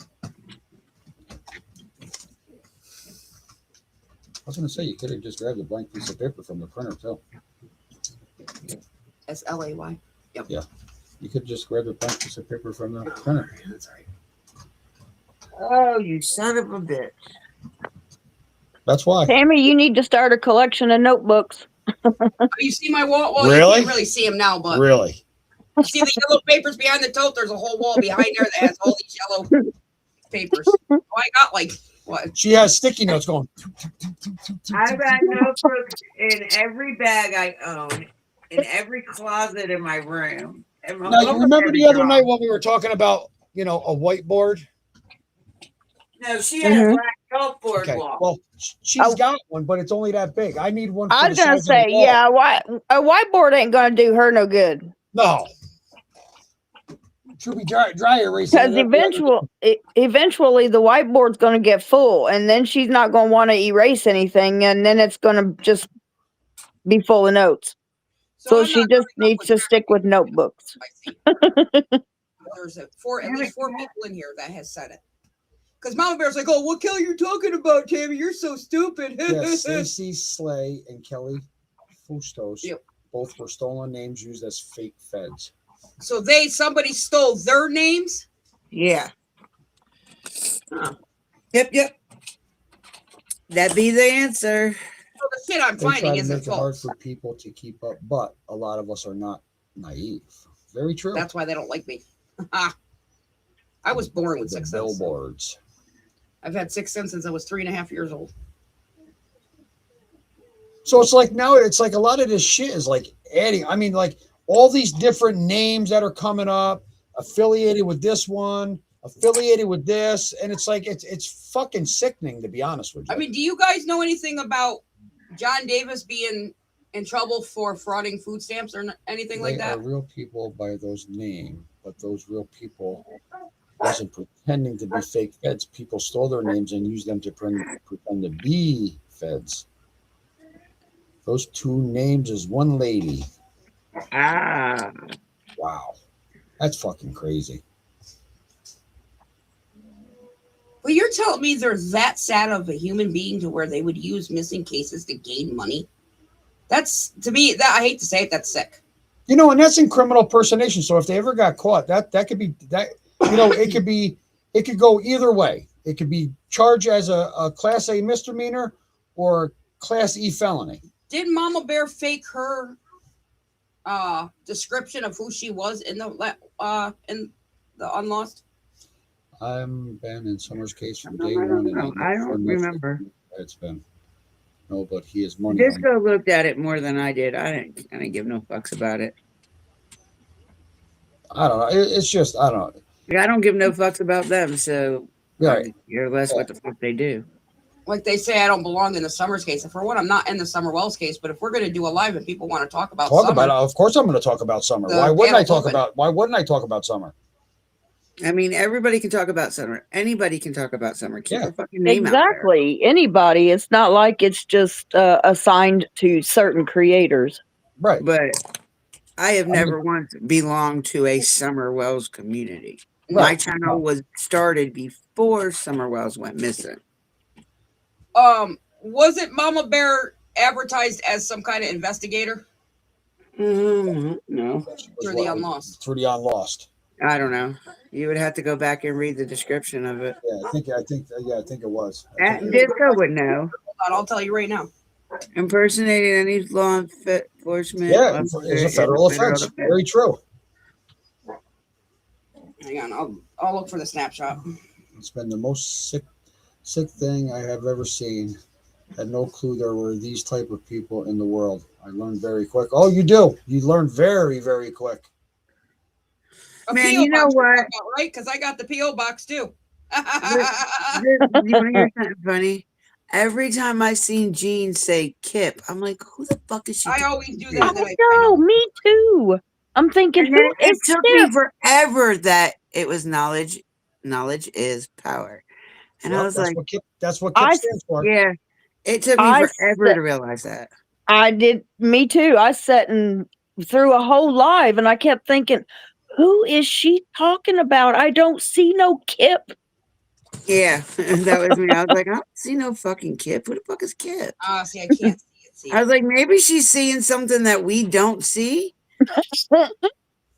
I was going to say, you could have just grabbed a blank piece of paper from the printer, too. SLAY. Yep. Yeah. You could just grab a blank piece of paper from the printer. That's right. Oh, you son of a bitch. That's why. Tammy, you need to start a collection of notebooks. Oh, you see my wall? Well, Really? you can't really see them now, but Really? see the yellow papers behind the tote? There's a whole wall behind there that has all these yellow papers. Oh, I got like, what? She has sticky notes going. I've got notebooks in every bag I own, in every closet in my room. Now, you remember the other night when we were talking about, a whiteboard? No, she had a black chalkboard Okay. wall. Well, she's got one, but it's only that big. I need one. For I was the gonna size of the say, wall. yeah, a whiteboard ain't gonna do her no good. No. She'll be dry erasing. Because eventually the whiteboard's gonna get full, and then she's not gonna want to erase anything, and then it's gonna just be full of notes. So I'm she not just coming up needs with to that. stick with notebooks. I see. There's at least four people in here that has said it. Because Mama Bear's like, oh, what Kelly you talking about, Tammy? You're so stupid. Yes, Stacy Slay and Kelly Fustos Yep. both were stolen names used as fake feds. So somebody stole their names? Yeah. Huh. Yep. That'd be the answer. So the shit I'm They try finding to isn't make it hard false. for people to keep up, but a lot of us are not naive. Very true. That's why they don't like me. I was born with The 6 cents. billboards. I've had 6 cents since I was 3.5 years old. So it's like now it's like a lot of this shit is like adding. I mean, like all these different names that are coming up, affiliated with this one, affiliated with this, and it's like it's fucking sickening, to be honest with you. I mean, do you guys know anything about John Davis being in trouble for frauding food stamps or anything like They that? are real people by those names, but those real people wasn't pretending to be fake feds. People stole their names and used them to pretend to be feds. Those two names is one lady. Ah. Wow. That's fucking crazy. But you're telling me they're that sad of a human being to where they would use missing cases to gain money? That's, to me, that I hate to say it, that's sick. And that's in criminal impersonation. So if they ever got caught, that could be that. It could go either way. It could be charged as a Class A misdemeanor or Class E felony. Did Mama Bear fake her description of who she was in the Unlost? I'm been in Summer's case from day I one. don't and know. I don't remember. It's been no, but he is money. Disco looked at it more than I did. I didn't give no fucks about it. I don't know. It's just I don't know. Like, I don't give no fucks about them, so I Right. could care less what the fuck they do. Like they say, I don't belong in the Summers case. And for one, I'm not in the Summer Wells case. But if we're going to do a live and people want to talk about Talk Summer, about it. Of course, I'm going to talk about Summer. The Why wouldn't I panel's talk open. about? Why wouldn't I talk about Summer? I mean, everybody can talk about Summer. Anybody can talk about Summer. Keep Yeah. her fucking name out there. Exactly. Anybody. It's not like it's just assigned to certain creators. Right. But I have I mean- never once belonged to a Summer Wells community. No. My channel was started before Summer Wells went missing. Wasn't Mama Bear advertised as some kind of investigator No, through the Unlost? Through the Unlost. I don't know. You would have to go back and read the description of it. Yeah, I think it was. I think it was. Disco would know. Hold on, I'll tell you right now. Impersonating any law enforcement. Yeah, officer it's a is federal offense. Very true. Hang on, I'll look for the snapshot. It's been the most sick thing I have ever seen. Had no clue there were these type of people in the world. I learned very quick. Oh, you do. You learn very, very quick. Man, PO you know box what? about, right? Because I got the PO box too. You want to hear something funny? Every time I seen Jean say Kip, I'm like, who the fuck is she? I always do that. Oh, no, me too. I'm thinking, And then who it is took me forever that it was knowledge. Knowledge is power. And I was like, that's what KIP stands for. yeah. It took me forever to realize that. I did. Me too. I sat and through a whole live, and I kept thinking, who is she talking about? I don't see no Kip. Yeah, that was me. I was like, I don't see no fucking Kip. Who the fuck is Kip? See, I can't see it. I was like, maybe she's seeing something that we don't see.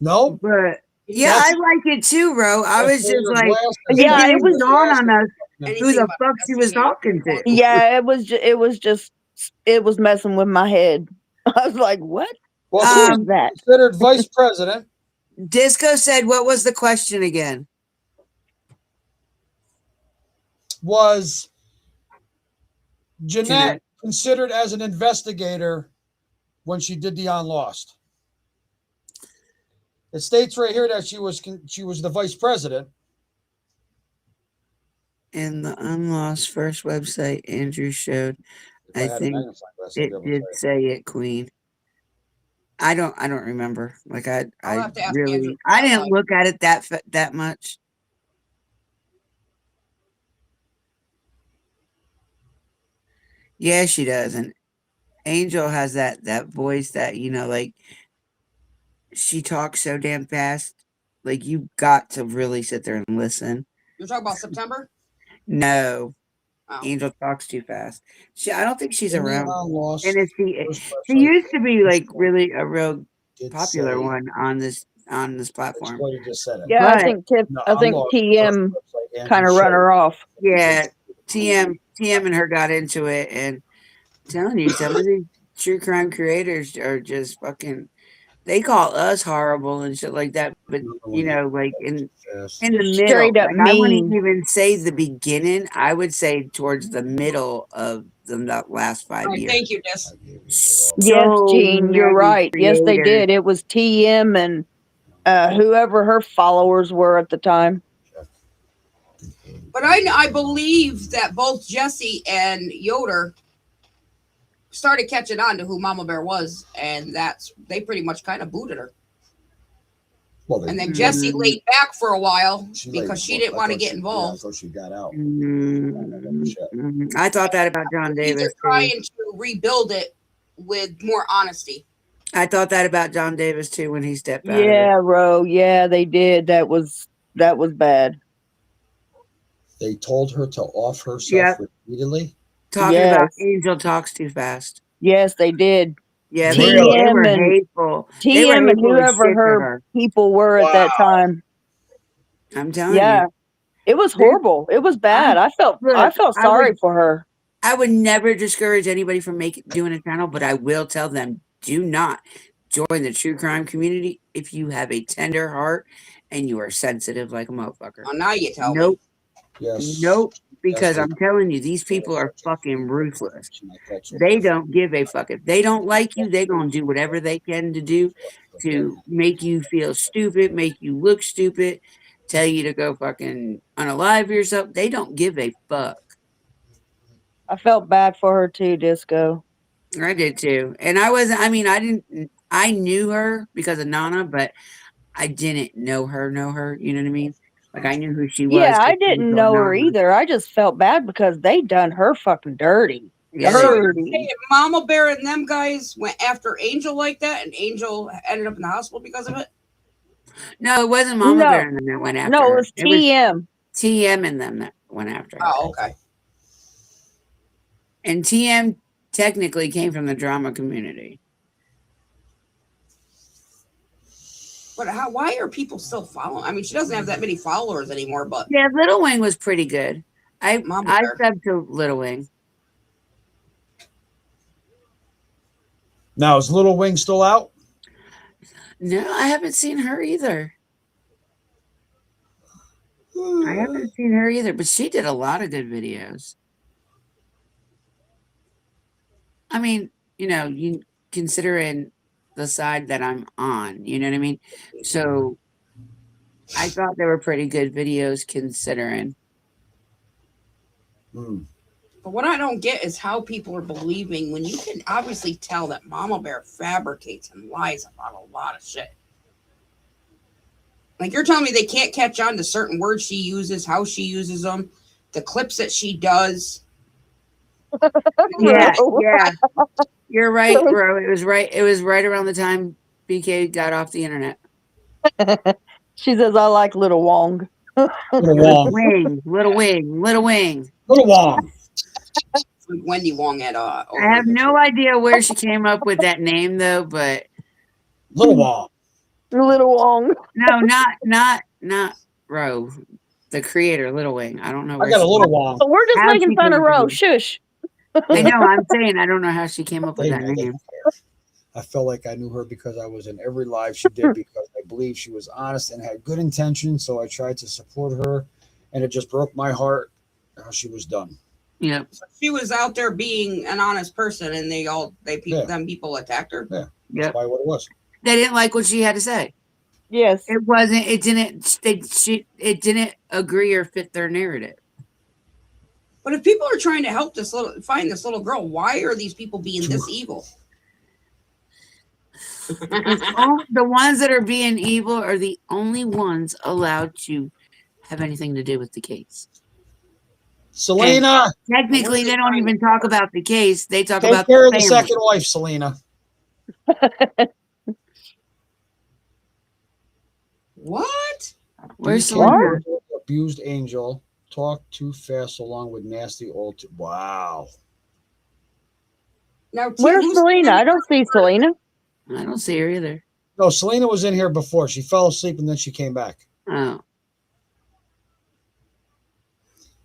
No, but yeah, I like it too, bro. I was just like, yeah, it was dawn on us Anything who the about fuck she was talking to. Yeah, it was messing with my head. I was like, what? Well, who is that? Considered vice president. Disco said, what was the question again? Was Jeanette considered as an investigator when she did the Unlost? It states right here that she was the vice president. In the Unlost first website Andrew showed, I think it did say it, Queen. I don't remember. Like I really, I didn't look at it that much. Yeah, she does. And Angel has that voice that, you know, like she talks so damn fast. Like you got to really sit there and listen. You're talking about September? No. Oh. Angel talks too fast. I don't think she's around. And if she used to be like really a real popular one on this platform. Yeah, I think TM kind of run her off. Yeah, TM and her got into it, and I'm telling you, some of these true crime creators are just fucking. They call us horrible and shit like that, but you know, like in the middle, straight up like, I wouldn't even say the beginning. I would say towards the middle of the last 5 years. Thank you, Des. Yes, Jean, you're right. Yes, they did. It was TM and whoever her followers were at the time. But I believe that both Jesse and Yoder started catching on to who Mama Bear was, and they pretty much kind of booted her. Well, and then Jesse laid back for a while because she didn't want to get involved. So she got out. I thought that about John Davis. They're trying to rebuild it with more honesty. I thought that about John Davis too when he stepped out. Yeah, Ro. Yeah, they did. That was bad. They told her to off herself repeatedly. Talking about Angel talks too fast. Yes, they did. Yeah, TM they were and hateful. TM and whoever her people were at that time. I'm telling you. It was horrible. It was bad. I felt sorry for her. I would never discourage anybody from doing a channel, but I will tell them, do not join the true crime community if you have a tender heart and you are sensitive like a motherfucker. Oh, now you tell me. Yes. Nope. Because Yes, I'm telling you, these people are fucking ruthless. I thought so. They don't give a fuck. If they don't like you, they're gonna do whatever they can to do to make you feel stupid, make you look stupid, tell you to go fucking unalive yourself. They don't give a fuck. I felt bad for her too, Disco. I did too. And I wasn't, I mean, I didn't, I knew her because of Nana, but I didn't know her. You know what I mean? Like I knew who she was Yeah, I 'cause she was didn't on know her Nana. either. I just felt bad because they done her fucking dirty. Yeah, So they you're did. saying Mama Bear and them guys went after Angel like that, and Angel ended up in the hospital because of it? No, it wasn't Mama No, Bear and them that went after no, it her. was It was TM. TM and them that went after her. Oh, okay. And TM technically came from the drama community. But how? Why are people still following? I mean, she doesn't have that many followers anymore. But Yeah, Little Wing was pretty good. Mama I Bear. subbed to Little Wing. Now is Little Wing still out? No, I haven't seen her either. I haven't seen her either, but she did a lot of good videos. I mean, you considering the side that I'm on, you know what I mean? So I thought they were pretty good videos considering. Hmm. But what I don't get is how people are believing when you can obviously tell that Mama Bear fabricates and lies about a lot of shit. Like you're telling me they can't catch on to certain words she uses, how she uses them, the clips that she does. Yeah, Bro. yeah. You're right, bro. It was right. It was right around the time BK got off the internet. She says I like Little Wong. Little Wong. Little Wing. Little Wong. Like Wendy Wong at I have no idea where she came up with that name though, but Little Wong. Little Wong. no, not Ro, the creator, Little Wing. I don't know I where got a she little Wong. But we're just how making she fun came of up with Rose. it. Shush. I know. I'm saying I don't know how she came up with They that know, they name. don't care. I felt like I knew her because I was in every live she did because I believed she was honest and had good intentions. So I tried to support her, and it just broke my heart how she was done. Yep. So she was out there being an honest person, and people attacked her. Yeah, that's Yep. probably what it was. They didn't like what she had to say. Yes. It wasn't. It didn't. It didn't agree or fit their narrative. But if people are trying to find this little girl, why are these people being this evil? Because the ones that are being evil are the only ones allowed to have anything to do with the case. Selena, Technically, they don't even talk about the case. They talk take about care the of the family. second wife, Selena. What? Where's DK Selena? abused Angel, talked too fast along with nasty old. Wow. Now, Where's Selena? I don't see Selena. I don't see her either. No, Selena was in here before. She fell asleep and then she came back. Oh,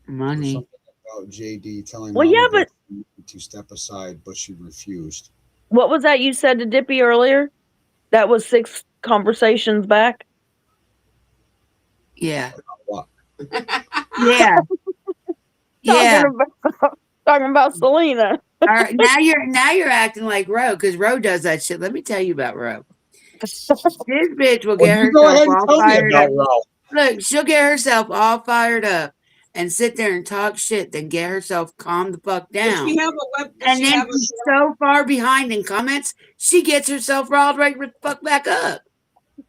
money. Something about JD telling Well, Mama yeah, Bear but to step aside, but she refused. what was that you said to Dippy earlier? That was 6 conversations back. Yeah. What? Yeah. Yeah. Talking about Selena. All right. Now you're acting like Ro because Ro does that shit. Let me tell you about Ro. This bitch will get Well, you go herself ahead and all tell me fired up. about Ro. Look, she'll get herself all fired up and sit there and talk shit, then get herself calmed the fuck Does down. she have a web? Does And she then have a she's so far behind in comments, she gets herself riled right the fuck back up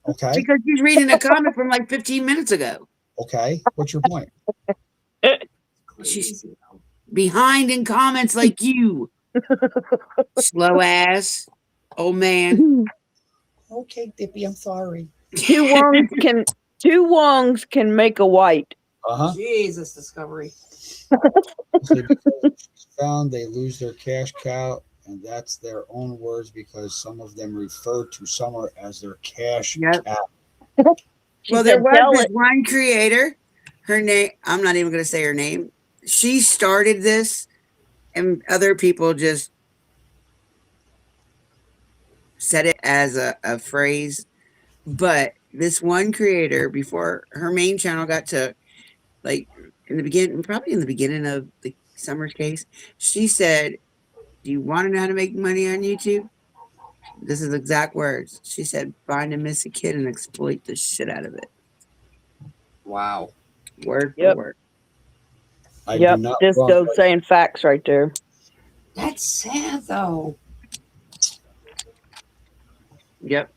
Okay. because she's reading a comment from like 15 minutes ago. Okay. What's your point? She's behind in comments like you. Slow ass. Old man. Okay, Dippy, I'm sorry. Two Wongs can make a white. Uh-huh. Jesus, Discovery. Found they lose their cash cow, and that's their own words because some of them refer to Summer as their cash Yep. cow. She Well, there said, was "Tell this it." one creator. Her name, I'm not even going to say her name. She started this, and other people just said it as a phrase. But this one creator, before her main channel got took, like in the beginning, probably in the beginning of the Summers case, she said, "Do you want to know how to make money on YouTube?" This is exact words. She said, "Find a missing kid and exploit the shit out of it." Wow. Word for Yep. word. I do not want Disco saying facts right there. That's sad though. Yep.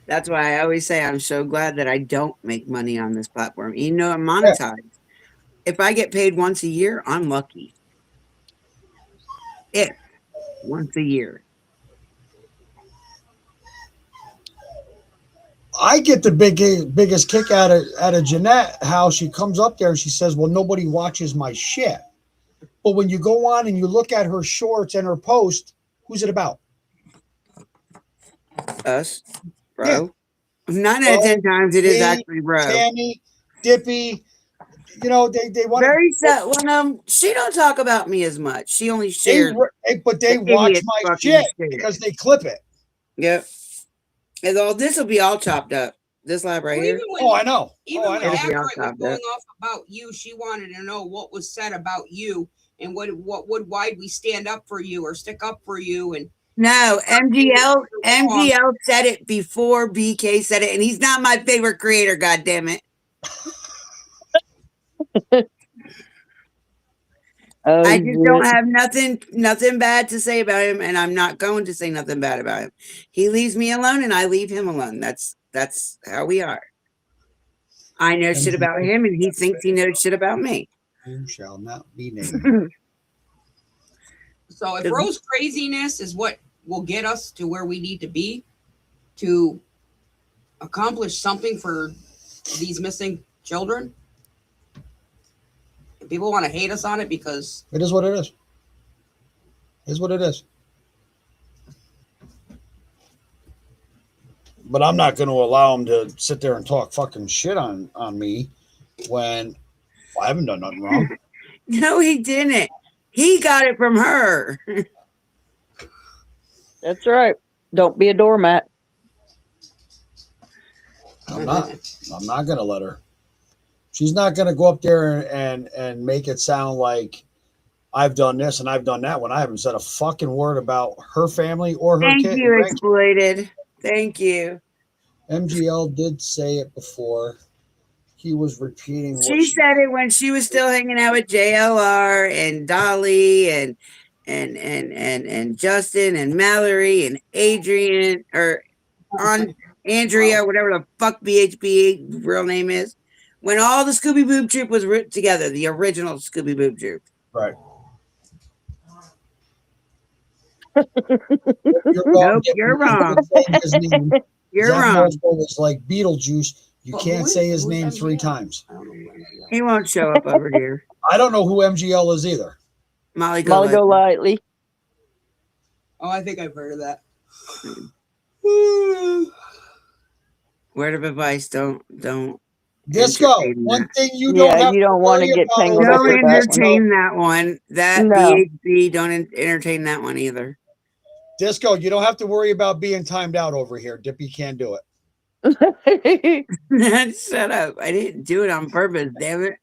That's why I always say I'm so glad that I don't make money on this platform. Even though I'm monetized. If I get paid once a year, I'm lucky. If once a year. I get the biggest kick out of Jeanette, how she comes up there and she says, "Well, nobody watches my shit." But when you go on and you look at her shorts and her post, who's it about? Us, bro. Yeah. 9 out of 10 times it is Me, actually bro. Tammy, Dippy. You know, they want Very sad. When she don't talk about me as much. She only shares. but they the watch idiot my fucking shit shit. because they clip it. Yep. And all this will be all chopped up. This lab right Well, here. even when, Oh, I know. even Oh, I when know. It'll be after all it was chopped going up. off about you, she wanted to know what was said about you and why'd we stand up for you or stick up for you. And No, MGL said it before BK said it, and he's not my favorite creator, god damn it. I just don't have nothing bad to say about him, and I'm not going to say nothing bad about him. He leaves me alone and I leave him alone. That's how we are. I know shit about him and he thinks he knows shit about me. Who shall not be named. so if Rose craziness is what will get us to where we need to be to accomplish something for these missing children, and people want to hate us on it because It is what it is. It is what it is. But I'm not going to allow him to sit there and talk fucking shit on me when I haven't done nothing wrong. No, he didn't. He got it from her. That's right. Don't be a doormat. I'm not going to let her. She's not going to go up there and make it sound like I've done this and I've done that when I haven't said a fucking word about her family or her Thank kid. you, Exploited. Thank you. MGL did say it before. He was repeating what She said it when she was still hanging out with JLR and Dolly and Justin and Mallory and Adrian or on Andrea, whatever the fuck BHB real name is. When all the Scooby Boob Troop was together, the original Scooby Boob Troop. Right. You're wrong. You're that wrong. mofo is like Beetlejuice. You can't say his name 3 times. He won't show up over here. I don't know who MGL is either. Molly Go lightly. Oh, I think I've heard of that. Word of advice: don't. Disco. One thing you don't have you don't want to get tangled up Don't with that entertain that one. That No. BHB, don't entertain that one either. Disco, you don't have to worry about being timed out over here. Dippy can't do it. Shut up. I didn't do it on purpose, damn it.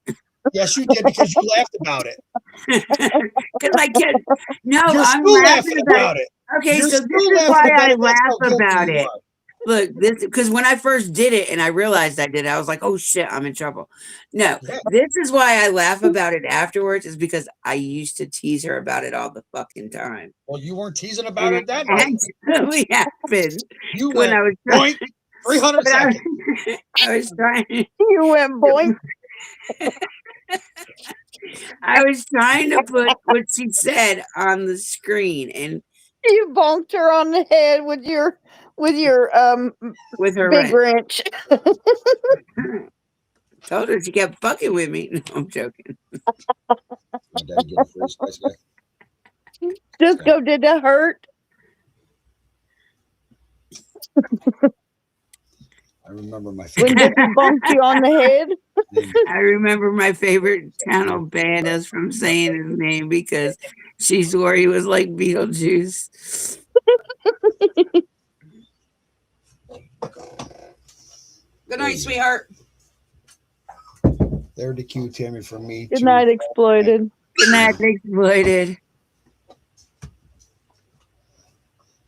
Yes, you did because you laughed about it. Because I can't. No, You're I'm still laughing about it. Okay, You're so still this is laughing why I about it. That's how laugh guilty about you it. are. Look, this because when I first did it and I realized I did it, I was like, oh shit, I'm in trouble. No, this is why I laugh about it afterwards, is because I used to tease her about it all the fucking time. Well, you weren't teasing about it that night. night. Actually happened. You when went I was boink, 300 seconds. I was trying. You went boink. I was trying to put what she said on the screen, and you bonked her on the head with your with her big wrench. Told her she kept fucking with me. No, I'm joking. Disco, did that hurt? I remember my When Dippy bumped you on the head? I remember my favorite channel banned us from saying his name because she swore he was like Beetlejuice. Good night, sweetheart. They're the Q, Tammy, for me. Good too. night, Exploited. Good night, Exploited.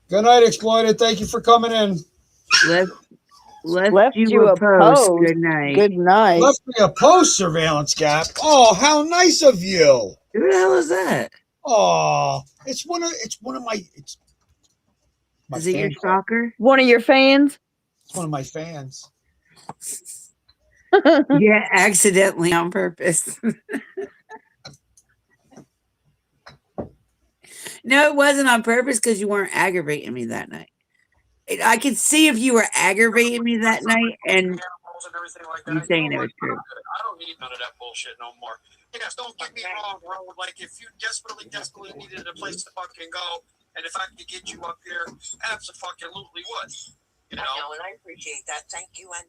Good night, Exploited. Thank you for coming in. Left you a post. Good night. Good night. Left me a post, Surveillance Gap. Oh, how nice of you. Who the hell is that? Oh, it's one of my Is it your fan club. stalker? One of your fans? It's one of my fans. Yeah, accidentally on purpose. No, it wasn't on purpose because you weren't aggravating me that night. I could see if you were aggravating me that night and you saying it was true. I don't need none of that bullshit no more. Yes, don't get me wrong, bro. Like, if you desperately needed a place to fucking go, and if I could get you up here, absolutely would. You know? I know, and I appreciate that. Thank you, and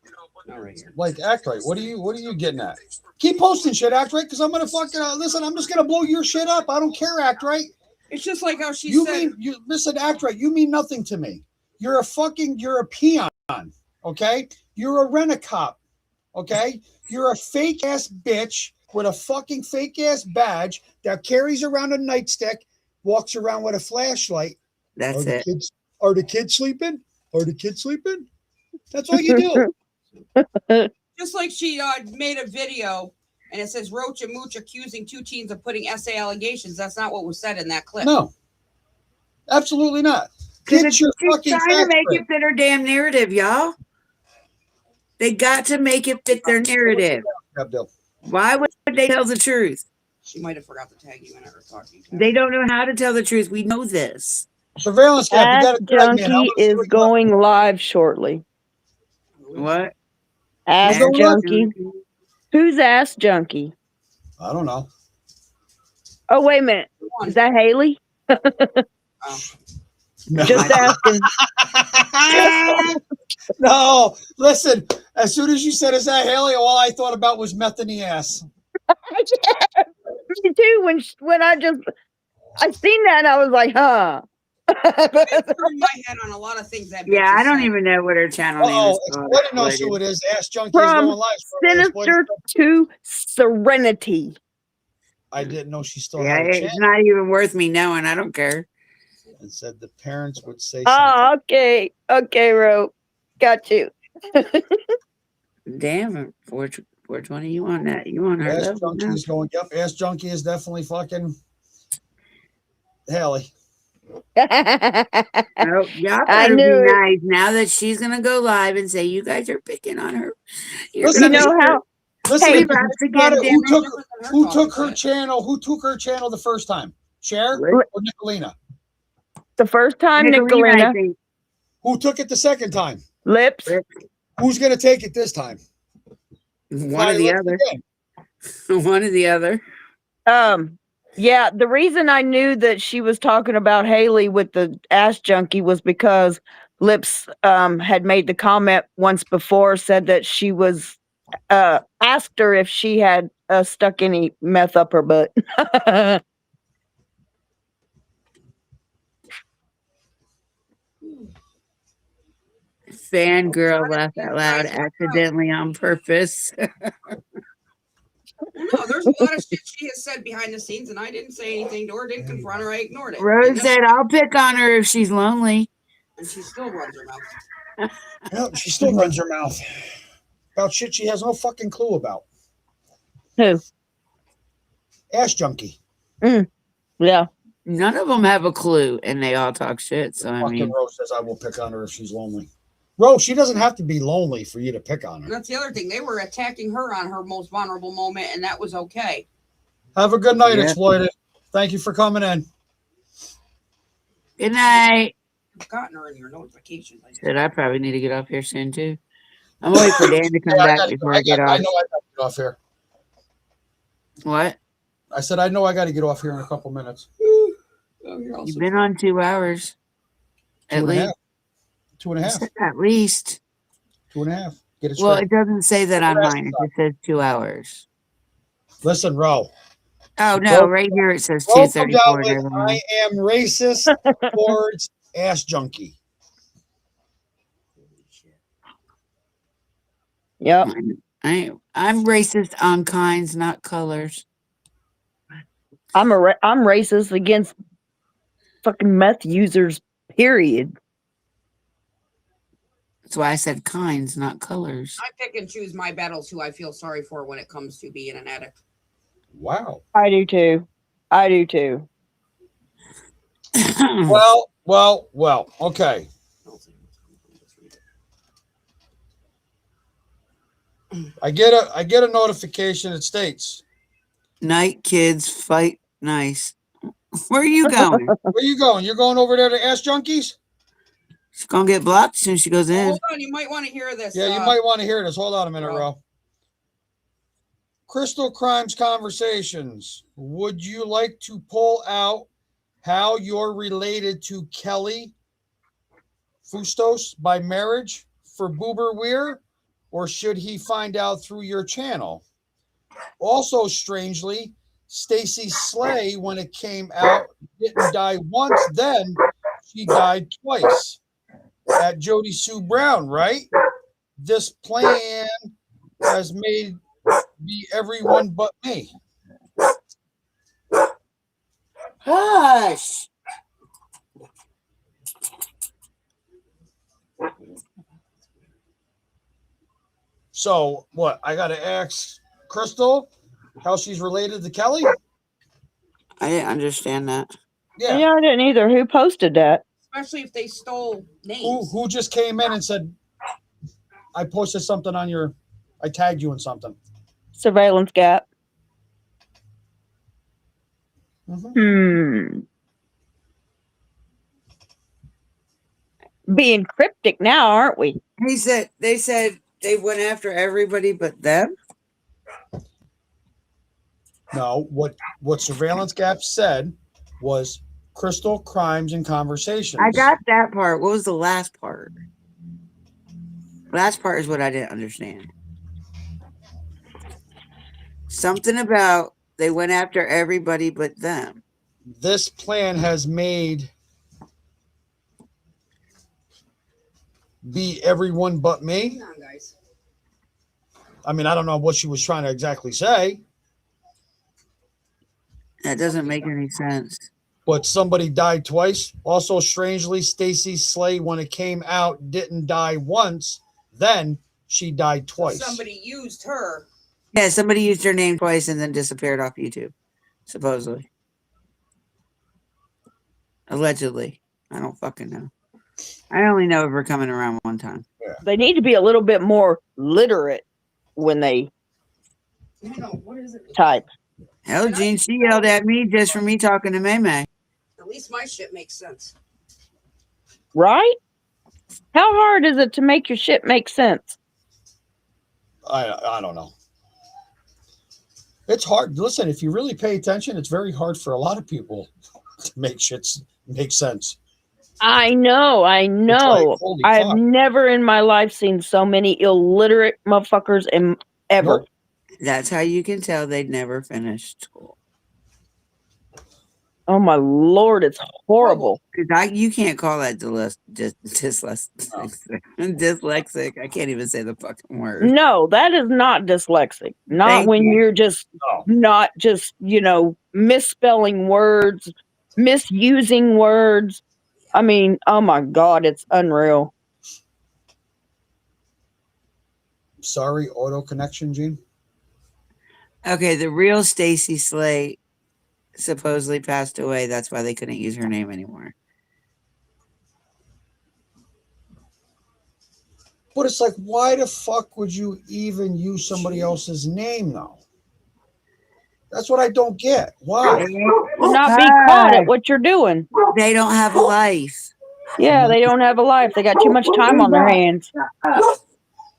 You know, but Not right here. Like, act right. What are you getting at? Keep posting shit, act right, because I'm gonna fucking listen. I'm just gonna blow your shit up. I don't care, act right. It's just like how she You said. mean you listen, act right. You mean nothing to me. You're a peon. Okay, you're a rent-a-cop. Okay, you're a fake ass bitch with a fucking fake ass badge that carries around a nightstick, walks around with a flashlight. That's it. Are the kids sleeping? Are the kids sleeping? That's all you do. Just like she made a video and it says Roach and Mooch accusing two teens of putting essay allegations. That's not what was said in that clip. No, absolutely not. Because Get your she's fucking trying to facts make straight. it fit her damn narrative, y'all. They got to make it fit their narrative. Abdel. Why would they tell the truth? She might have forgot to tag you in her talking. To her. They don't know how to tell the truth. We know this. Surveillance Gap. You Ask got a good idea. How Junkie much do is we going live shortly. What? Ask Who's going Junkie. Who's Ask Junkie? I don't know. Oh, wait a minute. Is that Haley? No. Just asking. No, listen. As soon as you said, "Is that Haley?" all I thought about was meth in the ass. Me too. When I seen that and I was like, huh. Turn my head on a lot of things that. Yeah, bitch I is don't saying. even know what her channel name Oh, is. Exploited knows who it is. Ask Junkie is From going live. Sinister to Serenity. I didn't know she still Yeah, had a it's channel. not even worth me knowing. I don't care. And said the parents would say Oh, something. okay. Okay, Ro. Got you. Damn, 420, you on that? You on her Ask level Junkie now? is going. Yep, Ask Junkie is definitely fucking Haley. Oh, y'all I better be knew it. nice now that she's gonna go live and say you guys are picking on her. You're Listen, gonna You know how? Listen, Hey, if you Relax think about again, it, damn who took her channel? Who took her channel the first time? Cher What? or Nicolina? The first time, I Nicolina. think. Who took it the second time? Lips. Who's going to take it this time? One or Probably the Lips other. again. One or the other. Yeah, the reason I knew that she was talking about Haley with the Ass Junkie was because Lips had made the comment once before, said that she was asked her if she had stuck any meth up her butt. Fangirl laughed out loud accidentally on purpose. No, there's a lot of shit she has said behind the scenes, and I didn't say anything to her, didn't confront her, I ignored it. Rose said, I'll pick on her if she's lonely. And she still runs her mouth. Yep, she still runs her mouth about shit she has no fucking clue about. Who? Ass Junkie. Yeah. None of them have a clue, and they all talk shit. So I Fucking mean, Rose says I will pick on her if she's lonely. Rose, she doesn't have to be lonely for you to pick on And her. that's the other thing. They were attacking her on her most vulnerable moment, and that was okay. Have a good night, Yeah. Exploited. Thank you for coming in. good night. You've gotten her in your notifications. Said I probably need to get off here soon too. I'm waiting for Dan to come Yeah, back before I get I off. know I got to get off here. What? I said I know I got to get off here in a couple minutes. Oh, you're also You've been on 2 hours. At Two and a least. half. 2.5. At least. 2.5. Get it Well, straight. it doesn't say that on Rest mine. It just says 2 hours. Listen, Ro. Oh no, Ro- right here it says Ro comes out 2:34. with, Never mind. I am racist towards Ass Junkie. Yep. I'm racist on kinds, not colors. I'm racist against fucking meth users. Period. That's why I said kinds, not colors. I pick and choose my battles who I feel sorry for when it comes to being an addict. Wow. I do too. I do too. Well. Okay. I get a notification. It states, Night kids fight nice. Where are you going? where you going? You're going over there to Ass Junkies? She's gonna get blocked as soon as she goes Oh, in. hold on, you might want to hear this. Yeah, you might want to hear this. Hold on a minute, Ro. Crystal Crimes Conversations. Would you like to pull out how you're related to Kelly Fustos by marriage for Boober Weir, or should he find out through your channel? Also, strangely, Stacy Slay, when it came out, didn't die once, then she died twice. At Jody Sue Brown, right? This plan has made be everyone but me. Hush. So what? I gotta ask Crystal how she's related to Kelly? I didn't understand that. Yeah. Yeah, I didn't either. Who posted that? Especially if they stole names. Who just came in and said, I posted something on your, I tagged you in something. Surveillance gap. Mm-hmm. Being cryptic now, aren't we? They said they went after everybody but them. No, what Surveillance Gap said was Crystal Crimes and Conversations. I got that part. What was the last part? Last part is what I didn't understand. Something about they went after everybody but them. This plan has made be everyone but me. Hang on, guys. I mean, I don't know what she was trying to exactly say, That doesn't make any sense. but somebody died twice. Also, strangely, Stacy Slay, when it came out, didn't die once. Then she died twice. Somebody used her. Yeah, somebody used her name twice and then disappeared off YouTube, supposedly. Allegedly. I don't fucking know. I only know of her coming around one time. They need to be a little bit more literate when they What is it? type. Hell, Gene, she yelled at me just for me talking to May May. At least my shit makes sense. Right? How hard is it to make your shit make sense? I don't know. It's hard. Listen, if you really pay attention, it's very hard for a lot of people to make shit make sense. I know. Like, holy I've fuck. never in my life seen so many illiterate motherfuckers ever. Nope. That's how you can tell they'd never finished school. Oh my Lord, it's horrible. Because you can't call that dyslexic. I can't even say the fucking word. No, that is not dyslexic. Not Thank when you. you're just not just, misspelling words, misusing words. I mean, oh my God, it's unreal. Sorry, auto connection, Gene. Okay, the real Stacy Slay supposedly passed away. That's why they couldn't use her name anymore. But it's like, why the fuck would you even use somebody else's name now? That's what I don't get. Why? To not be caught at what you're doing. They don't have a life. Yeah, they don't have a life. They got too much time on their hands.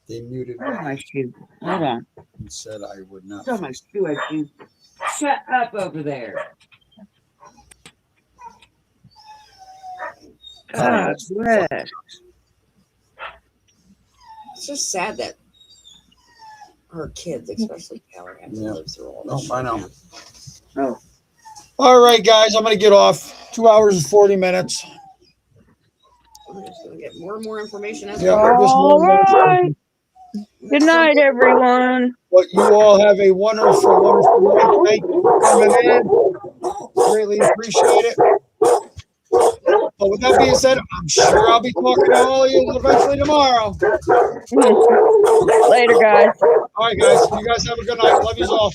They muted Oh, me my shoe. Hold on. and said I would not. Oh, my shoe. Shut up over there. That's Yes. It's just sad that her kids, especially Kelly, have to Yeah. live through all No, this. I know. man. Oh. All right, guys, I'm going to get off. 2 hours and 40 minutes. We're just gonna get more and more information as Yeah, we go. just All more right. Good night, everyone. But you all have a wonderful, wonderful night. Thank you for coming in. Greatly appreciate it. But with that being said, I'm sure I'll be talking to all of you eventually tomorrow. Later, guys. All right, guys. You guys have a good night. Love you all.